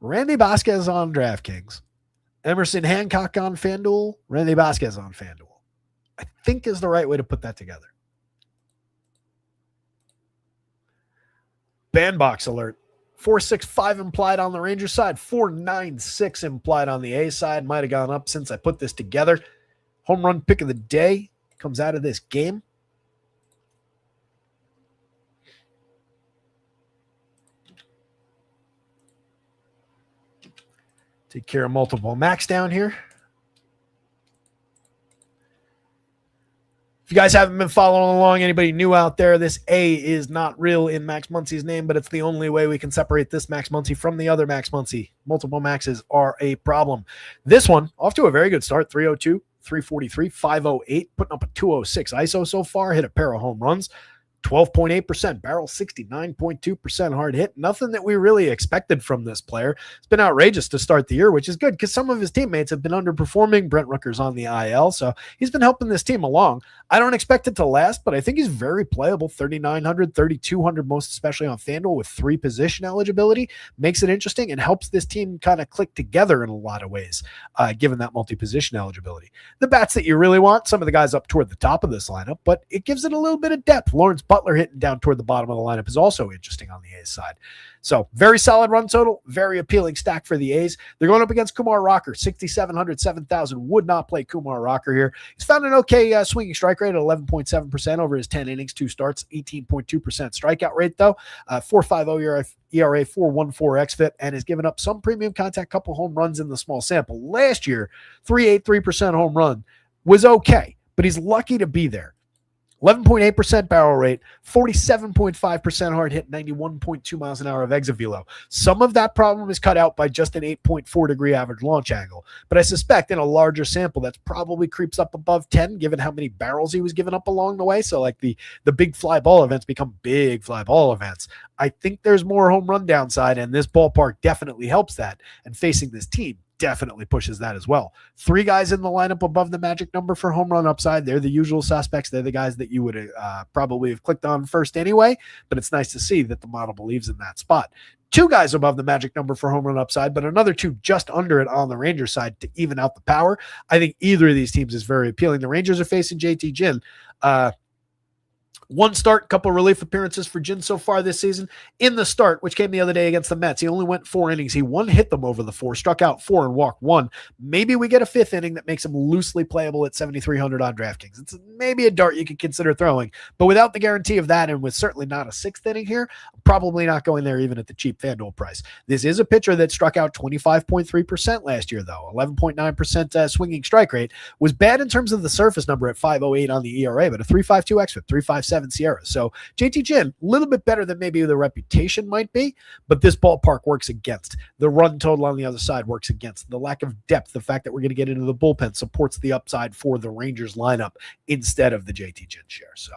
Speaker 2: Randy Vasquez on DraftKings. Emerson Hancock on FanDuel. Randy Vasquez on FanDuel. I think is the right way to put that together. Bandbox alert. 465 implied on the Rangers side. 496 implied on the A side. Might have gone up since I put this together. Home run pick of the day comes out of this game. Take care of multiple max down here. If you guys haven't been following along, anybody new out there, this A is not real in Max Muncy's name, but it's the only way we can separate this Max Muncy from the other Max Muncy. Multiple maxes are a problem. This one, off to a very good start, 302, 343, 508, putting up a 206 ISO so far, hit a pair of home runs. 12.8% barrel, 69.2% hard hit. Nothing that we really expected from this player. It's been outrageous to start the year, which is good because some of his teammates have been underperforming. Brent Rooker's on the IL, so he's been helping this team along. I don't expect it to last, but I think he's very playable. 3,900, 3,200, most especially on FanDuel with 3 position eligibility. Makes it interesting and helps this team kind of click together in a lot of ways, given that multi-position eligibility. The bats that you really want, some of the guys up toward the top of this lineup, but it gives it a little bit of depth. Lawrence Butler hitting down toward the bottom of the lineup is also interesting on the A's side. So very solid run total, very appealing stack for the A's. They're going up against Kumar Rocker, 6,700, 7,000. Would not play Kumar Rocker here. He's found an okay swinging strike rate at 11.7% over his 10 innings, 2 starts, 18.2% strikeout rate though, 4.50 ERA, 4.14 xFIP, and has given up some premium contact, couple home runs in the small sample. Last year, 3.83% home run was okay, but he's lucky to be there. 11.8% barrel rate, 47.5% hard hit, 91.2 miles an hour of exit velo. Some of that problem is cut out by just an 8.4 degree average launch angle. But I suspect in a larger sample, that's probably creeps up above 10, given how many barrels he was giving up along the way. So like the big fly ball events become big fly ball events. I think there's more home run downside, and this ballpark definitely helps that. And facing this team definitely pushes that as well. 3 guys in the lineup above the magic number for home run upside. They're the usual suspects. They're the guys that you would probably have clicked on first anyway, but it's nice to see that the model believes in that spot. 2 guys above the magic number for home run upside, but another 2 just under it on the Rangers side to even out the power. I think either of these teams is very appealing. The Rangers are facing JT Ginn. One start, couple relief appearances for Jin so far this season. In the start, which came the other day against the Mets, he only went 4 innings. He hit them over the 4, struck out 4 and walked 1. Maybe we get a 5th inning that makes him loosely playable at 7,300 on DraftKings. It's maybe a dart you could consider throwing, but without the guarantee of that, and with certainly not a 6th inning here, I'm probably not going there even at the cheap FanDuel price. This is a pitcher that struck out 25.3% last year, though. 11.9% swinging strike rate. Was bad in terms of the surface number at 5.08 on the ERA, but a 3.52 xFIP, 3.57 Sierra. So JT Ginn, a little bit better than maybe the reputation might be, but this ballpark works against. The run total on the other side works against. The lack of depth, the fact that we're going to get into the bullpen supports the upside for the Rangers lineup instead of the JT Ginn share. So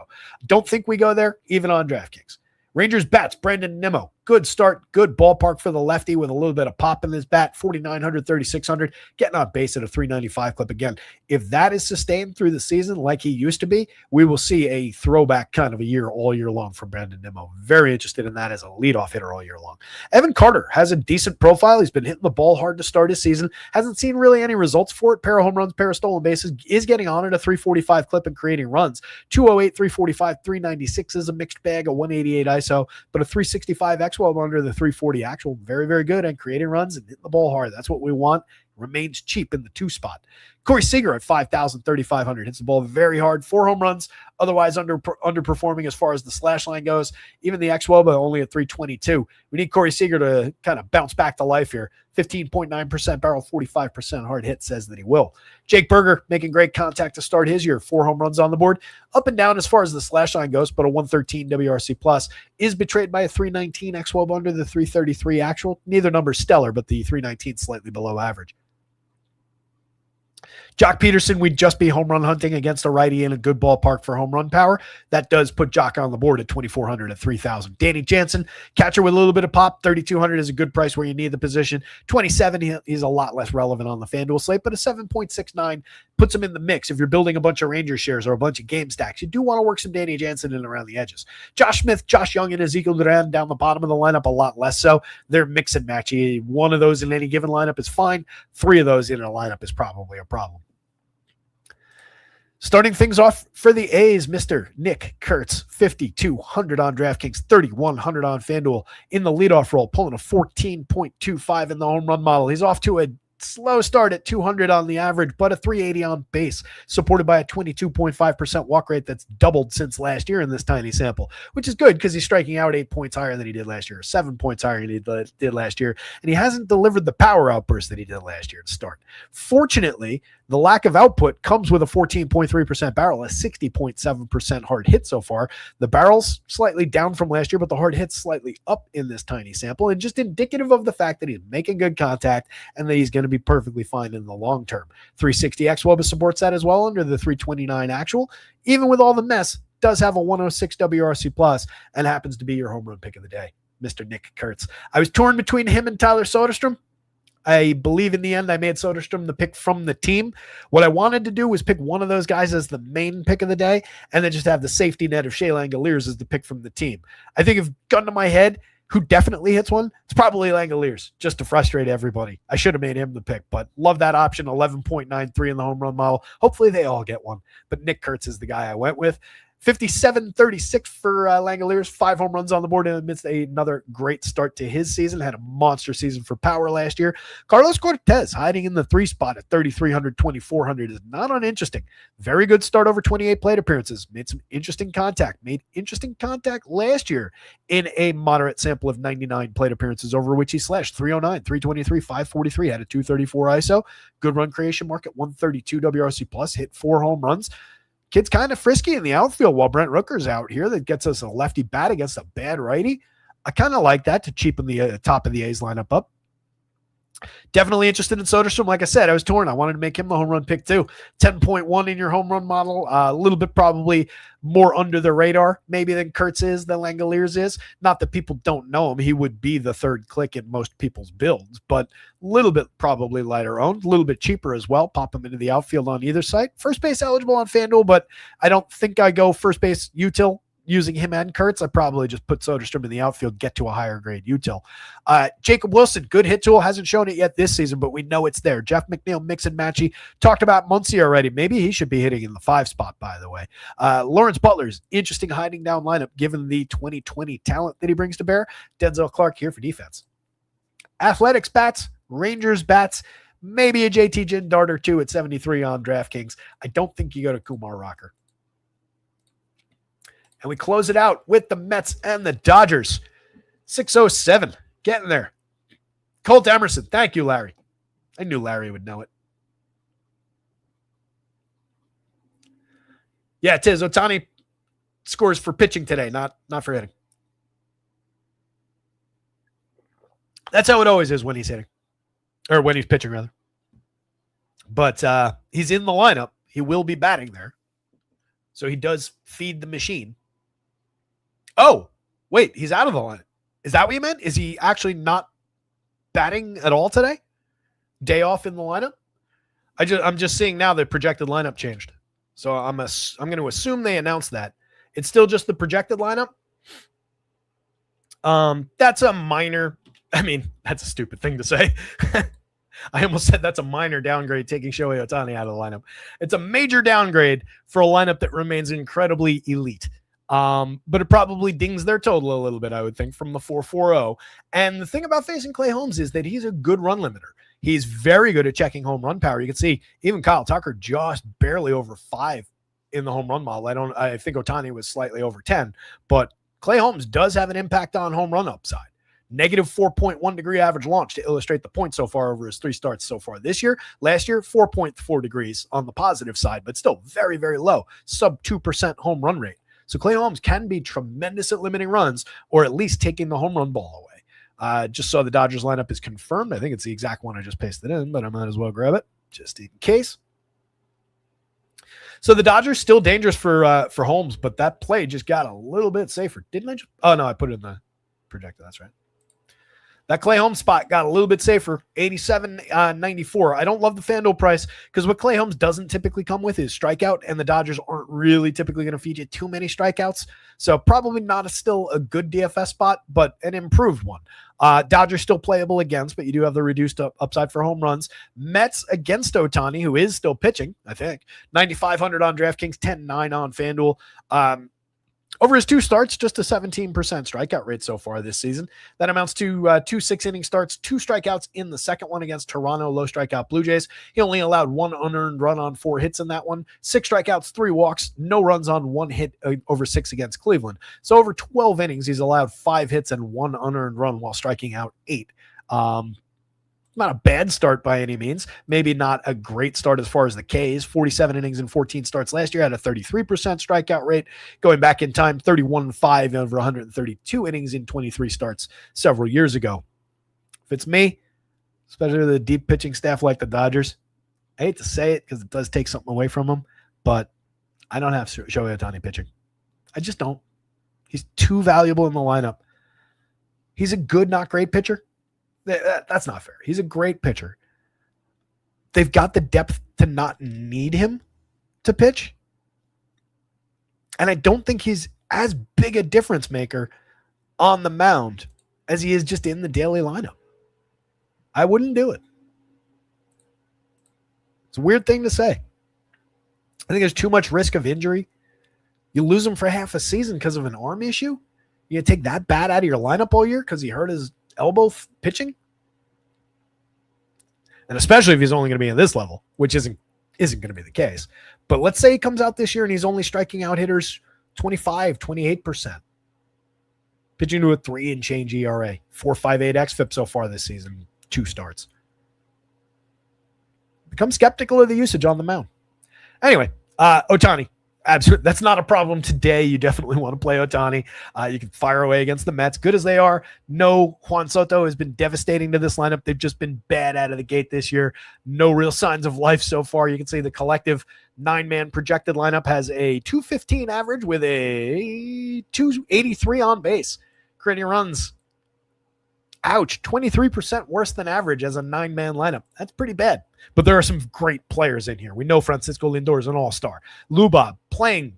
Speaker 2: don't think we go there, even on DraftKings. Rangers bats, Brandon Nimmo. Good start, good ballpark for the lefty with a little bit of pop in his bat, 4,900, 3,600, getting on base at a 395 clip again. If that is sustained through the season like he used to be, we will see a throwback kind of a year all year long from Brandon Nimmo. Very interested in that as a leadoff hitter all year long. Evan Carter has a decent profile. He's been hitting the ball hard to start his season. Hasn't seen really any results for it. Pair of home runs, pair of stolen bases, is getting on at a 345 clip and creating runs. 208, 345, 396 is a mixed bag, a 188 ISO, but a 365 XWOB under the 340 actual. Very, very good and creating runs and hitting the ball hard. That's what we want. Remains cheap in the 2 spot. Corey Seager at 5,000, 3,500 hits the ball very hard. 4 home runs, otherwise underperforming as far as the slash line goes. Even the XWOBA only at 322. We need Corey Seager to kind of bounce back to life here. 15.9% barrel, 45% hard hit says that he will. Jake Berger making great contact to start his year. 4 home runs on the board. Up and down as far as the slash line goes, but a 113 WRC plus. Is betrayed by a 319 XWOB under the 333 actual. Neither number stellar, but the 319 slightly below average. Jock Peterson, we'd just be home run hunting against a righty in a good ballpark for home run power. That does put Jock on the board at 2,400 at 3,000. Danny Jansen, catcher with a little bit of pop. 3,200 is a good price where you need the position. 27, he's a lot less relevant on the FanDuel slate, but a 7.69 puts him in the mix. If you're building a bunch of Ranger shares or a bunch of game stacks, you do want to work some Danny Jansen in around the edges. Josh Smith, Josh Young, and Ezekiel Duran down the bottom of the lineup, a lot less so. They're mix and matchy. One of those in any given lineup is fine. 3 of those in a lineup is probably a problem. Starting things off for the A's, Mr. Nick Kurtz, 5,200 on DraftKings, 3,100 on FanDuel in the leadoff role, pulling a 14.25 in the home run model. He's off to a slow start at 200 on the average, but a 380 on base, supported by a 22.5% walk rate that's doubled since last year in this tiny sample, which is good because he's striking out 8 points higher than he did last year, 7 points higher than he did last year, and he hasn't delivered the power outburst that he did last year to start. Fortunately, the lack of output comes with a 14.3% barrel, a 60.7% hard hit so far. The barrel's slightly down from last year, but the hard hit's slightly up in this tiny sample, and just indicative of the fact that he's making good contact and that he's going to be perfectly fine in the long term. 360 XWOBA supports that as well under the 329 actual. Even with all the mess, does have a 106 WRC plus and happens to be your home run pick of the day, Mr. Nick Kurtz. I was torn between him and Tyler Soderstrom. I believe in the end I made Soderstrom the pick from the team. What I wanted to do was pick one of those guys as the main pick of the day and then just have the safety net of Shea Langoliers as the pick from the team. I think if gun to my head, who definitely hits one, it's probably Langoliers, just to frustrate everybody. I should have made him the pick, but love that option, 11.93 in the home run model. Hopefully they all get one, but Nick Kurtz is the guy I went with. 57-36 for Langoliers, 5 home runs on the board amidst another great start to his season. Had a monster season for power last year. Carlos Cortez hiding in the 3 spot at 3,300, 2,400 is not uninteresting. Very good start over 28 plate appearances. Made some interesting contact. Made interesting contact last year in a moderate sample of 99 plate appearances over which he slashed 309, 323, 543, had a 234 ISO. Good run creation mark at 132 WRC plus, hit 4 home runs. Kid's kind of frisky in the outfield while Brent Rooker's out here. That gets us a lefty bat against a bad righty. I kind of like that to cheapen the top of the A's lineup up. Definitely interested in Soderstrom. Like I said, I was torn. I wanted to make him the home run pick too. 10.1 in your home run model. A little bit probably more under the radar maybe than Kurtz is, than Langoliers is. Not that people don't know him. He would be the third click in most people's builds, but a little bit probably lighter owned, a little bit cheaper as well. Pop him into the outfield on either side. First base eligible on FanDuel, but I don't think I go first base util using him and Kurtz, I probably just put Soderstrom in the outfield, get to a higher grade util. Jacob Wilson, good hit tool, hasn't shown it yet this season, but we know it's there. Jeff McNeil, mix and matchy. Talked about Muncy already. Maybe he should be hitting in the 5 spot, by the way. Lawrence Butler's interesting hiding down lineup given the 2020 talent that he brings to bear. Denzel Clark here for defense. Athletics bats, Rangers bats, maybe a JT Gin dart or two at 73 on DraftKings. I don't think you go to Kumar Rocker. And we close it out with the Mets and the Dodgers. 607. Getting there. Colt Emerson. Thank you, Larry. I knew Larry would know it. Yeah, it is. Ohtani scores for pitching today, not for hitting. That's how it always is when he's hitting. Or when he's pitching, rather. But he's in the lineup. He will be batting there. So he does feed the machine. Oh, wait, he's out of the lineup. Is that what you meant? Is he actually not batting at all today? Day off in the lineup? I'm just seeing now the projected lineup changed. So I'm going to assume they announced that. It's still just the projected lineup. That's a minor. I mean, that's a stupid thing to say. I almost said that's a minor downgrade, taking Shohei Ohtani out of the lineup. It's a major downgrade for a lineup that remains incredibly elite. But it probably dings their total a little bit, I would think, from the 4.40. And the thing about facing Clay Holmes is that he's a good run limiter. He's very good at checking home run power. You can see even Kyle Tucker just barely over 5 in the home run model. I think Ohtani was slightly over 10, but Clay Holmes does have an impact on home run upside. Negative 4.1 degree average launch to illustrate the point so far over his 3 starts so far this year. Last year, 4.4 degrees on the positive side, but still very, very low. Sub 2% home run rate. So Clay Holmes can be tremendous at limiting runs or at least taking the home run ball away. Just saw the Dodgers lineup is confirmed. I think it's the exact one I just pasted in, but I might as well grab it just in case. So the Dodgers still dangerous for Holmes, but that play just got a little bit safer. Didn't I? Oh, no, I put it in the projector. That's right. That Clay Holmes spot got a little bit safer, 87.94. I don't love the FanDuel price because what Clay Holmes doesn't typically come with is strikeout, and the Dodgers aren't really typically going to feed you too many strikeouts. So probably not still a good DFS spot, but an improved one. Dodgers still playable against, but you do have the reduced upside for home runs. Mets against Ohtani, who is still pitching, I think. 9,500 on DraftKings, 10.9 on FanDuel. Over his 2 starts, just a 17% strikeout rate so far this season. That amounts to 2 6-inning starts, 2 strikeouts in the second one against Toronto, low strikeout Blue Jays. He only allowed 1 unearned run on 4 hits in that one, 6 strikeouts, 3 walks, no runs on 1 hit over 6 against Cleveland. So over 12 innings, he's allowed 5 hits and 1 unearned run while striking out 8. Not a bad start by any means. Maybe not a great start as far as the Ks. 47 innings and 14 starts last year, had a 33% strikeout rate. Going back in time, 31-5 over 132 innings in 23 starts several years ago. If it's me, especially with a deep pitching staff like the Dodgers, I hate to say it because it does take something away from them, but I don't have Shohei Ohtani pitching. I just don't. He's too valuable in the lineup. He's a good, not great pitcher. That's not fair. He's a great pitcher. They've got the depth to not need him to pitch. And I don't think he's as big a difference maker on the mound as he is just in the daily lineup. I wouldn't do it. It's a weird thing to say. I think there's too much risk of injury. You lose him for half a season because of an arm issue. You gonna take that bad out of your lineup all year because he hurt his elbow pitching? And especially if he's only going to be at this level, which isn't going to be the case. But let's say he comes out this year and he's only striking out hitters 25, 28%. Pitching to a 3 and change ERA, 4.58 xFIP so far this season, 2 starts. Become skeptical of the usage on the mound. Anyway, Ohtani. Absolutely. That's not a problem today. You definitely want to play Ohtani. You can fire away against the Mets. Good as they are. No, Juan Soto has been devastating to this lineup. They've just been bad out of the gate this year. No real signs of life so far. You can see the collective 9-man projected lineup has a 215 average with a 283 on base. Creating runs. Ouch. 23% worse than average as a 9-man lineup. That's pretty bad. But there are some great players in here. We know Francisco Lindor is an all-star. Lubov playing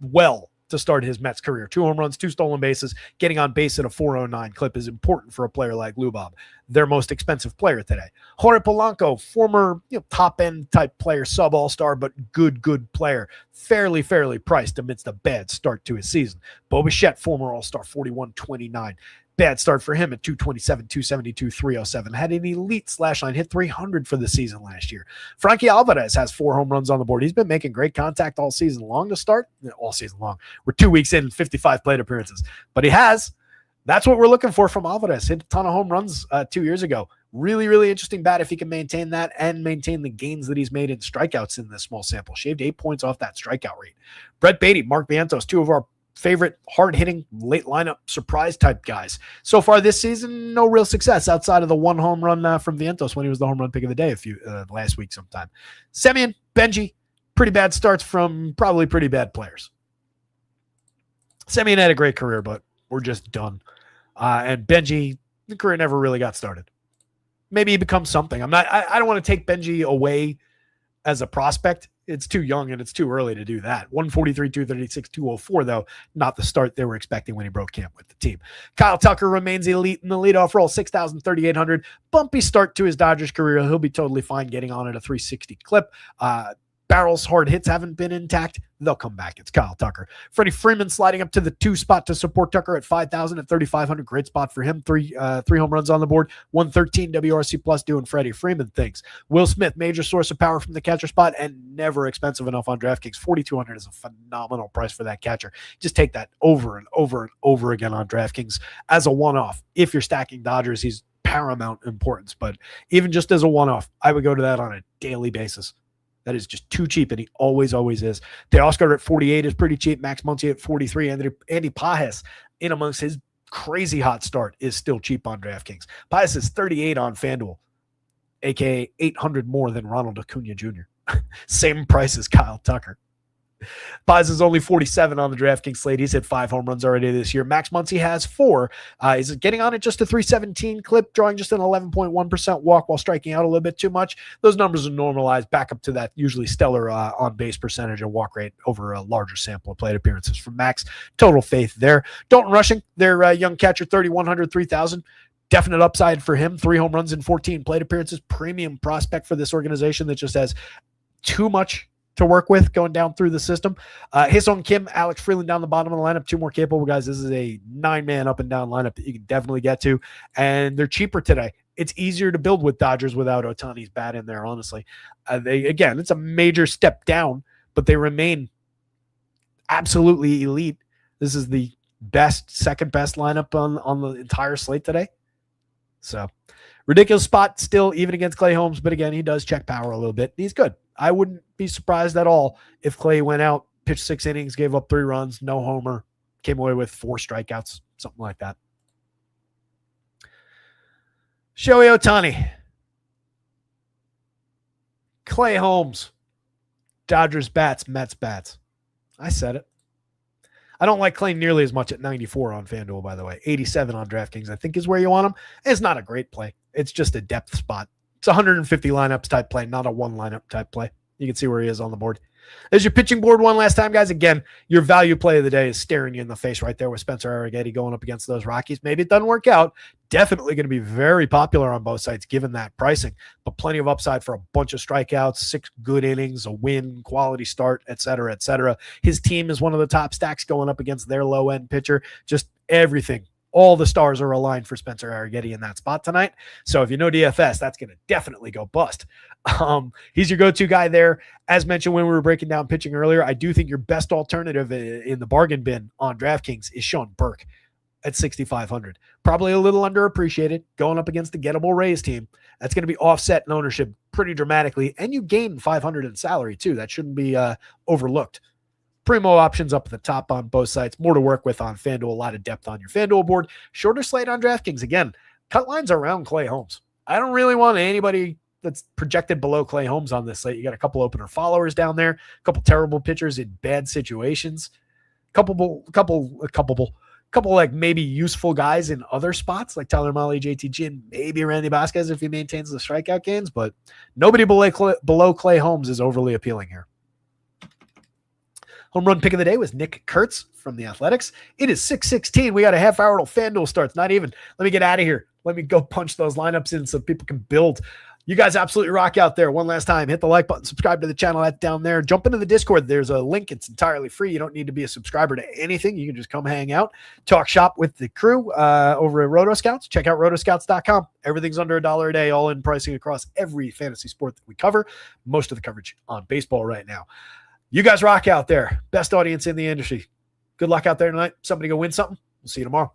Speaker 2: well to start his Mets career. 2 home runs, 2 stolen bases, getting on base at a 409 clip is important for a player like Lubob, their most expensive player today. Jorge Polanco, former top-end type player, sub-all-star, but good player, fairly priced amidst a bad start to his season. Bo Bichette, former all-star, 41.29. Bad start for him at 227, 272, 307. Had an elite slash line, hit 300 for the season last year. Frankie Alvarez has 4 home runs on the board. He's been making great contact all season long to start. All season long. We're 2 weeks in, 55 plate appearances. But he has. That's what we're looking for from Alvarez. Hit a ton of home runs 2 years ago. Really interesting bat if he can maintain that and maintain the gains that he's made in strikeouts in this small sample. Shaved 8 points off that strikeout rate. Brett Beatty, Mark Vientos, 2 of our favorite hard-hitting late lineup surprise type guys. So far this season, no real success outside of the 1 home run from Vientos when he was the home run pick of the day last week sometime. Semien, Benji, pretty bad starts from probably pretty bad players. Semien had a great career, but we're just done. And Benji, the career never really got started. Maybe he becomes something. I don't want to take Benji away as a prospect. It's too young and it's too early to do that. 143, 236, 204, though, not the start they were expecting when he broke camp with the team. Kyle Tucker remains elite in the leadoff role, 6,000, 3,800. Bumpy start to his Dodgers career. He'll be totally fine getting on at a 360 clip. Barrels, hard hits haven't been intact. They'll come back. It's Kyle Tucker. Freddie Freeman sliding up to the 2 spot to support Tucker at 5,000 at 3,500. Great spot for him. Three home runs on the board. 113 WRC plus doing Freddie Freeman things. Will Smith, major source of power from the catcher spot and never expensive enough on DraftKings. 4,200 is a phenomenal price for that catcher. Just take that over and over again on DraftKings as a one-off. If you're stacking Dodgers, he's paramount importance. But even just as a one-off, I would go to that on a daily basis. That is just too cheap, and he always is. Teoscar at 48 is pretty cheap. Max Muncy at 43. Andy Pajes, in amongst his crazy hot start, is still cheap on DraftKings. Pajes is 38 on FanDuel, a.k.a. 800 more than Ronald Acuna Jr. Same price as Kyle Tucker. Paz is only 47 on the DraftKings slate. He's hit 5 home runs already this year. Max Muncy has 4. He's getting on it just a 317 clip, drawing just an 11.1% walk while striking out a little bit too much. Those numbers are normalized back up to that usually stellar on-base percentage and walk rate over a larger sample of plate appearances from Max. Total faith there. Dalton Rushing, their young catcher, 3,100, 3,000. Definite upside for him. 3 home runs in 14 plate appearances. Premium prospect for this organization that just has too much to work with going down through the system. Hye-Sung Kim, Alex Freeland down the bottom of the lineup. 2 more capable guys. This is a 9-man up and down lineup that you can definitely get to. And they're cheaper today. It's easier to build with Dodgers without Ohtani's bat in there, honestly. It's a major step down, but they remain absolutely elite. This is the second best lineup on the entire slate today. So ridiculous spot still, even against Clay Holmes. But again, he does check power a little bit. He's good. I wouldn't be surprised at all if Clay went out, pitched 6 innings, gave up 3 runs, no homer, came away with 4 strikeouts, something like that. Shohei Ohtani. Clay Holmes. Dodgers bats, Mets bats. I said it. I don't like Clay nearly as much at 94 on FanDuel, by the way. 87 on DraftKings, I think, is where you want him. It's not a great play. It's just a depth spot. It's 150 lineups type play, not a 1 lineup type play. You can see where he is on the board. There's your pitching board one last time, guys. Again, your value play of the day is staring you in the face right there with Spencer Arrighetti going up against those Rockies. Maybe it doesn't work out. Definitely going to be very popular on both sides given that pricing, but plenty of upside for a bunch of strikeouts, 6 good innings, a win, quality start, et cetera, et cetera. His team is one of the top stacks going up against their low-end pitcher. Just everything. All the stars are aligned for Spencer Arrighetti in that spot tonight. So if you know DFS, that's going to definitely go bust. He's your go-to guy there. As mentioned when we were breaking down pitching earlier, I do think your best alternative in the bargain bin on DraftKings is Sean Burke at 6,500. Probably a little underappreciated going up against the gettable Rays team. That's going to be offset in ownership pretty dramatically, and you gain 500 in salary too. That shouldn't be overlooked. Primo options up at the top on both sides. More to work with on FanDuel. A lot of depth on your FanDuel board. Shorter slate on DraftKings. Again, cut lines around Clay Holmes. I don't really want anybody that's projected below Clay Holmes on this slate. You got a couple opener followers down there. A couple terrible pitchers in bad situations. Couple like maybe useful guys in other spots like Tyler Mahle, JT Ginn, maybe Randy Vasquez if he maintains the strikeout gains. But nobody below Clay Holmes is overly appealing here. Home run pick of the day was Nick Kurtz from the Athletics. It is 6:16. We got a half hour till FanDuel starts. Not even. Let me get out of here. Let me go punch those lineups in so people can build. You guys absolutely rock out there. One last time, hit the like button, subscribe to the channel. That's down there. Jump into the Discord. There's a link. It's entirely free. You don't need to be a subscriber to anything. You can just come hang out, talk shop with the crew over at Rotoscouts. Check out rotoscouts.com. Everything's under $1 a day, all in pricing across every fantasy sport that we cover. Most of the coverage on baseball right now. You guys rock out there. Best audience in the industry. Good luck out there tonight. Somebody go win something. We'll see you tomorrow.